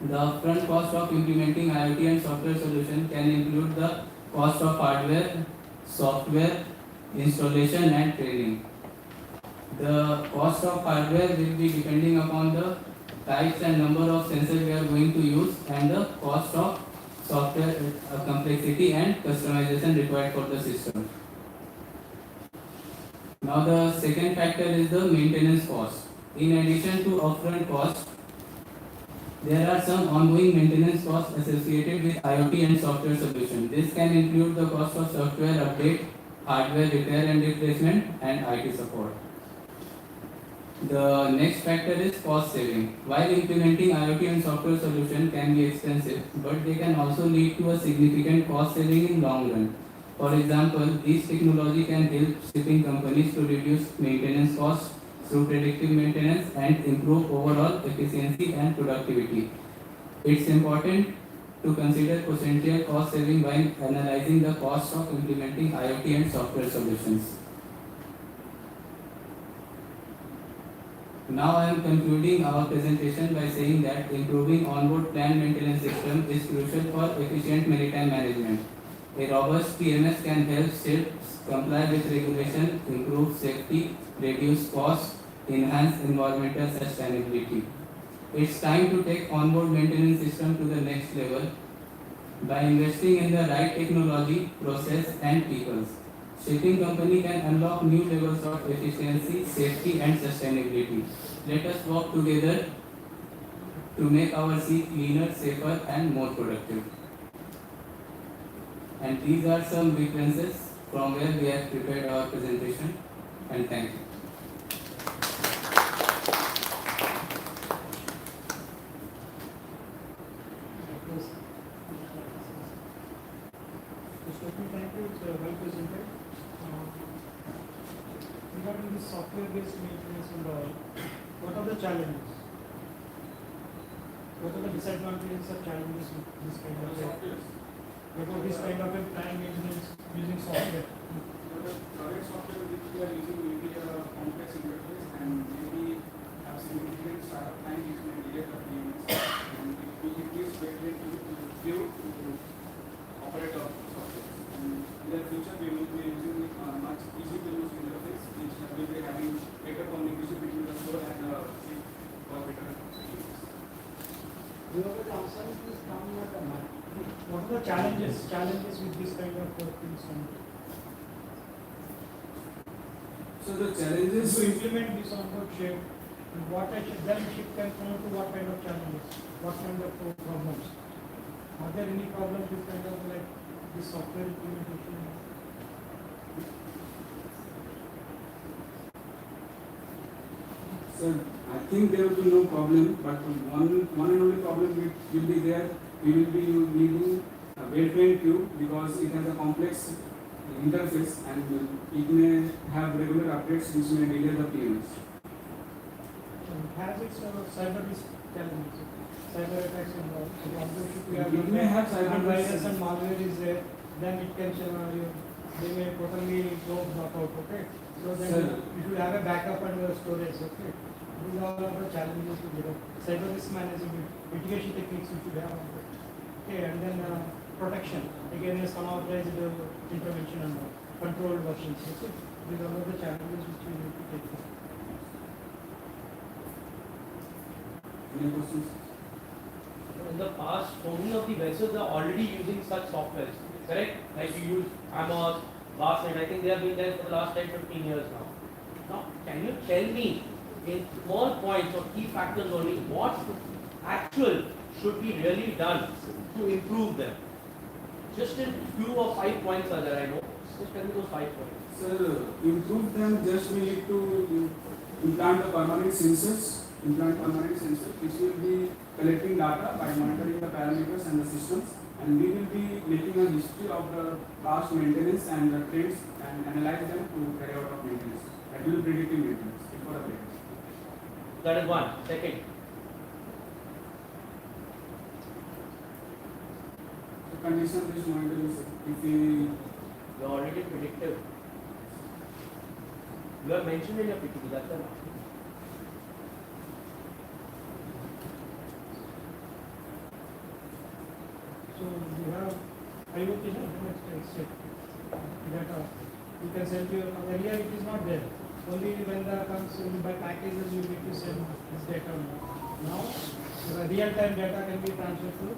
The upfront cost of implementing IoT and software solution can include the cost of hardware, software, installation and training. The cost of hardware will be depending upon the types and number of sensors we are going to use and the cost of software complexity and customization required for the system. Now the second factor is the maintenance cost. In addition to upfront cost, there are some ongoing maintenance costs associated with IoT and software solution. This can include the cost of software update, hardware repair and replacement, and IT support. The next factor is cost saving. While implementing IoT and software solution can be expensive, but they can also lead to a significant cost saving in long run. For example, this technology can help shipping companies to reduce maintenance costs through predictive maintenance and improve overall efficiency and productivity. It's important to consider potential cost saving by analyzing the cost of implementing IoT and software solutions. Now I am concluding our presentation by saying that improving onboard planned maintenance system is crucial for efficient maritime management. A robust PMS can help ships comply with regulation, improve safety, reduce costs, enhance environmental sustainability. It's time to take onboard maintenance system to the next level by investing in the right technology, process and people. Shipping company can unlock new levels of efficiency, safety and sustainability. Let us work together to make our sea cleaner, safer and more productive. And these are some references from where we have prepared our presentation, and thank you. Thank you, it's well presented. Regarding the software-based maintenance and all, what are the challenges? What are the disadvantages or challenges with this kind of software? What about this kind of a planned maintenance using software? The product software which we are using will be a complex interface and maybe have significant startup time which may delay the payments, and it gives better to view to operate our software. And in the future we will be using much easy to use interface which will be having better communication between the store and the ship for better experience. Whoever the answer is, please come with the mic. What are the challenges with this kind of things? So the challenges to implement this on board ship, and what I should then ship can come to what kind of challenges, what kind of problems? Are there any problems with kind of like this software implementation? Sir, I think there will be no problem, but one and only problem will be there. We will be needing a well-trained crew because it has a complex interface and it may have regular updates which may delay the payments. Has its cyber risk challenges, cyber attacks involved? So although if we have It may have cyber virus risk. and malware is there, then it can they may totally go knock out. Okay, so then Sir, you should have a backup and a storage. Okay. These are all the challenges to get up. Cyber risk management, mitigation techniques which we have. Okay, and then protection against unauthorized intervention and controlled versions. Okay, these are all the challenges which we need to take care. Any questions? In the past, so many of the vessels are already using such softwares, correct? Like you use Amos, Vast, I think they have been there for the last 10-15 years now. Now, can you tell me in small points or key factors only what actual should be really done to improve them? Just in few or 5 points are there, I know. Just tell me those 5 points. Sir, improve them, just we need to implant the permanent sensors, which will be collecting data by monitoring the parameters and the systems, and we will be making a history of the past maintenance and the trends and analyze them to carry out of maintenance. That will be predictive maintenance before the break. That is one. Second, the condition-based monitoring, sir. If we you are already predictive. You have mentioned in your PPT, that's enough. So we have IoT step data. You can send your earlier it is not there. Only when the comes by packages you need to send this data. Now the real time data can be transferred to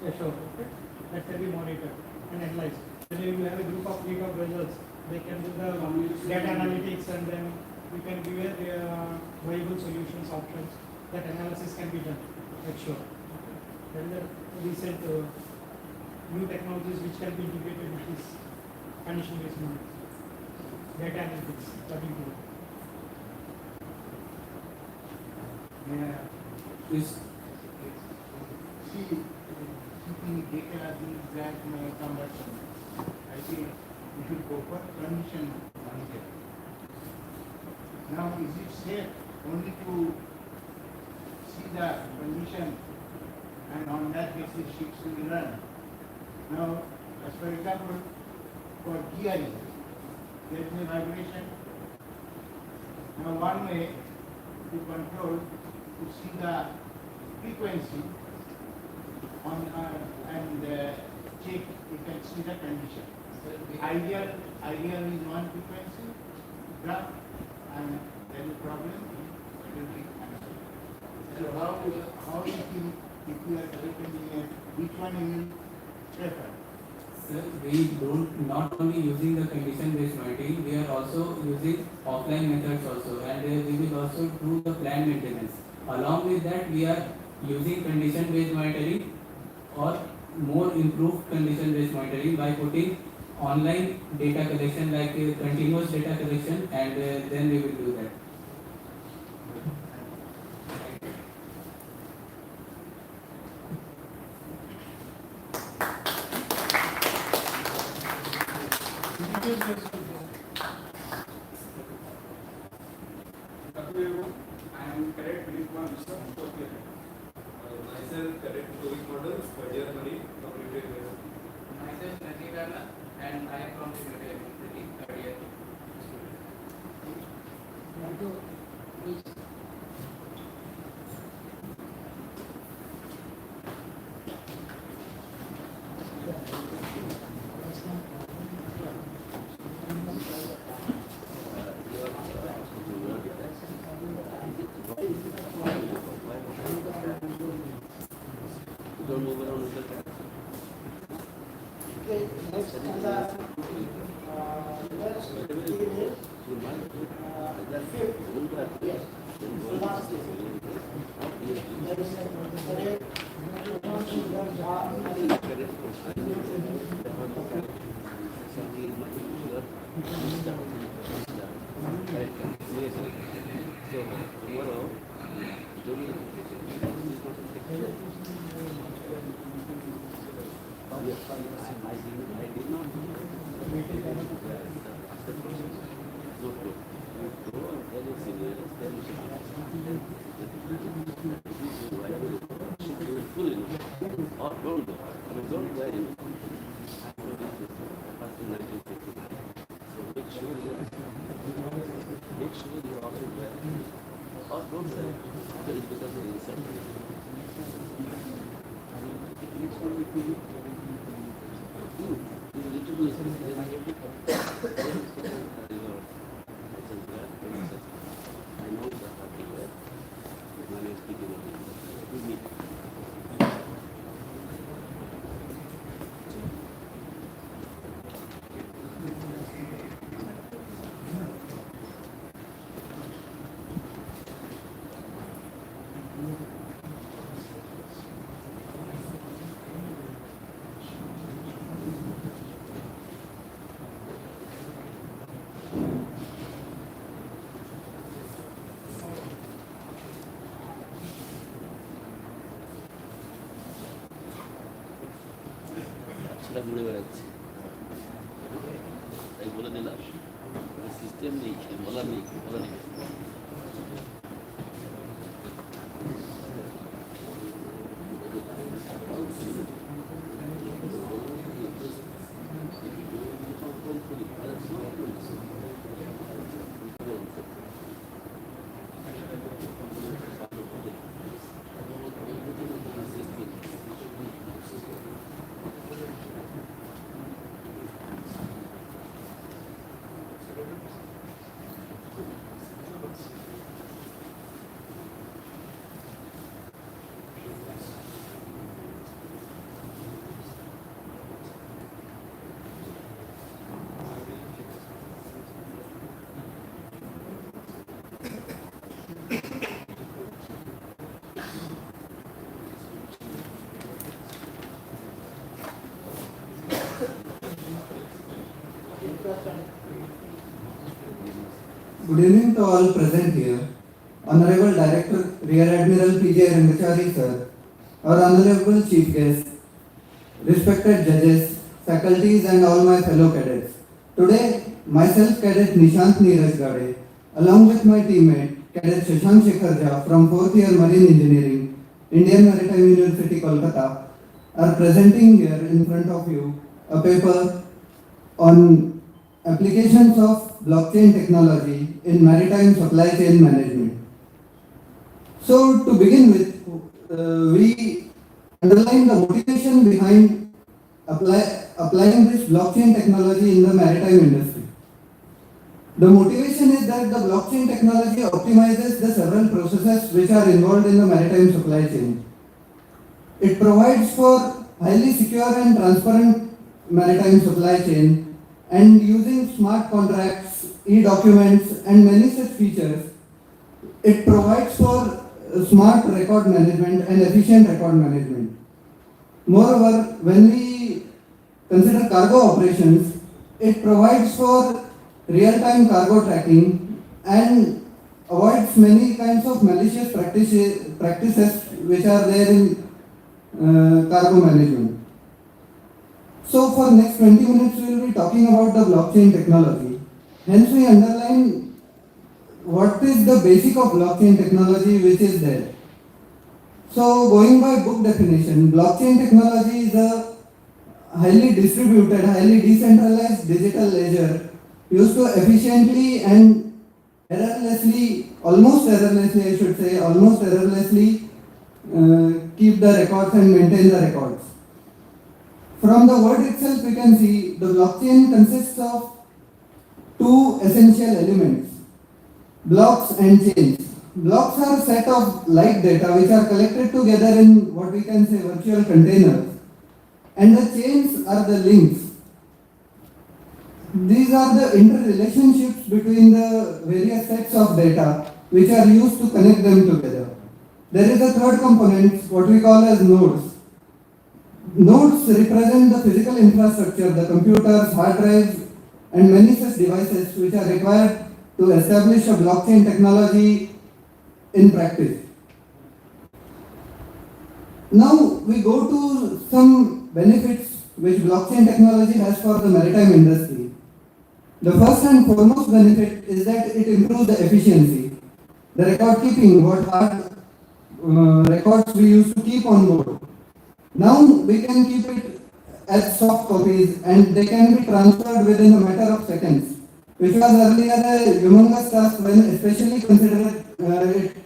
Azure. Okay? That can be monitored and analyzed. When you have a group of fleet of vessels, they can do the data analytics and then you can give a viable solutions options. That analysis can be done. Azure. Then the recent new technologies which can be integrated with this condition-based monitoring. Data analytics, coming to Yeah. is See, keeping data these that may come back from. I think we should go for condition monitoring. Now, is it safe only to see the condition and on that basis ships will run? Now, as for example, for gearing, there is a vibration. Now, one way to control to see the frequency on and check you can see the condition. Ideal is one frequency graph and there is problem it will be answered. So how you think if you are engineer, which one you will prefer? Sir, we don't not only using the condition-based monitoring, we are also using offline methods also, and we will also do the plant maintenance. Along with that, we are using condition-based monitoring or more improved condition-based monitoring by putting online data collection like continuous data collection, and then we will do that. I am correct with one Mr. Myself, correct Covid model, Kadir Mari, community based. Myself, Najib, and I am from the University, third year. Okay, next on the next meeting is the fifth. Yes. The last day. There is a parade. I did not make sure you also wear Or don't say just because of insult. Next one will be you need to do I know the particular when I speak about it. সেটা ঘুরে বেড়াচ্ছে তাই বলে দিলাম system নেই বলার নেই বলা নেই Good evening to all present here. Honorable Director, Rear Admiral P.J. Rangachari sir, our Honorable Chief Guest, respected judges, faculties and all my fellow cadets. Today, myself Cadet Nishant Neeraj Gade, along with my teammate Cadet Shashank Shekhar Jha from 4th year Marine Engineering, Indian Maritime University, Kolkata, are presenting here in front of you a paper on applications of blockchain technology in maritime supply chain management. So to begin with, we underline the motivation behind applying this blockchain technology in the maritime industry. The motivation is that the blockchain technology optimizes the several processes which are involved in the maritime supply chain. It provides for highly secure and transparent maritime supply chain, and using smart contracts, e-documents and many such features, it provides for smart record management and efficient record management. Moreover, when we consider cargo operations, it provides for real-time cargo tracking and avoids many kinds of malicious practices which are there in cargo management. So for next 20 minutes we will be talking about the blockchain technology. Hence we underline what is the basic of blockchain technology which is there. So going by book definition, blockchain technology is a highly distributed, highly decentralized digital ledger used to efficiently and almost errorlessly keep the records and maintain the records. From the word itself we can see the blockchain consists of two essential elements, blocks and chains. Blocks are a set of light data which are collected together in what we can say virtual containers, and the chains are the links. These are the interrelationships between the various sets of data which are used to connect them together. There is a third component, what we call as nodes. Nodes represent the physical infrastructure, the computers, hard drives, and many such devices which are required to establish a blockchain technology in practice. Now we go to some benefits which blockchain technology has for the maritime industry. The first and foremost benefit is that it improves the efficiency. The record keeping, what hard records we used to keep on board. Now we can keep it as soft copies and they can be transferred within a matter of seconds, which was earlier a humongous task when especially considered it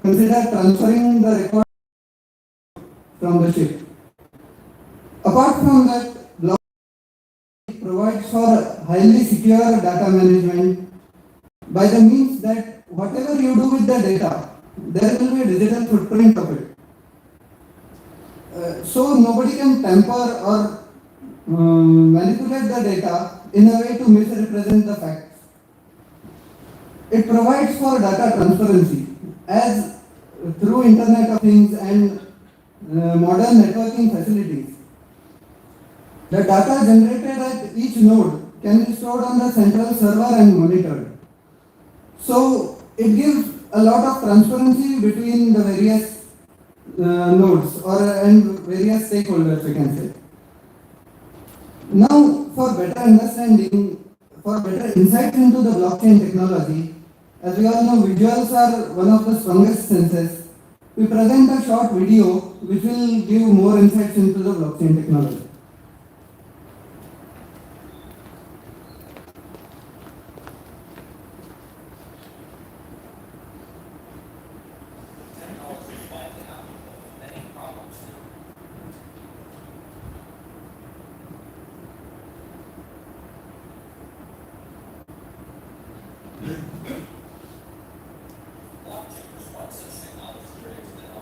consider transferring the record from the ship. Apart from that, blockchain provides for highly secure data management by the means that whatever you do with the data, there will be a digital footprint of it. So nobody can tamper or manipulate the data in a way to misrepresent the facts. It provides for data transparency as through Internet of Things and modern networking facilities. The data generated at each node can be stored on the central server and monitored. So it gives a lot of transparency between the various nodes and various stakeholders, we can say. Now, for better understanding, for better insight into the blockchain technology, as we all know, visuals are one of the strongest senses. We present a short video which will give more insights into the blockchain technology.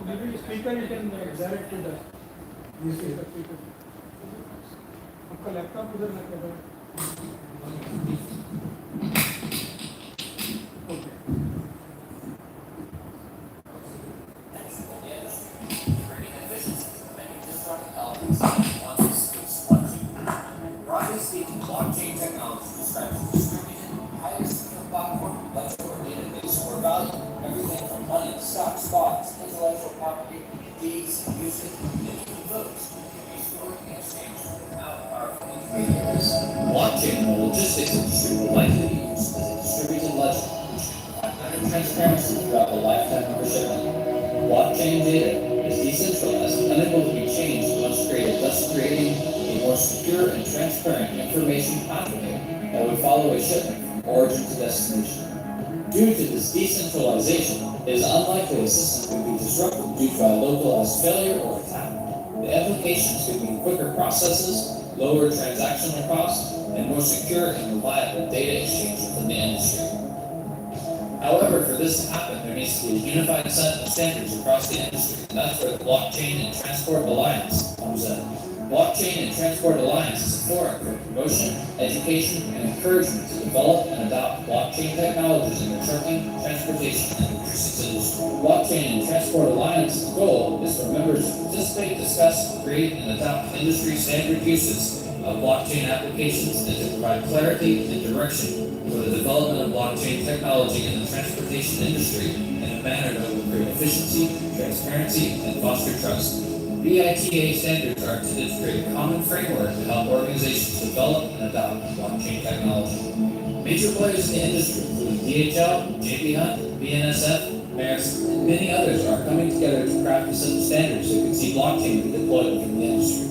Maybe speaker you can direct to the speaker. आपका laptop उधर रखा है. Broadly speaking, blockchain technology describes a distributed, highly secure platform that store database or value, everything from money, stocks, bonds, intellectual property, deeds, usage, and even votes can be stored and exchanged without powerful intermediaries. Blockchain and the logistics industry will likely be used as a distributed ledger, which can provide better transparency throughout the lifetime of a shipment. Blockchain data is decentralized and unable to be changed once created, thus creating a more secure and transparent information pathway that would follow a shipment from origin to destination. Due to this decentralization, it is unlikely a system could be disrupted due to a localized failure or attack. The implications could mean quicker processes, lower transactional costs, and more secure and reliable data exchange within the industry. However, for this to happen, there needs to be a unified set of standards across the industry, and that's where the Blockchain and Transport Alliance comes in. Blockchain and Transport Alliance is a forum for promotion, education, and encouragement to develop and adopt blockchain technologies in the trucking, transportation, and logistics industry. Blockchain and Transport Alliance's goal is for members to participate, discuss, create, and adopt industry standard uses of blockchain applications and to provide clarity and direction for the development of blockchain technology in the transportation industry in a manner that will create efficiency, transparency, and foster trust. BITA standards are intended to create a common framework to help organizations develop and adopt blockchain technology. Major players in the industry, including DHL, JP Hunt, BNSF, Maersk, and many others are coming together to craft a set of standards that can see blockchain be deployed within the industry.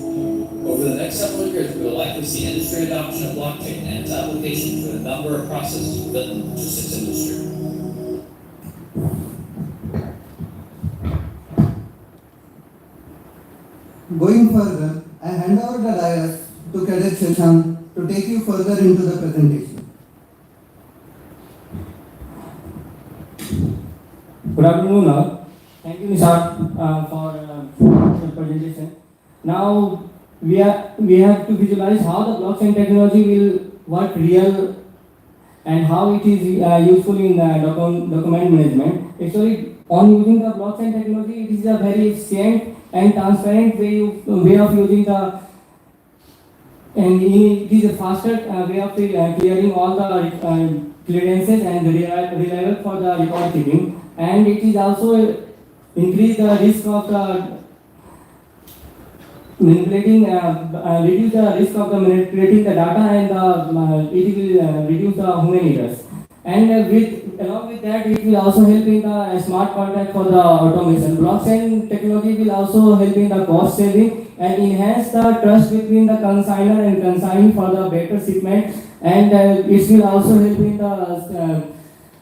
Over the next several years, we will likely see industry adoption of blockchain and its application for a number of processes within the logistics industry. Going further, I hand over the dais to Cadet Shashank to take you further into the presentation. Good afternoon all. Thank you Nishad for the presentation. Now we have to visualize how the blockchain technology will work real and how it is useful in document management. Actually, on using the blockchain technology, it is a very efficient and transparent way of using the, and it is a faster way of clearing all the clearances and reliable for the record keeping, and it is also increase the risk of the manipulating, reduce the risk of the manipulating the data, and it will reduce the human errors. And along with that, it will also help in the smart contract for the automation. Blockchain technology will also help in the cost saving and enhance the trust between the consignor and consignee for the better shipment. And it will also help in the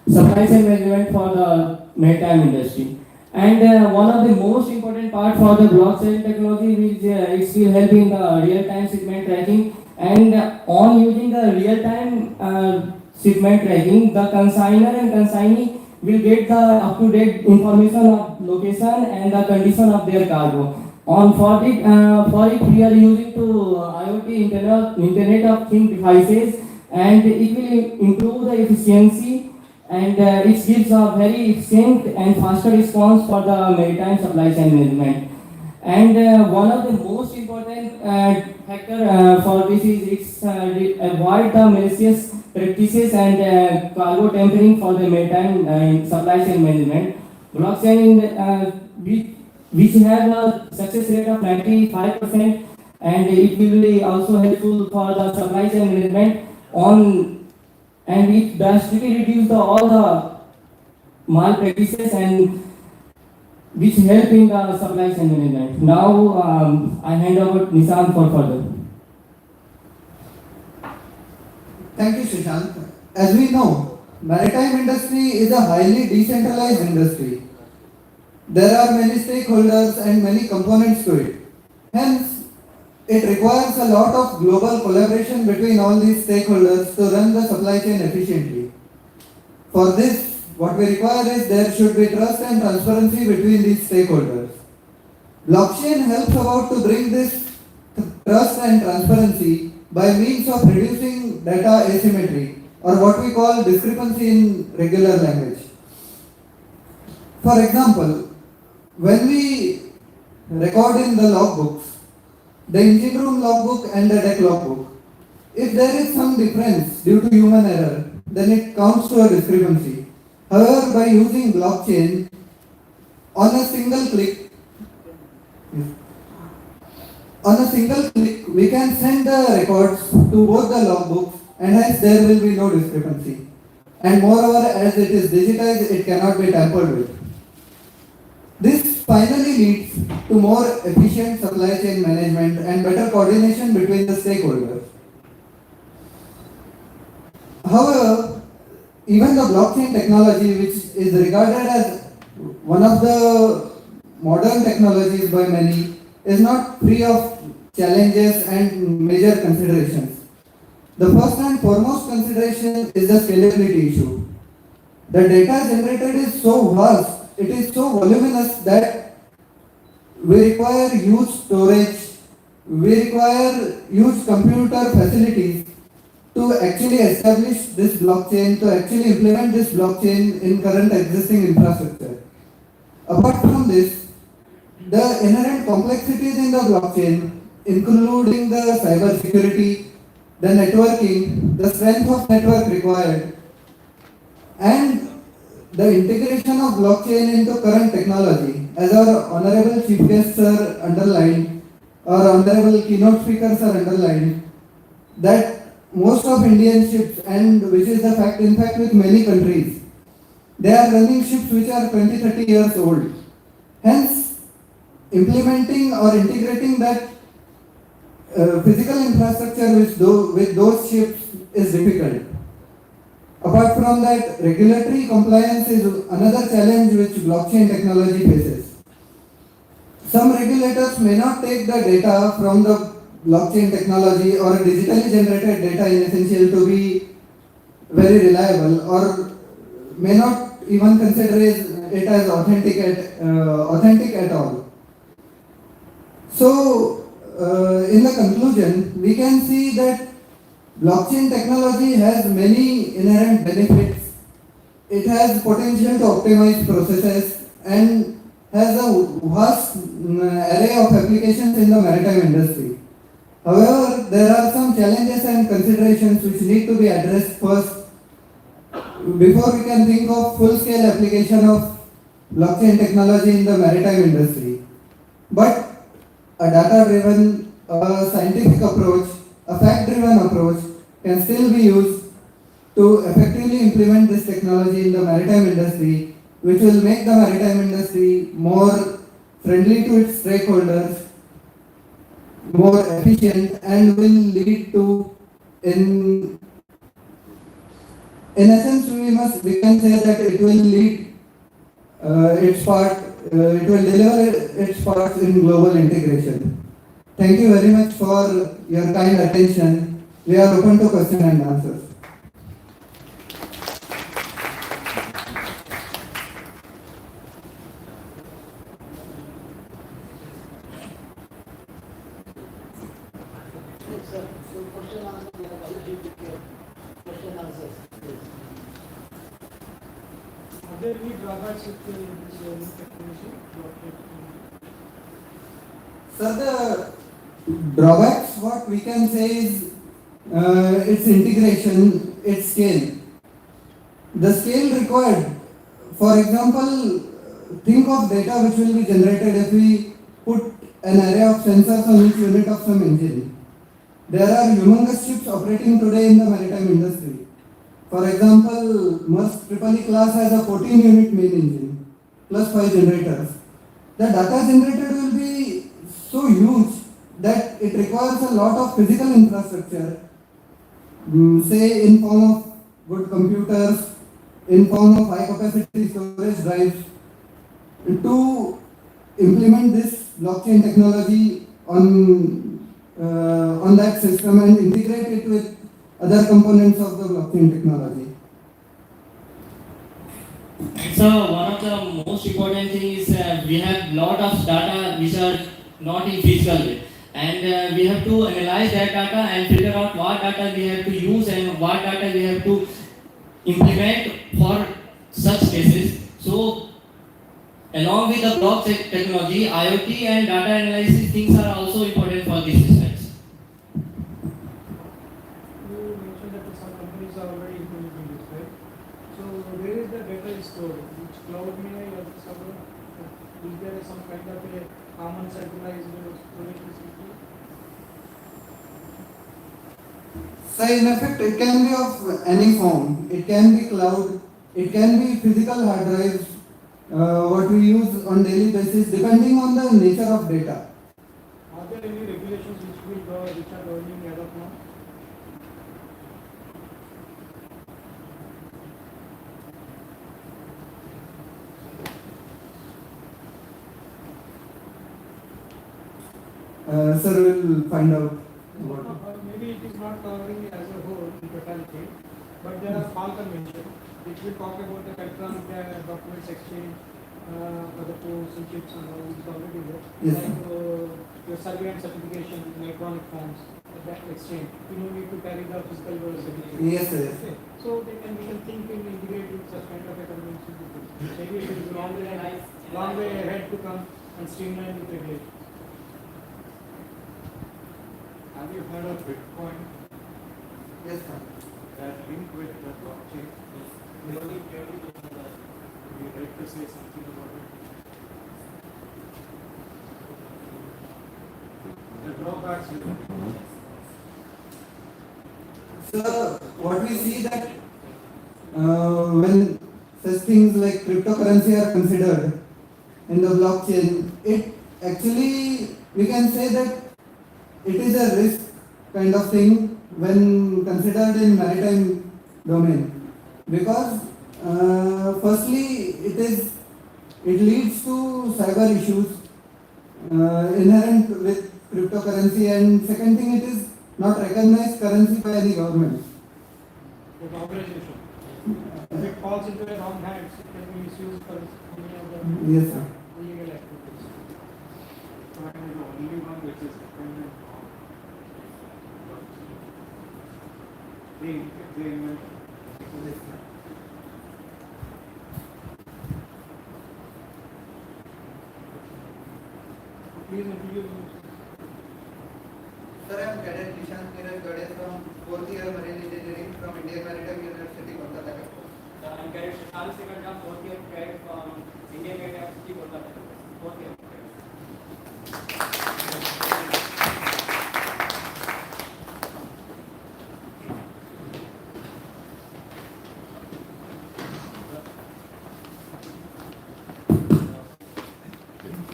supply chain management for the maritime industry. And one of the most important part for the blockchain technology is it will help in the real-time shipment tracking. And on using the real-time shipment tracking, the consignor and consignee will get the up-to-date information of location and the condition of their cargo. On for it we are using to IoT Internet of Things devices, and it will improve the efficiency, and it gives a very efficient and faster response for the maritime supply chain management. And one of the most important factor for this is avoid the malicious practices and cargo tampering for the maritime supply chain management. Blockchain which have a success rate of 95%, and it will be also helpful for the supply chain management and it drastically reduce all the malpractices and which help in the supply chain management. Now I hand over to Nissan for further. Thank you, Shashank. As we know, maritime industry is a highly decentralized industry. There are many stakeholders and many components to it. Hence, it requires a lot of global collaboration between all these stakeholders to run the supply chain efficiently. For this, what we require is there should be trust and transparency between these stakeholders. Blockchain helps about to bring this trust and transparency by means of reducing data asymmetry, or what we call discrepancy in regular language. For example, when we record in the logbooks, the engine room logbook and the deck logbook, if there is some difference due to human error, then it counts to a discrepancy. However, by using blockchain, on a single click, we can send the records to both the logbooks, and hence there will be no discrepancy. And moreover, as it is digitized, it cannot be tampered with. This finally leads to more efficient supply chain management and better coordination between the stakeholders. However, even the blockchain technology, which is regarded as one of the modern technologies by many, is not free of challenges and major considerations. The first and foremost consideration is the scalability issue. The data generated is so vast, it is so voluminous that we require huge storage, we require huge computer facilities to actually establish this blockchain, to actually implement this blockchain in current existing infrastructure. Apart from this, the inherent complexities in the blockchain, including the cyber security, the networking, the strength of network required, and the integration of blockchain into current technology, as our honorable chief guests are underlined, our honorable keynote speakers are underlined, that most of Indian ships, and which is the fact, in fact with many countries, they are running ships which are 20-30 years old. Hence, implementing or integrating that physical infrastructure with those ships is difficult. Apart from that, regulatory compliance is another challenge which blockchain technology faces. Some regulators may not take the data from the blockchain technology or digitally generated data in essential to be very reliable, or may not even consider it as authentic at all. So, in the conclusion, we can see that blockchain technology has many inherent benefits. It has potential to optimize processes and has a vast array of applications in the maritime industry. However, there are some challenges and considerations which need to be addressed first before we can think of full-scale application of blockchain technology in the maritime industry. But a data-driven, scientific approach, a fact-driven approach can still be used to effectively implement this technology in the maritime industry, which will make the maritime industry more friendly to its stakeholders, more efficient, and will lead to in in essence, we can say that it will lead it will deliver its parts in global integration. Thank you very much for your kind attention. We are open to question and answers. Sir, so question answer, question answers. Are there any drawbacks with this new technology? Sir, the drawbacks, what we can say is its integration, its scale. The scale required, for example, think of data which will be generated if we put an array of sensors on each unit of some engine. There are humongous ships operating today in the maritime industry. For example, Maersk Triple E class has a 14-unit main engine plus 5 generators. The data generated will be so huge that it requires a lot of physical infrastructure, say in form of good computers, in form of high capacity storage drives, to implement this blockchain technology on that system and integrate it with other components of the blockchain technology. So one of the most important things is we have lot of data which are not in physical way, and we have to analyze that data and figure out what data we have to use and what data we have to implement for such cases. So along with the blockchain technology, IoT and data analysis things are also important for these systems. You mentioned that some companies are already implementing this, right? So where is the data stored? Which cloud may or the server? Is there some kind of a common centralized storage facility? So in effect, it can be of any form. It can be cloud, it can be physical hard drives, what we use on daily basis, depending on the nature of data. Are there any regulations which are governing as of now? Sir, we'll find out. Maybe it is not covering as a whole in totality, but there are small conventions which will talk about the electronic documents exchange, for the posts and chips and all, which is already there. Yes. Like your survey and certification in electronic forms, that exchange. You don't need to carry the physical certificate. Yes, yes. So we can think and integrate with such kind of a convention. Maybe it is long way ahead to come and streamline with regulation. Have you heard of Bitcoin? Yes, sir. That linked with the blockchain? Would you like to say something about it? The drawbacks with it. So what we see that when such things like cryptocurrency are considered in the blockchain, it actually, we can say that it is a risk kind of thing when considered in maritime domain, because firstly it leads to cyber issues inherent with cryptocurrency, and second thing, it is not recognized currency by any government. The organization. If it falls into the wrong hands, it can be misused for any of the Yes, sir. illegal activities. Bitcoin is the only one which is dependent on the invention. Please introduce. Sir, I am Cadet Nishant Neeraj Gade from 4th year Marine Engineering from Indian Maritime University, Kolkata. I'm Cadet Shashank Sikandra, 4th year cadet from Indian University, Kolkata. 4th year.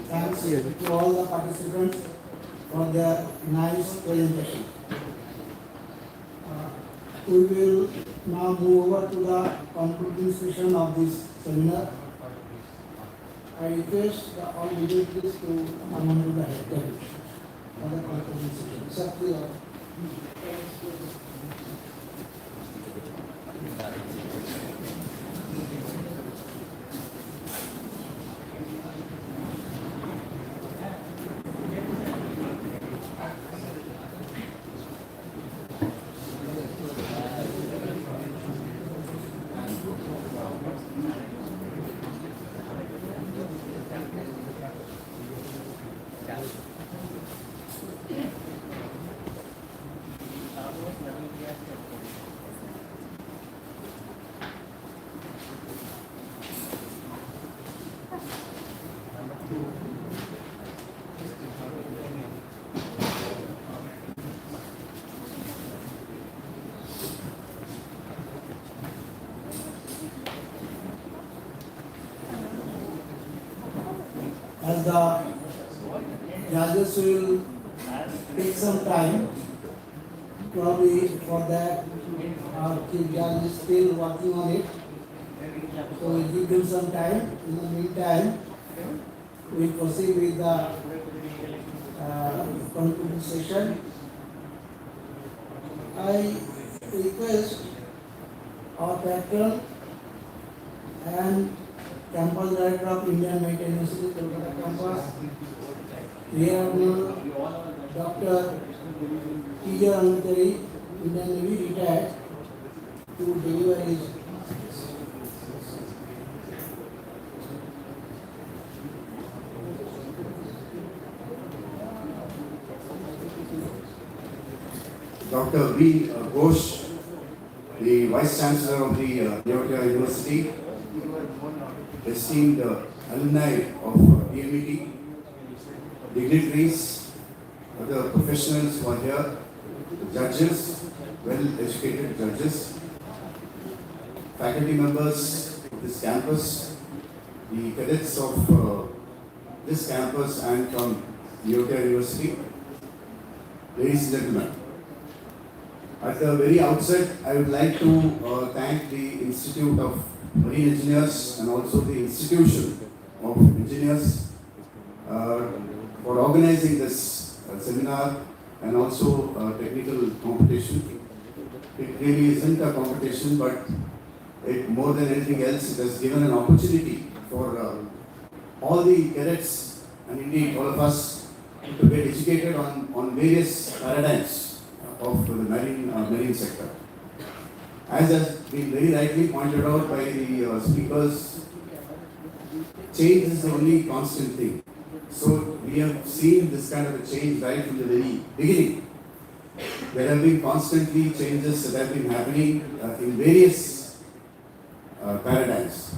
Thanks to all the participants for their nice presentation. we will now move over to the concluding session of this seminar. I request all dignitaries to come on to the head table for the concluding session. Sakti, as the judges will take some time, probably for that our chief judge is still working on it. So we give them some time. In the meantime, we proceed with the concluding session. I request our patron and campus director of Indian Maritime University, Kolkata campus, Rear Admiral Dr. T.J. Anantari, Indian Navy retired, to deliver his Dr. V. Ghosh, the Vice Chancellor of the Kolkata University, esteemed alumni of DMET, dignitaries, other professionals who are here, judges, well-educated judges, faculty members of this campus, the cadets of this campus and from Kolkata University, ladies and gentlemen. At the very outset, I would like to thank the Institute of Marine Engineers and also the Institution of Engineers for organizing this seminar and also technical competition. It really isn't a competition, but it, more than anything else, it has given an opportunity for all the cadets and indeed all of us to get educated on various paradigms of the marine sector. As has been very rightly pointed out by the speakers, change is the only constant thing. So we have seen this kind of a change right from the very beginning. There have been constantly changes that have been happening in various paradigms.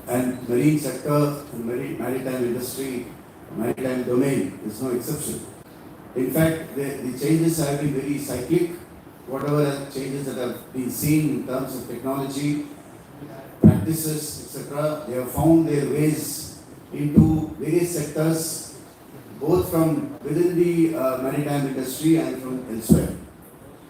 And marine sector, maritime industry, maritime domain is no exception. In fact, the changes have been very cyclic. Whatever changes that have been seen in terms of technology, practices, etc., they have found their ways into various sectors, both from within the maritime industry and from elsewhere.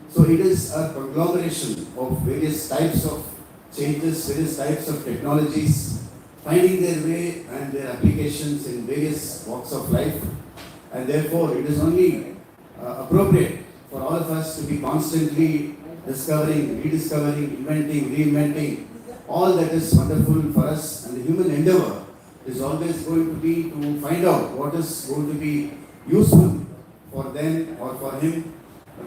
So it is a conglomeration of various types of changes, various types of technologies, finding their way and their applications in various walks of life. And therefore, it is only appropriate for all of us to be constantly discovering, rediscovering, inventing, reinventing all that is wonderful for us. And the human endeavor is always going to be to find out what is going to be useful for them or for him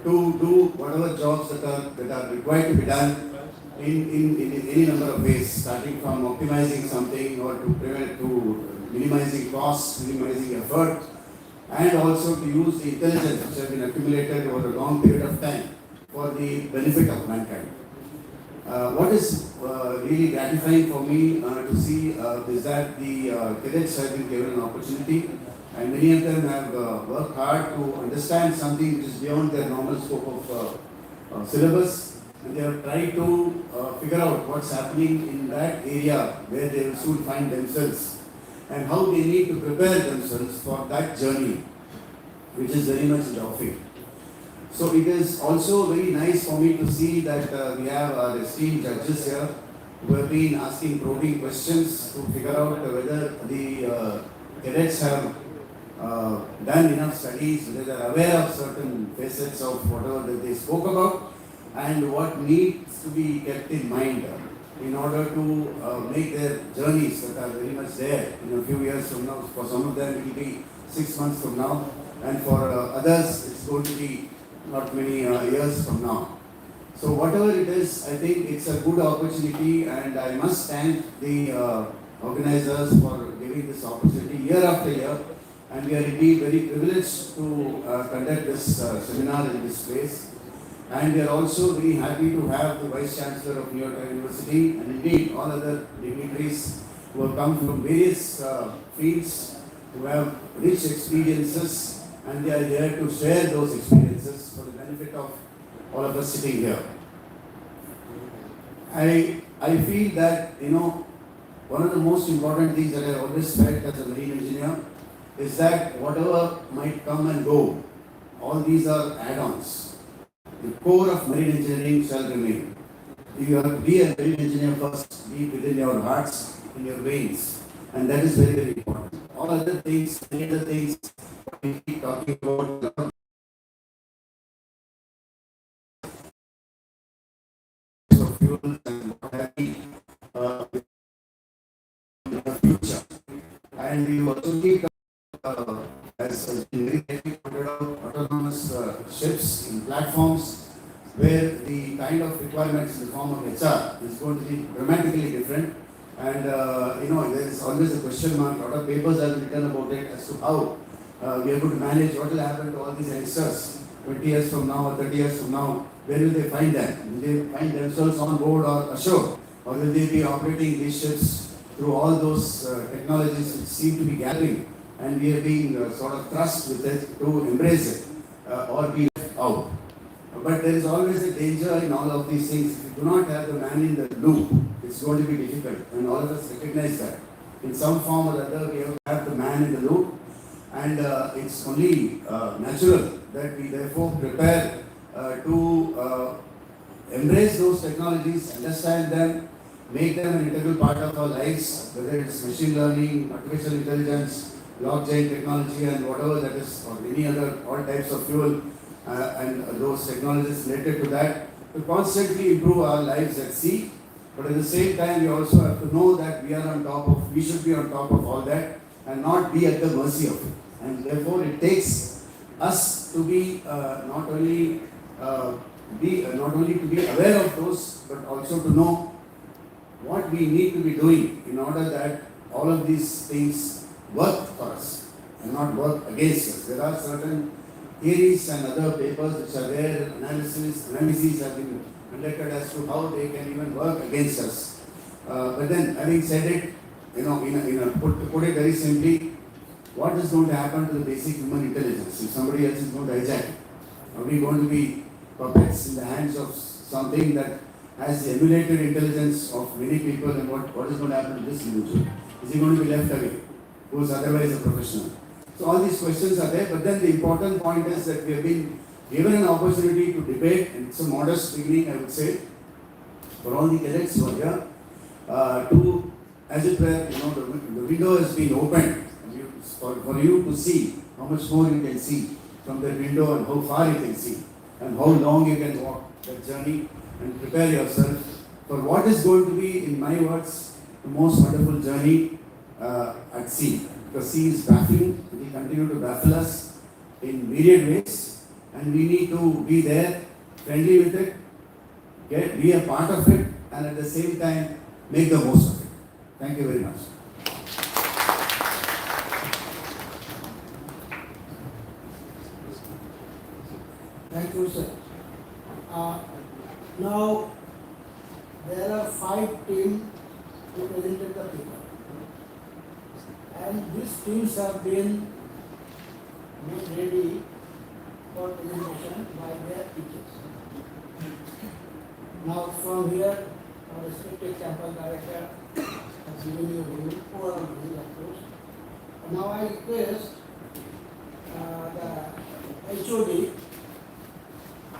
to do whatever jobs that are required to be done in any number of ways, starting from optimizing something or to minimizing costs, minimizing effort, and also to use the intelligence which has been accumulated over a long period of time for the benefit of mankind. What is really gratifying for me to see is that the cadets have been given an opportunity, and many of them have worked hard to understand something which is beyond their normal scope of syllabus, and they have tried to figure out what's happening in that area where they will soon find themselves, and how they need to prepare themselves for that journey, which is very much in the offing. So it is also very nice for me to see that we have our esteemed judges here who have been asking probing questions to figure out whether the cadets have done enough studies, whether they are aware of certain facets of whatever that they spoke about, and what needs to be kept in mind in order to make their journeys that are very much there in a few years from now. For some of them it will be 6 months from now, and for others it's going to be not many years from now. So whatever it is, I think it's a good opportunity, and I must thank the organizers for giving this opportunity year after year. And we are indeed very privileged to conduct this seminar in this place. And we are also very happy to have the Vice Chancellor of New York University and indeed all other dignitaries who have come from various fields, who have rich experiences, and they are here to share those experiences for the benefit of all of us sitting here. I feel that, one of the most important things that I always felt as a marine engineer is that whatever might come and go, all these are add-ons. The core of marine engineering shall remain. You have to be a marine engineer first, deep within your hearts, in your veins, and that is very, very important. All other things, many other things, we keep talking about fuels and what have you, in the future. And we also keep as very rightly pointed out, autonomous ships in platforms where the kind of requirements in the form of HR is going to be dramatically different. And there is always a question mark. A lot of papers have been written about it as to how we are going to manage what will happen to all these youngsters 20 years from now or 30 years from now. Where will they find them? Will they find themselves on board or ashore? Or will they be operating these ships through all those technologies which seem to be gathering? And we are being sort of thrust with it to embrace it or be left out. But there is always a danger in all of these things. If you do not have the man in the loop, it's going to be difficult. And all of us recognize that. In some form or other, we have to have the man in the loop. And it's only natural that we therefore prepare to embrace those technologies, understand them, make them an integral part of our lives, whether it's machine learning, artificial intelligence, blockchain technology, and whatever that is, or any other, all types of fuel and those technologies related to that, to constantly improve our lives at sea. But at the same time, we also have to know that we should be on top of all that and not be at the mercy of it. And therefore, it takes us to be not only to be aware of those, but also to know what we need to be doing in order that all of these things work for us and not work against us. There are certain theories and other papers which are there, analyses have been conducted as to how they can even work against us. But then, having said it, to put it very simply, what is going to happen to the basic human intelligence if somebody else is going to hijack it? Are we going to be puppets in the hands of something that has the emulated intelligence of many people, and what is going to happen to this individual? Is he going to be left away, who is otherwise a professional? So all these questions are there, but then the important point is that we have been given an opportunity to debate, and it's a modest beginning, I would say, for all the cadets who are here, to, as it were, the window has been opened for you to see how much more you can see from that window and how far you can see and how long you can walk that journey, and prepare yourself for what is going to be, in my words, the most wonderful journey at sea. Because sea is baffling, it will continue to baffle us in myriad ways, and we need to be there, friendly with it, be a part of it, and at the same time make the most of it. Thank you very much. Thank you, sir. Now, there are 5 teams who presented the paper. And these teams have been made ready for presentation by their teachers. Now, from here, our respected campus director has given you a review, overall review, of course. Now, I request the HOD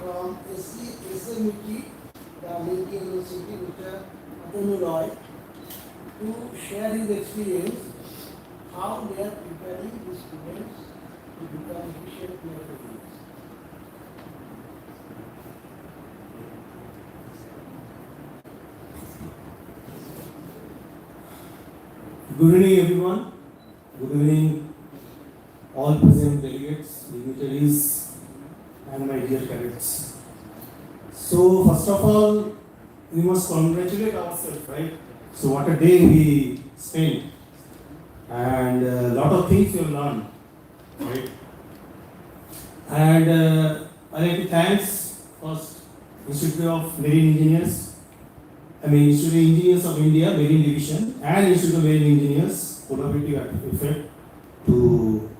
from SMET, the Military University, Dr. Atanu Roy, to share his experience how they are preparing the students to become efficient materials. Good evening, everyone. Good evening, all present delegates, dignitaries, and my dear cadets. So, first of all, we must congratulate ourselves, right? So, what a day we spent, and a lot of things we have learned, right? And I like to thanks first Institute of Marine Engineers. Institute of Engineers of India, Marine Division, and Institute of Marine Engineers, collaborative effort to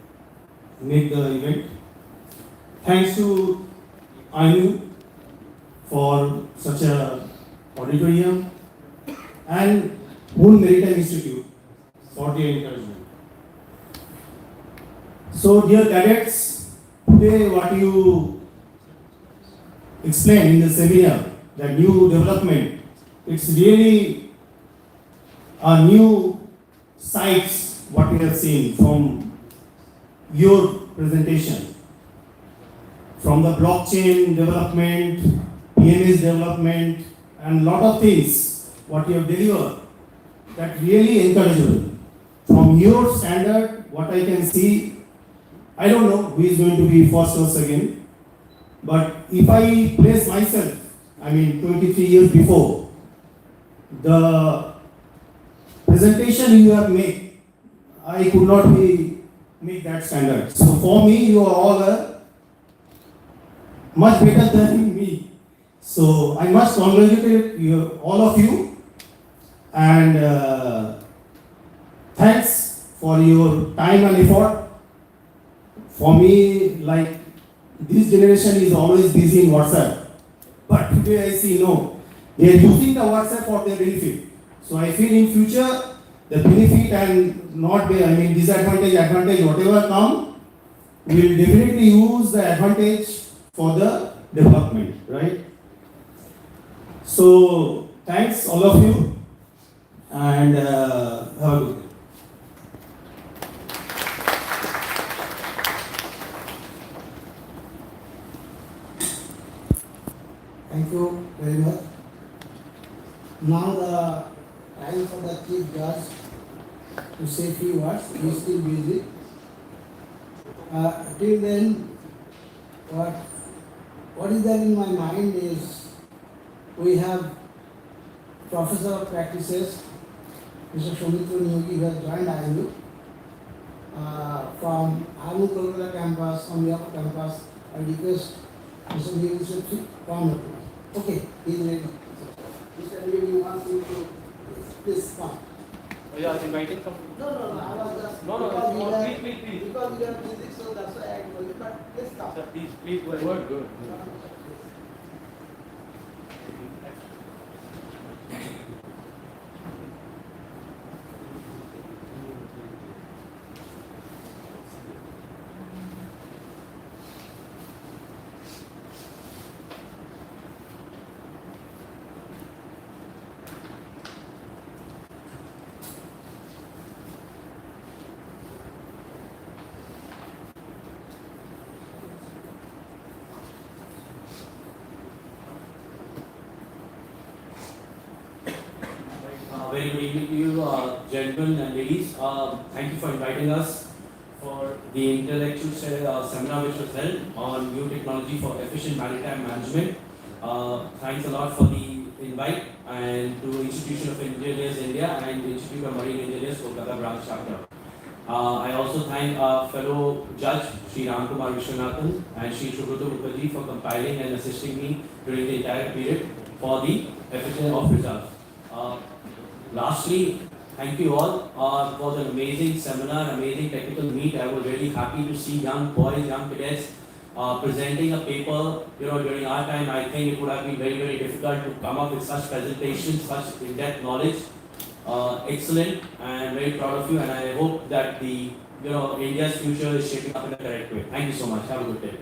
make the event. Thanks to INU for such a auditorium and whole Maritime Institute for their encouragement. So, dear cadets, today what you explained in the seminar, the new development, it's really a new sights what we have seen from your presentation. From the blockchain development, PMS development, and lot of things what you have delivered that really encouraging. From your standard, what I can see, I don't know who is going to be first or second, but if I place myself, 23 years before, the presentation you have made, I could not make that standard. So for me, you are all much better than me. So I must congratulate you, all of you, and thanks for your time and effort. For me, like this generation is always busy in WhatsApp, but today I see no. They are using the WhatsApp for their benefit. So I feel in future, the benefit and not, disadvantage, advantage, whatever come, we will definitely use the advantage for the development, right? So thanks all of you, and have a good day. Thank you very much. Now the time for the Chief Judge to say a few words. He is still busy. Till then, what is there in my mind is we have Professor of Practices, Mr. Soumitra Yogi, who has joined INU from INU Kolkata campus, from your campus. I request Mr. Yogi to come. Okay, he is ready. Mr. Yogi wants you to please come. Oh, you are inviting some? No, I was just... No, please. Because we are physics, so that's why I told you, but please come. Sir, please go ahead. Good. Very good evening to you, gentlemen and ladies. Thank you for inviting us for the intellectual seminar which was held on new technology for efficient maritime management. Thanks a lot for the invite, and to Institution of Engineers India and Institute of Marine Engineers Kolkata Branch chapter. I also thank our fellow judge, Sri Ramkumar Vishwanathan and Sri Shubhata Mukherjee for compiling and assisting me during the entire period for the efficiency of results. Lastly, thank you all for the amazing seminar, amazing technical meet. I was really happy to see young boys, young cadets presenting a paper. During our time, I think it would have been very, very difficult to come up with such presentations, such in-depth knowledge. Excellent, and very proud of you. And I hope that the India's future is shaping up in the correct way. Thank you so much. Have a good day.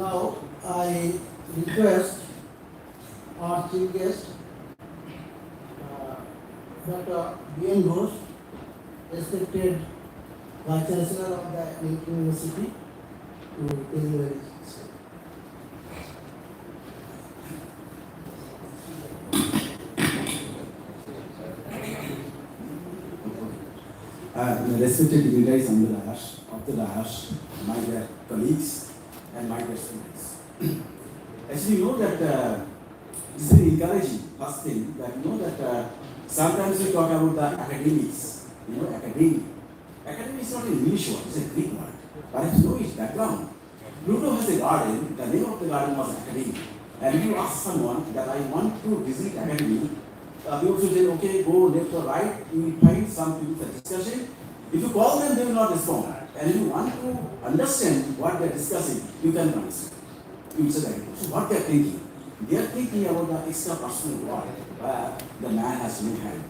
Now I request our chief guest, Dr. B.N. Ghosh, respected Vice Chancellor of the University, to deliver his speech. Respected dignitaries on the dash, my dear colleagues and my dear students. Actually, you know that it's very encouraging, first thing, that you know that sometimes we talk about the academics, academy. Academy is not an English word, it's a Greek word. But if you know its background, Pluto has a garden, the name of the garden was Academy. And if you ask someone that I want to visit Academy, people should say, okay, go left or right, you will find some people for discussion. If you call them, they will not respond. And if you want to understand what they are discussing, you can understand. You will say that. So what they are thinking? They are thinking about the extra-personal world, where the man has no hand,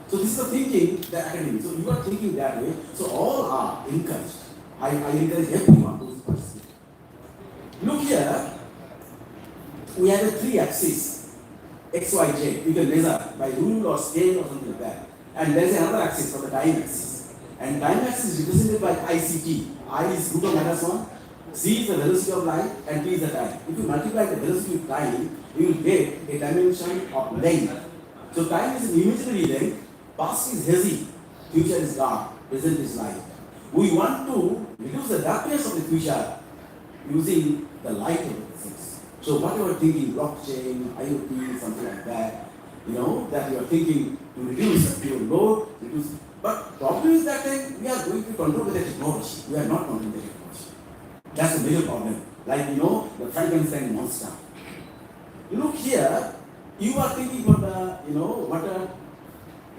So this is the thinking, the academy. So you are thinking that way. So all are encouraged. I encourage everyone to participate. Look here, we have a 3 axes, X, Y, Z. You can measure by rule or scale or something like that. And there is another axis for the time axis. And time axis is represented by ICT. I is root of -1, C is the velocity of light, and T is the time. If you multiply the velocity with time, you will get a dimension of length. So time is an imaginary length. Past is hazy, future is dark, present is light. We want to reduce the darkness of the future using the light of the present. So whatever thinking, blockchain, IoT, something like that, that you are thinking to reduce your load, reduce. But problem is that we are going to control the technology. We are not controlling the technology. That's a major problem. Like, the Frankenstein monster. Look here, you are thinking about the,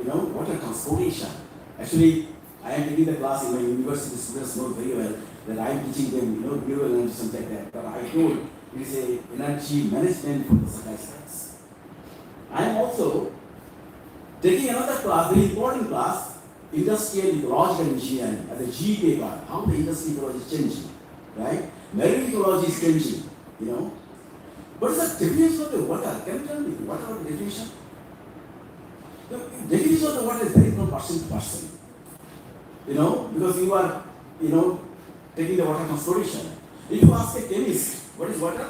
water transportation. Actually, I am taking the class in my university, students know very well that I am teaching them, renewable energy, something like that. But I told it is a energy management for the supply sides. I am also taking another class, very important class, industrial ecological engineering, as a GE paper, how the industry ecology is changing, right? Marine ecology is changing, What is the definition of the water? Can you tell me what are the definition? The definition of the water is very from person to person. Because you are, taking the water transportation. If you ask a chemist, what is water?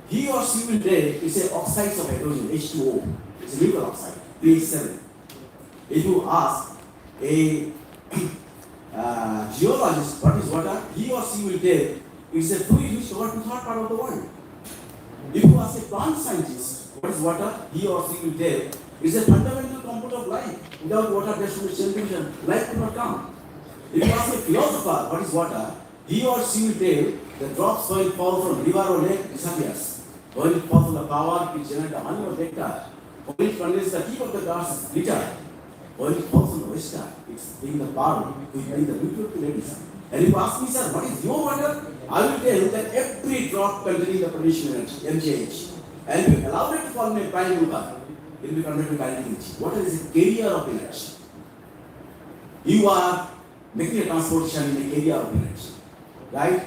He or she will tell it's a oxides of hydrogen, H2O. It's a neutral oxide, pH 7. If you ask a geologist what is water, he or she will tell it's a fluid which covers 2/3 part of the world. If you ask a plant scientist what is water, he or she will tell it's a fundamental component of life. Without water, there should be cell division. Life could not come. If you ask a philosopher what is water, he or she will tell the drops when it falls from river or lake disappears. When it falls from the power, it generates the honey or nectar. When it condenses the tip of the glass is glitter. When it falls from the oyster, it's being the power which brings the nutrient to ladies. And if you ask me, sir, what is your water? I will tell you that every drop containing the potential energy, MGH. And if you allow it to form a prime mover, it will be converted to kinetic energy. Water is a carrier of energy. You are making a transportation in a carrier of energy. Right?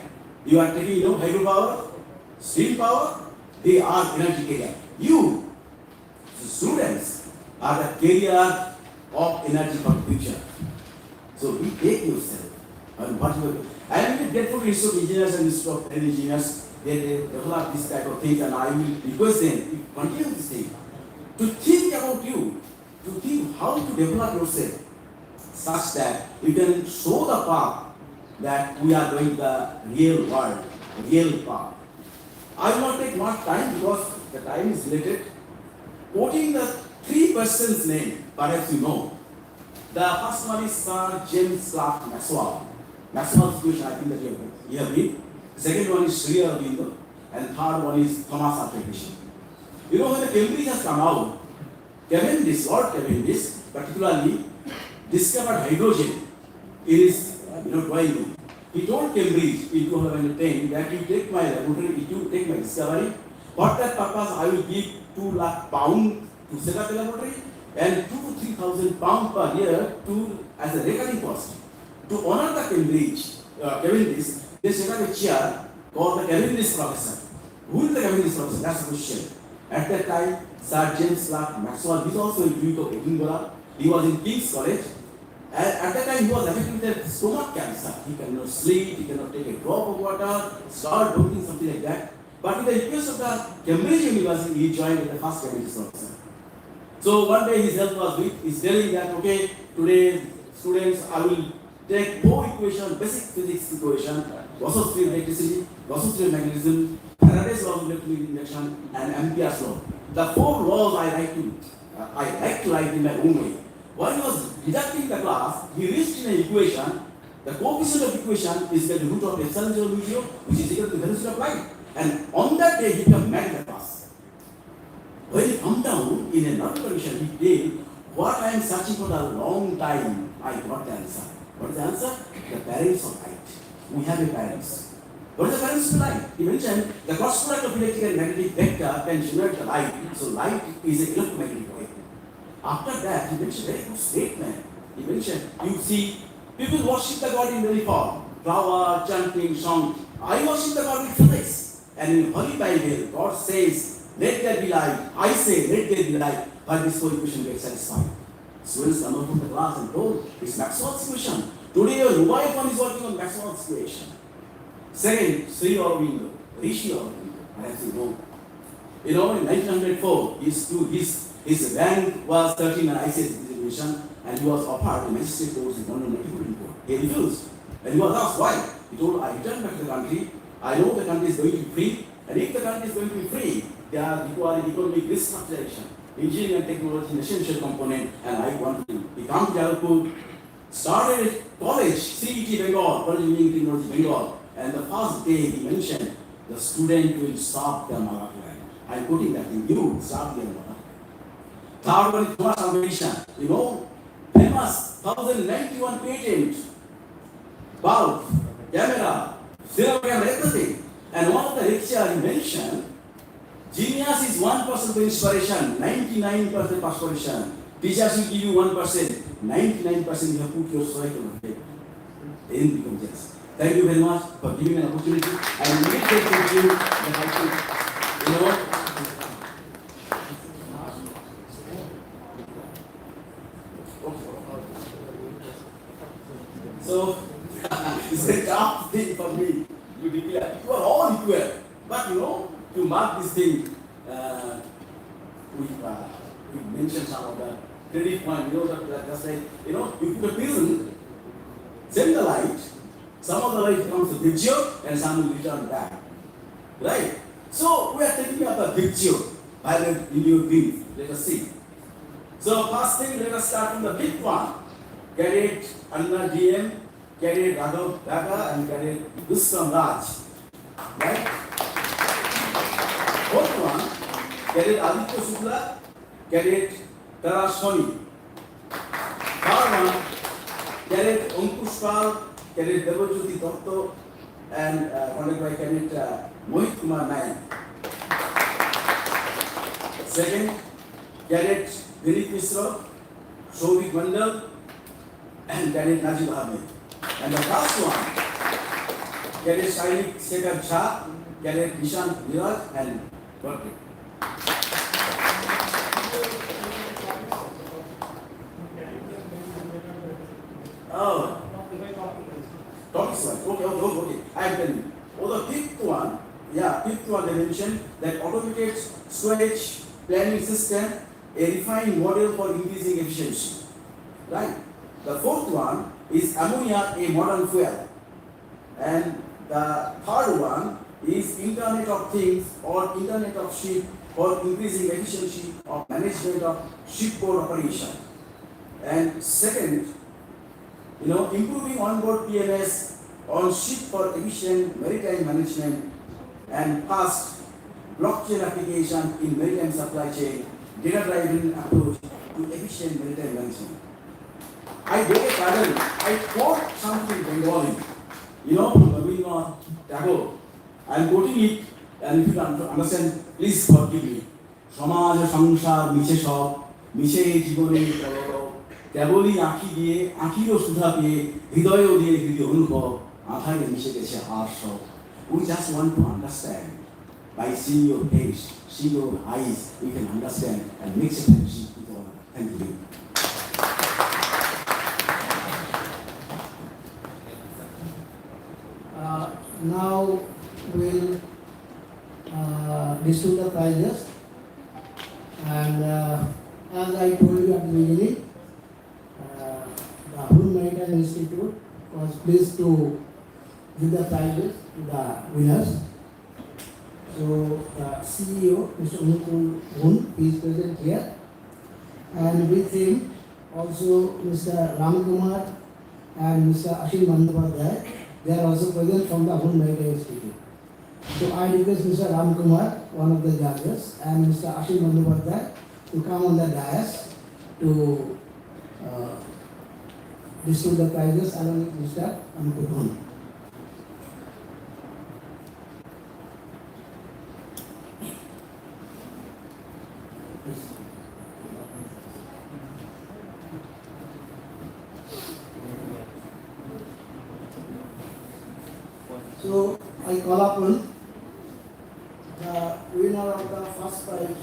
You are taking, hydropower, steam power, they are energy carrier. You, the students, are the carrier of energy for the future. So we take yourself and what you do. I am really grateful to Institute of Engineers and Institute of Engineers. They develop this type of things, and I will request them to continue this thing. To think about you, to think how to develop yourself such that you can show the path that we are going the real world, real path. I will not take much time because the time is limited. Quoting the 3 persons' name, perhaps you know. The first one is Sir James Clerk Maxwell. Maxwell's equation, I think that you have read. The second one is Sri Aurobindo, and the third one is Thomas Alva Edison. When the Cambridge has come out, Cavendish, Lord Cavendish, particularly discovered hydrogen in his drawing room. He told Cambridge in 2010 that you take my laboratory, you take my discovery. For that purpose, I will give 2 lakh pounds to set up a laboratory and 2 to 3,000 pounds per year as a recurring cost. To honor the Cavendish, they set up a chair called the cabinet professor. Who is the cabinet professor? That's the question. At that time, Sir James Clerk Maxwell, he is also a Duke of Edinburgh. He was in King's College. And at that time, he was affected with stomach cancer. He cannot sleep, he cannot take a drop of water, start vomiting, something like that. But with the request of the Cambridge University, he joined as the first cabinet professor. So one day his health was weak. He's telling that, okay, today, students, I will take four equations, basic physics equation, Gauss's free electricity, Gauss's free magnetism, Faraday's law of electric induction, and Ampere's law. The four laws I like to write in my own way. While he was deducting the class, he reached in an equation. The coefficient of equation is the root of epsilon 0 mu 0, which is equal to the velocity of light. And on that day, he became mad in the class. When he come down in another condition, he did what I am searching for a long time. I got the answer. What is the answer? The parents of light. We have a parents. What is the parents of light? He mentioned the cross product of electric and magnetic vector can generate the light. So light is an electromagnetic wave. After that, he mentioned a very good statement. He mentioned, you see, people worship the God in many forms. Flower, chanting, song. I worship the God with physics. And in Holy Bible, God says, let there be light. I say, let there be light. But this whole equation gets satisfied. Students come out from the class and told, it's Maxwell's equation. Today your mobile phone is working on Maxwell's equation. Second, Sri Aurobindo, Rishi Aurobindo. I have to know. You know, in 1904, his rank was 13 and ICS examination, and he was offered a magistrate course in London Metropolitan Court. He refused. And he was asked why. He told, I return back to the country. I know the country is going to be free, and if the country is going to be free, they are requiring economic restructuration. Engineering and technology is an essential component, and I want to. He came to Jaipur, started at college, CET Bengal, College of Engineering Technology Bengal, and the first day he mentioned, the student will stop their motherland. I am putting that in you, stop their motherland. Third one is Thomas Salvation. You know, famous 1091 patent, bulb, camera, cinema camera, everything. And one of the lecture he mentioned, genius is 1% of inspiration, 99% perspiration. Teachers will give you 1%, 99% you have put your sweat on the paper. Then become just. Thank you very much for giving an opportunity. I am really grateful to you that I could, you know, so it's a tough thing for me. You declare, you are all equal. But you know, to mark this thing, we mentioned some of the credit point, you know, that just like, you know, you put a prism, send the light, some of the light comes to picture and some will return back. Right? So we are taking up a picture by the video brief. Let us see. So first thing, let us start from the big one. Cadet Anna DM, Cadet Raghav Raga, and Cadet Dustam Raj. Right? Fourth one, Cadet Aditya Shukla, Cadet Tarashwani. Third one, Cadet Ankush Pal, Cadet Devajyoti Dotto, and conducted by Cadet Mohit Kumar Nayan. Second, Cadet Vinit Misra, Shobhik Mandal, and Cadet Najib Ahmed. And the last one, Cadet Shainik Shekhar Jha, Cadet Nishant Niraj, and Roderick. Oh, topics one. Okay. I am telling you. Oh, the fifth one, they mentioned that automated storage planning system, a refined model for increasing efficiency. Right? The fourth one is ammonia, a modern fuel. And the third one is Internet of Things or Internet of Ship for increasing efficiency of management of shipboard operation. And second, improving onboard PMS on ship for efficient maritime management and fast blockchain application in maritime supply chain, data-driven approach to efficient maritime management. I beg a pardon, I quote something in Bengali, from Rabindranath Tagore. I am quoting it, and if you understand, please forgive me. সমাজ সংসার মিছে সব মিছে জীবনে কেবলই আঁখি দিয়ে আঁখিরও সুধা পেয়ে হৃদয়ও দিয়ে হৃদয় অনুভব আধারে মিশে গেছে আর সব We just want to understand. By seeing your face, seeing your eyes, we can understand and make a friendship with all. Thank you. Now we'll distribute the prizes. And as I told you at the beginning, the Human Maritime Institute was pleased to give the prizes to the winners. So the CEO, Mr. Mukul Hun, is present here. And with him also Mr. Ramkumar and Mr. Ashim Bandyopadhyay. They are also present from the Human Maritime Institute. So I request Mr. Ramkumar, one of the judges, and Mr. Ashim Bandyopadhyay to come on the dais to distribute the prizes along with Mr. Mukul Hun. So I call upon the winner of the first prize,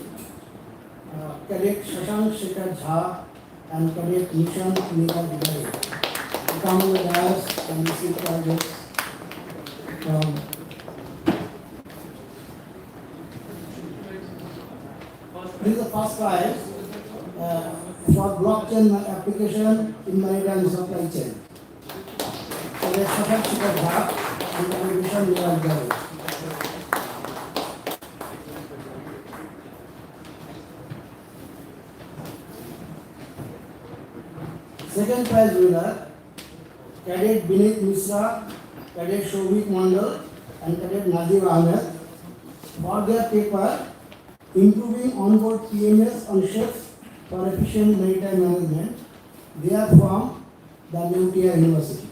Cadet Shashank Shekhar Jha and Cadet Nishan Neeraj Gare, to come on the dais and receive prizes from. This is the first prize for blockchain application in maritime supply chain. Cadet Shashank Shekhar Jha and Cadet Nishan Neeraj Gare. Second prize winner, Cadet Binit Misra, Cadet Shobhik Mandal, and Cadet Najib Ahmed, for their paper Improving Onboard PMS on Ships for Efficient Maritime Management. They are from the Neutia University.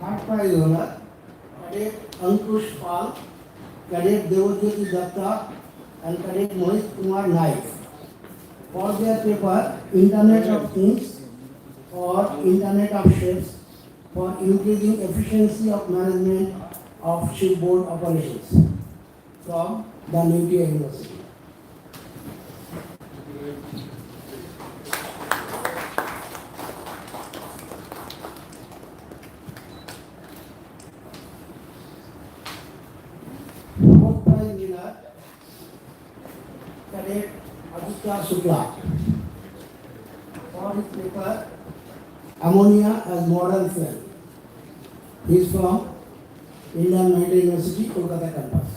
Third prize owner, Cadet Ankush Pal, Cadet Devajyoti Datta, and Cadet Mohit Kumar Naik, for their paper Internet of Things or Internet of Ships for increasing efficiency of management of shipboard operations, from the Neutia University. Fourth prize winner, Cadet Aditya Shukla, for his paper Ammonia as Modern Fuel. He is from Indian Maritime University, Kolkata campus.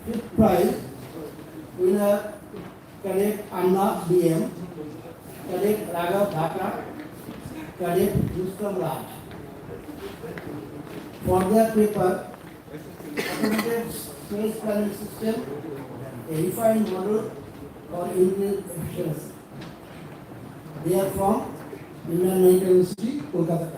Fifth prize winner, Cadet Anna BM, Cadet Raghav Dhaka, Cadet Rustam Raj, for their paper Automated Space Planning System, a refined model for increased efficiency. They are from Indian Maritime University, Kolkata campus.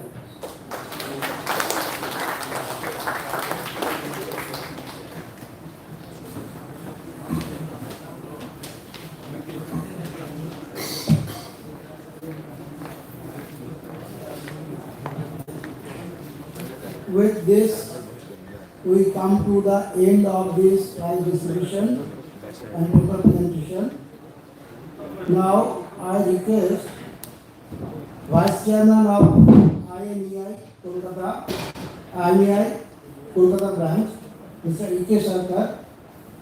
With this, we come to the end of this prize distribution and paper presentation. Now, I request Vice Chairman of IMEI Kolkata Branch, Mr. E.K. Sarkar,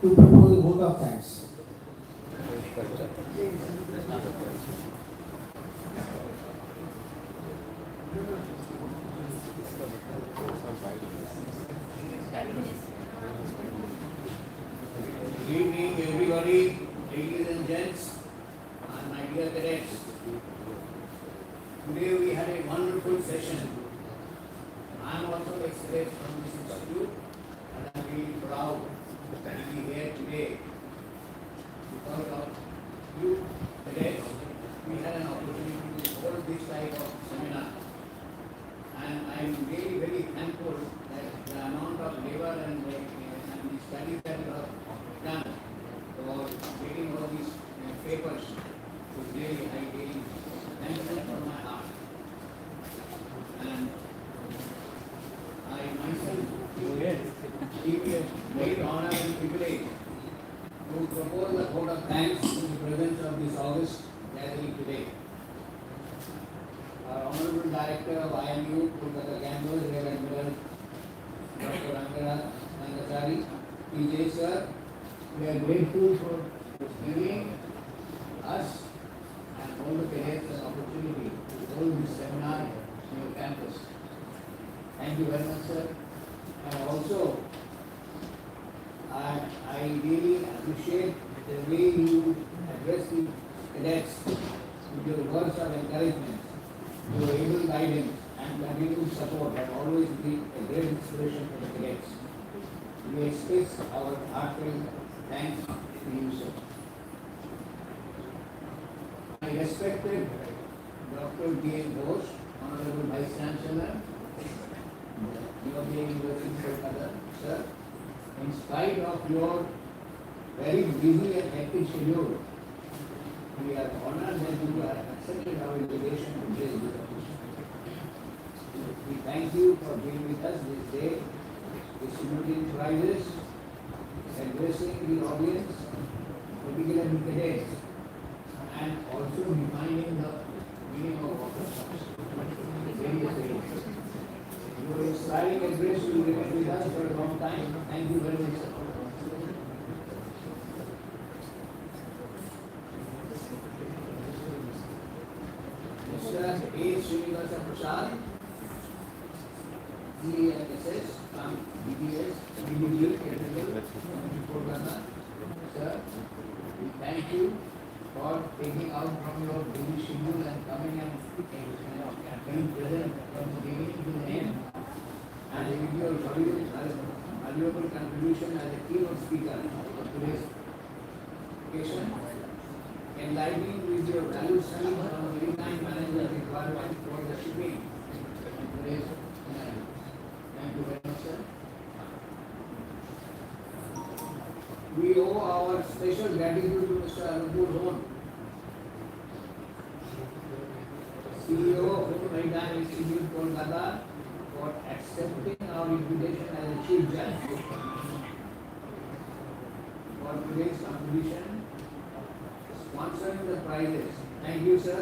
to propose a vote of thanks. Good evening, everybody, ladies and gents, and my dear cadets. Today we had a wonderful session I am also expressed from this institute, and I am really proud to be here today because of you today. We had an opportunity to hold this type of seminar, and I am really very thankful that the amount of labor and the studies that you have done for getting all these papers was really, I really thank you from my heart. And I myself give you a great honor and privilege to propose a vote of thanks in the presence of this august gathering today. Our Honorable Director of IMU, Kolkata Campus, Rear Admiral Dr. Rangachari, PJ sir, we are grateful for giving us and all the parents an opportunity to hold this seminar in your campus. Thank you very much, sir. And also, I really appreciate the way you address the cadets with your words of encouragement, your able guidance and continued support have always been a great inspiration for the cadets. We express our heartfelt thanks to you, sir. I respected Dr. D.M. Ghosh, Honorable Vice Chancellor, University of Kolkata, sir. In spite of your very busy and hectic schedule, we are honored that you have accepted our invitation to this meeting. We thank you for being with us this day, distributing prizes, addressing the audience, particularly cadets, and also defining the meaning of water various areas. Your inspiring address will remain with us for a long time. Thank you very much, sir. Mr. A. Srinivasa Prasad, GSS from BBS, Kolkata. Sir, we thank you for taking out from your busy schedule and coming and being present from the beginning to the end, and with your valuable contribution as a keynote speaker of today's occasion, enlightening with your valued speech on maritime management requirement for the shipping in today's scenario. Thank you very much, sir. We owe our special gratitude to Mr. Anupur Dhon, CEO of Maritime Institute Kolkata, for accepting our invitation as a chief judge for today's competition, sponsoring the prizes. Thank you, sir.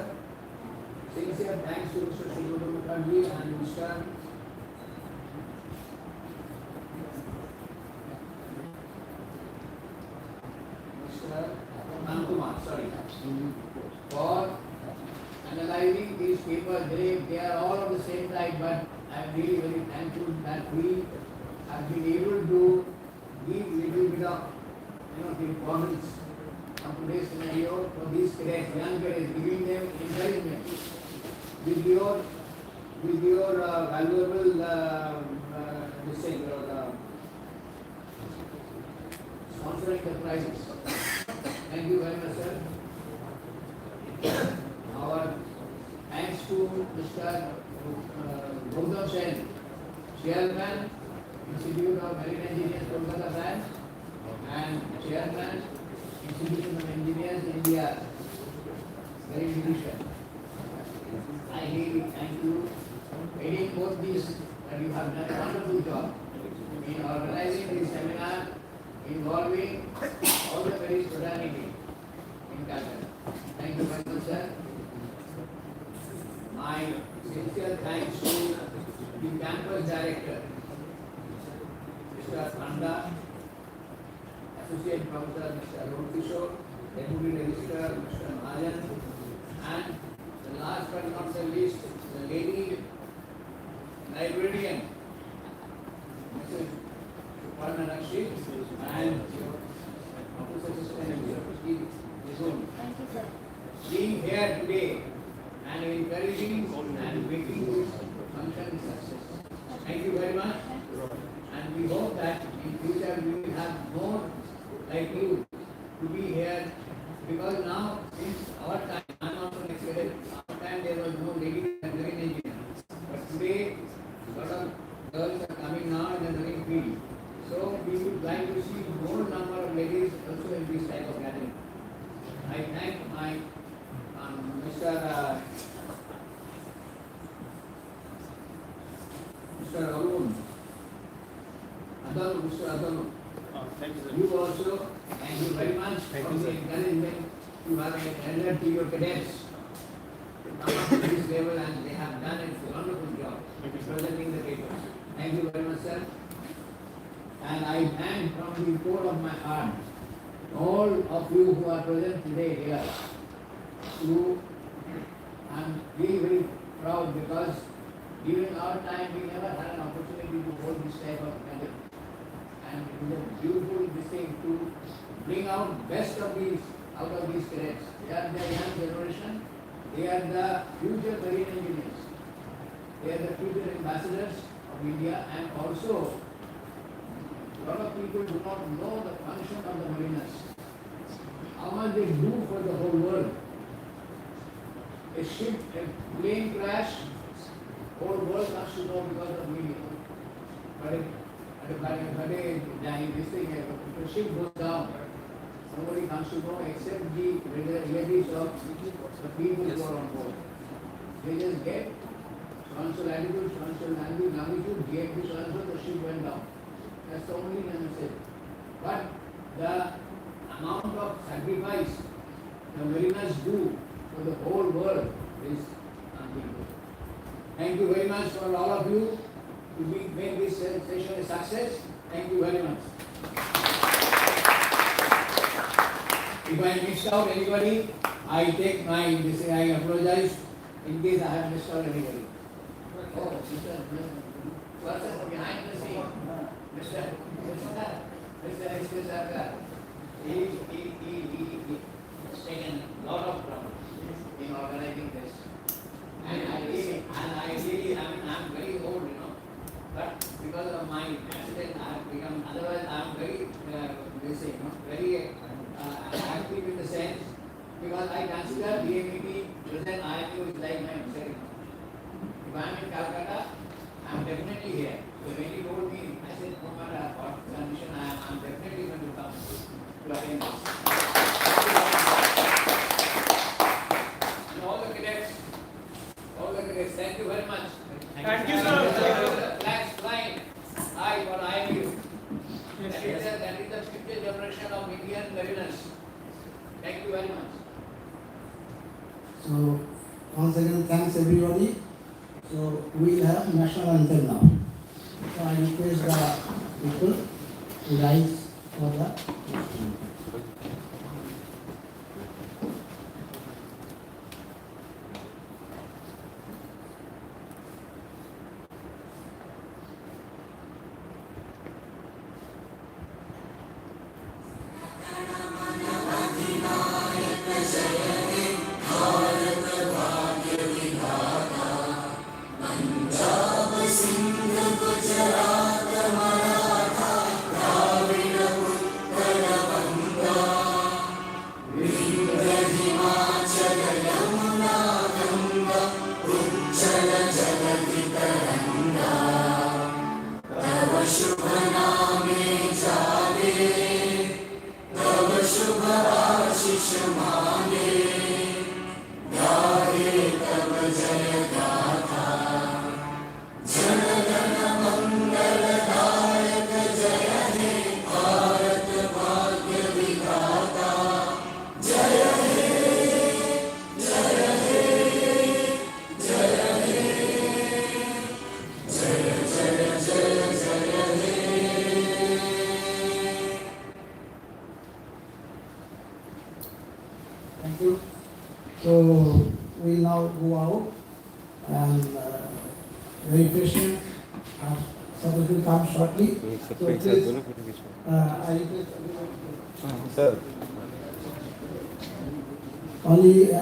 Sincere thanks to Mr. Subodh Mukherjee and Mr. Ankumar, for analyzing these papers. They are all of the same type, but I am really very thankful that we have been able to give little bit of the importance of today's scenario for these cadets, young cadets, giving them encouragement with your valuable sponsoring the prizes. Thank you very much, sir. Our thanks to Mr. Gautam Sen, Chairman, Institute of Marine Engineers, Kolkata Branch, and Chairman, Institute of Engineers, India, Marine Division. I really thank you heading both these, and you have done a wonderful job in organizing this seminar involving all the various fraternity in Calcutta. Thank you very much, sir. My sincere thanks to the campus director, Mr. Panda, Associate Professor Mr. Arun Kishore, Deputy Registrar Mr. Mahajan, and the last but not the least, the lady librarian, Mrs. Suparna Nakshi, and Office Assistant Mr. Thank you, sir. Being here today and encouraging and making this function success. Thank you. from the encouragement you have rendered to your cadets to come up to this level, and they have done a wonderful job presenting the papers. Thank you very much, sir. And I thank from the core of my heart all of you who are present today here. I'm very, very proud because during our time we never had an opportunity to hold this type of event. And it is a beautiful thing to bring out best of these out of these cadets. They are the young generation. They are the future marine engineers. They are the future ambassadors of India, and also a lot of people do not know the function of the mariners. How much they do for the whole world. A ship, a plane crash, whole world comes to know because of media. But if the ship goes down, nobody comes to know except the relatives of the people who are on board. They just get so-and-so latitude, so-and-so longitude, GMT, so-and-so, the ship went down. That's the only message. But the amount of sacrifice the mariners do for the whole world is unthinkable. Thank you very much for all of you to make this session a success. Thank you very much. If I missed out anybody, I take my, I apologize in case I have missed out anybody. Oh, Mr. behind the scene. Mr. Sarkar. He has taken a lot of trouble in organizing this. And I really, I'm very old, but because of my accident, I have become, otherwise I am very, very active in the sense, because I consider DMET present IMU is like my second. If I am in Kolkata, I am definitely here. So when he told me, I said, no matter what condition I am definitely going to come to attend this. And all the cadets, thank you very much. Thank you, sir. Flags flying high for IMU. That is the future generation of Indian mariners. Thank you very much. So, once again, thanks everybody. So, we have national anthem now. So, I request the people to rise for the national anthem. Thank you. So we now go out and very patient. Supposed to come shortly. So please, I request Sir. only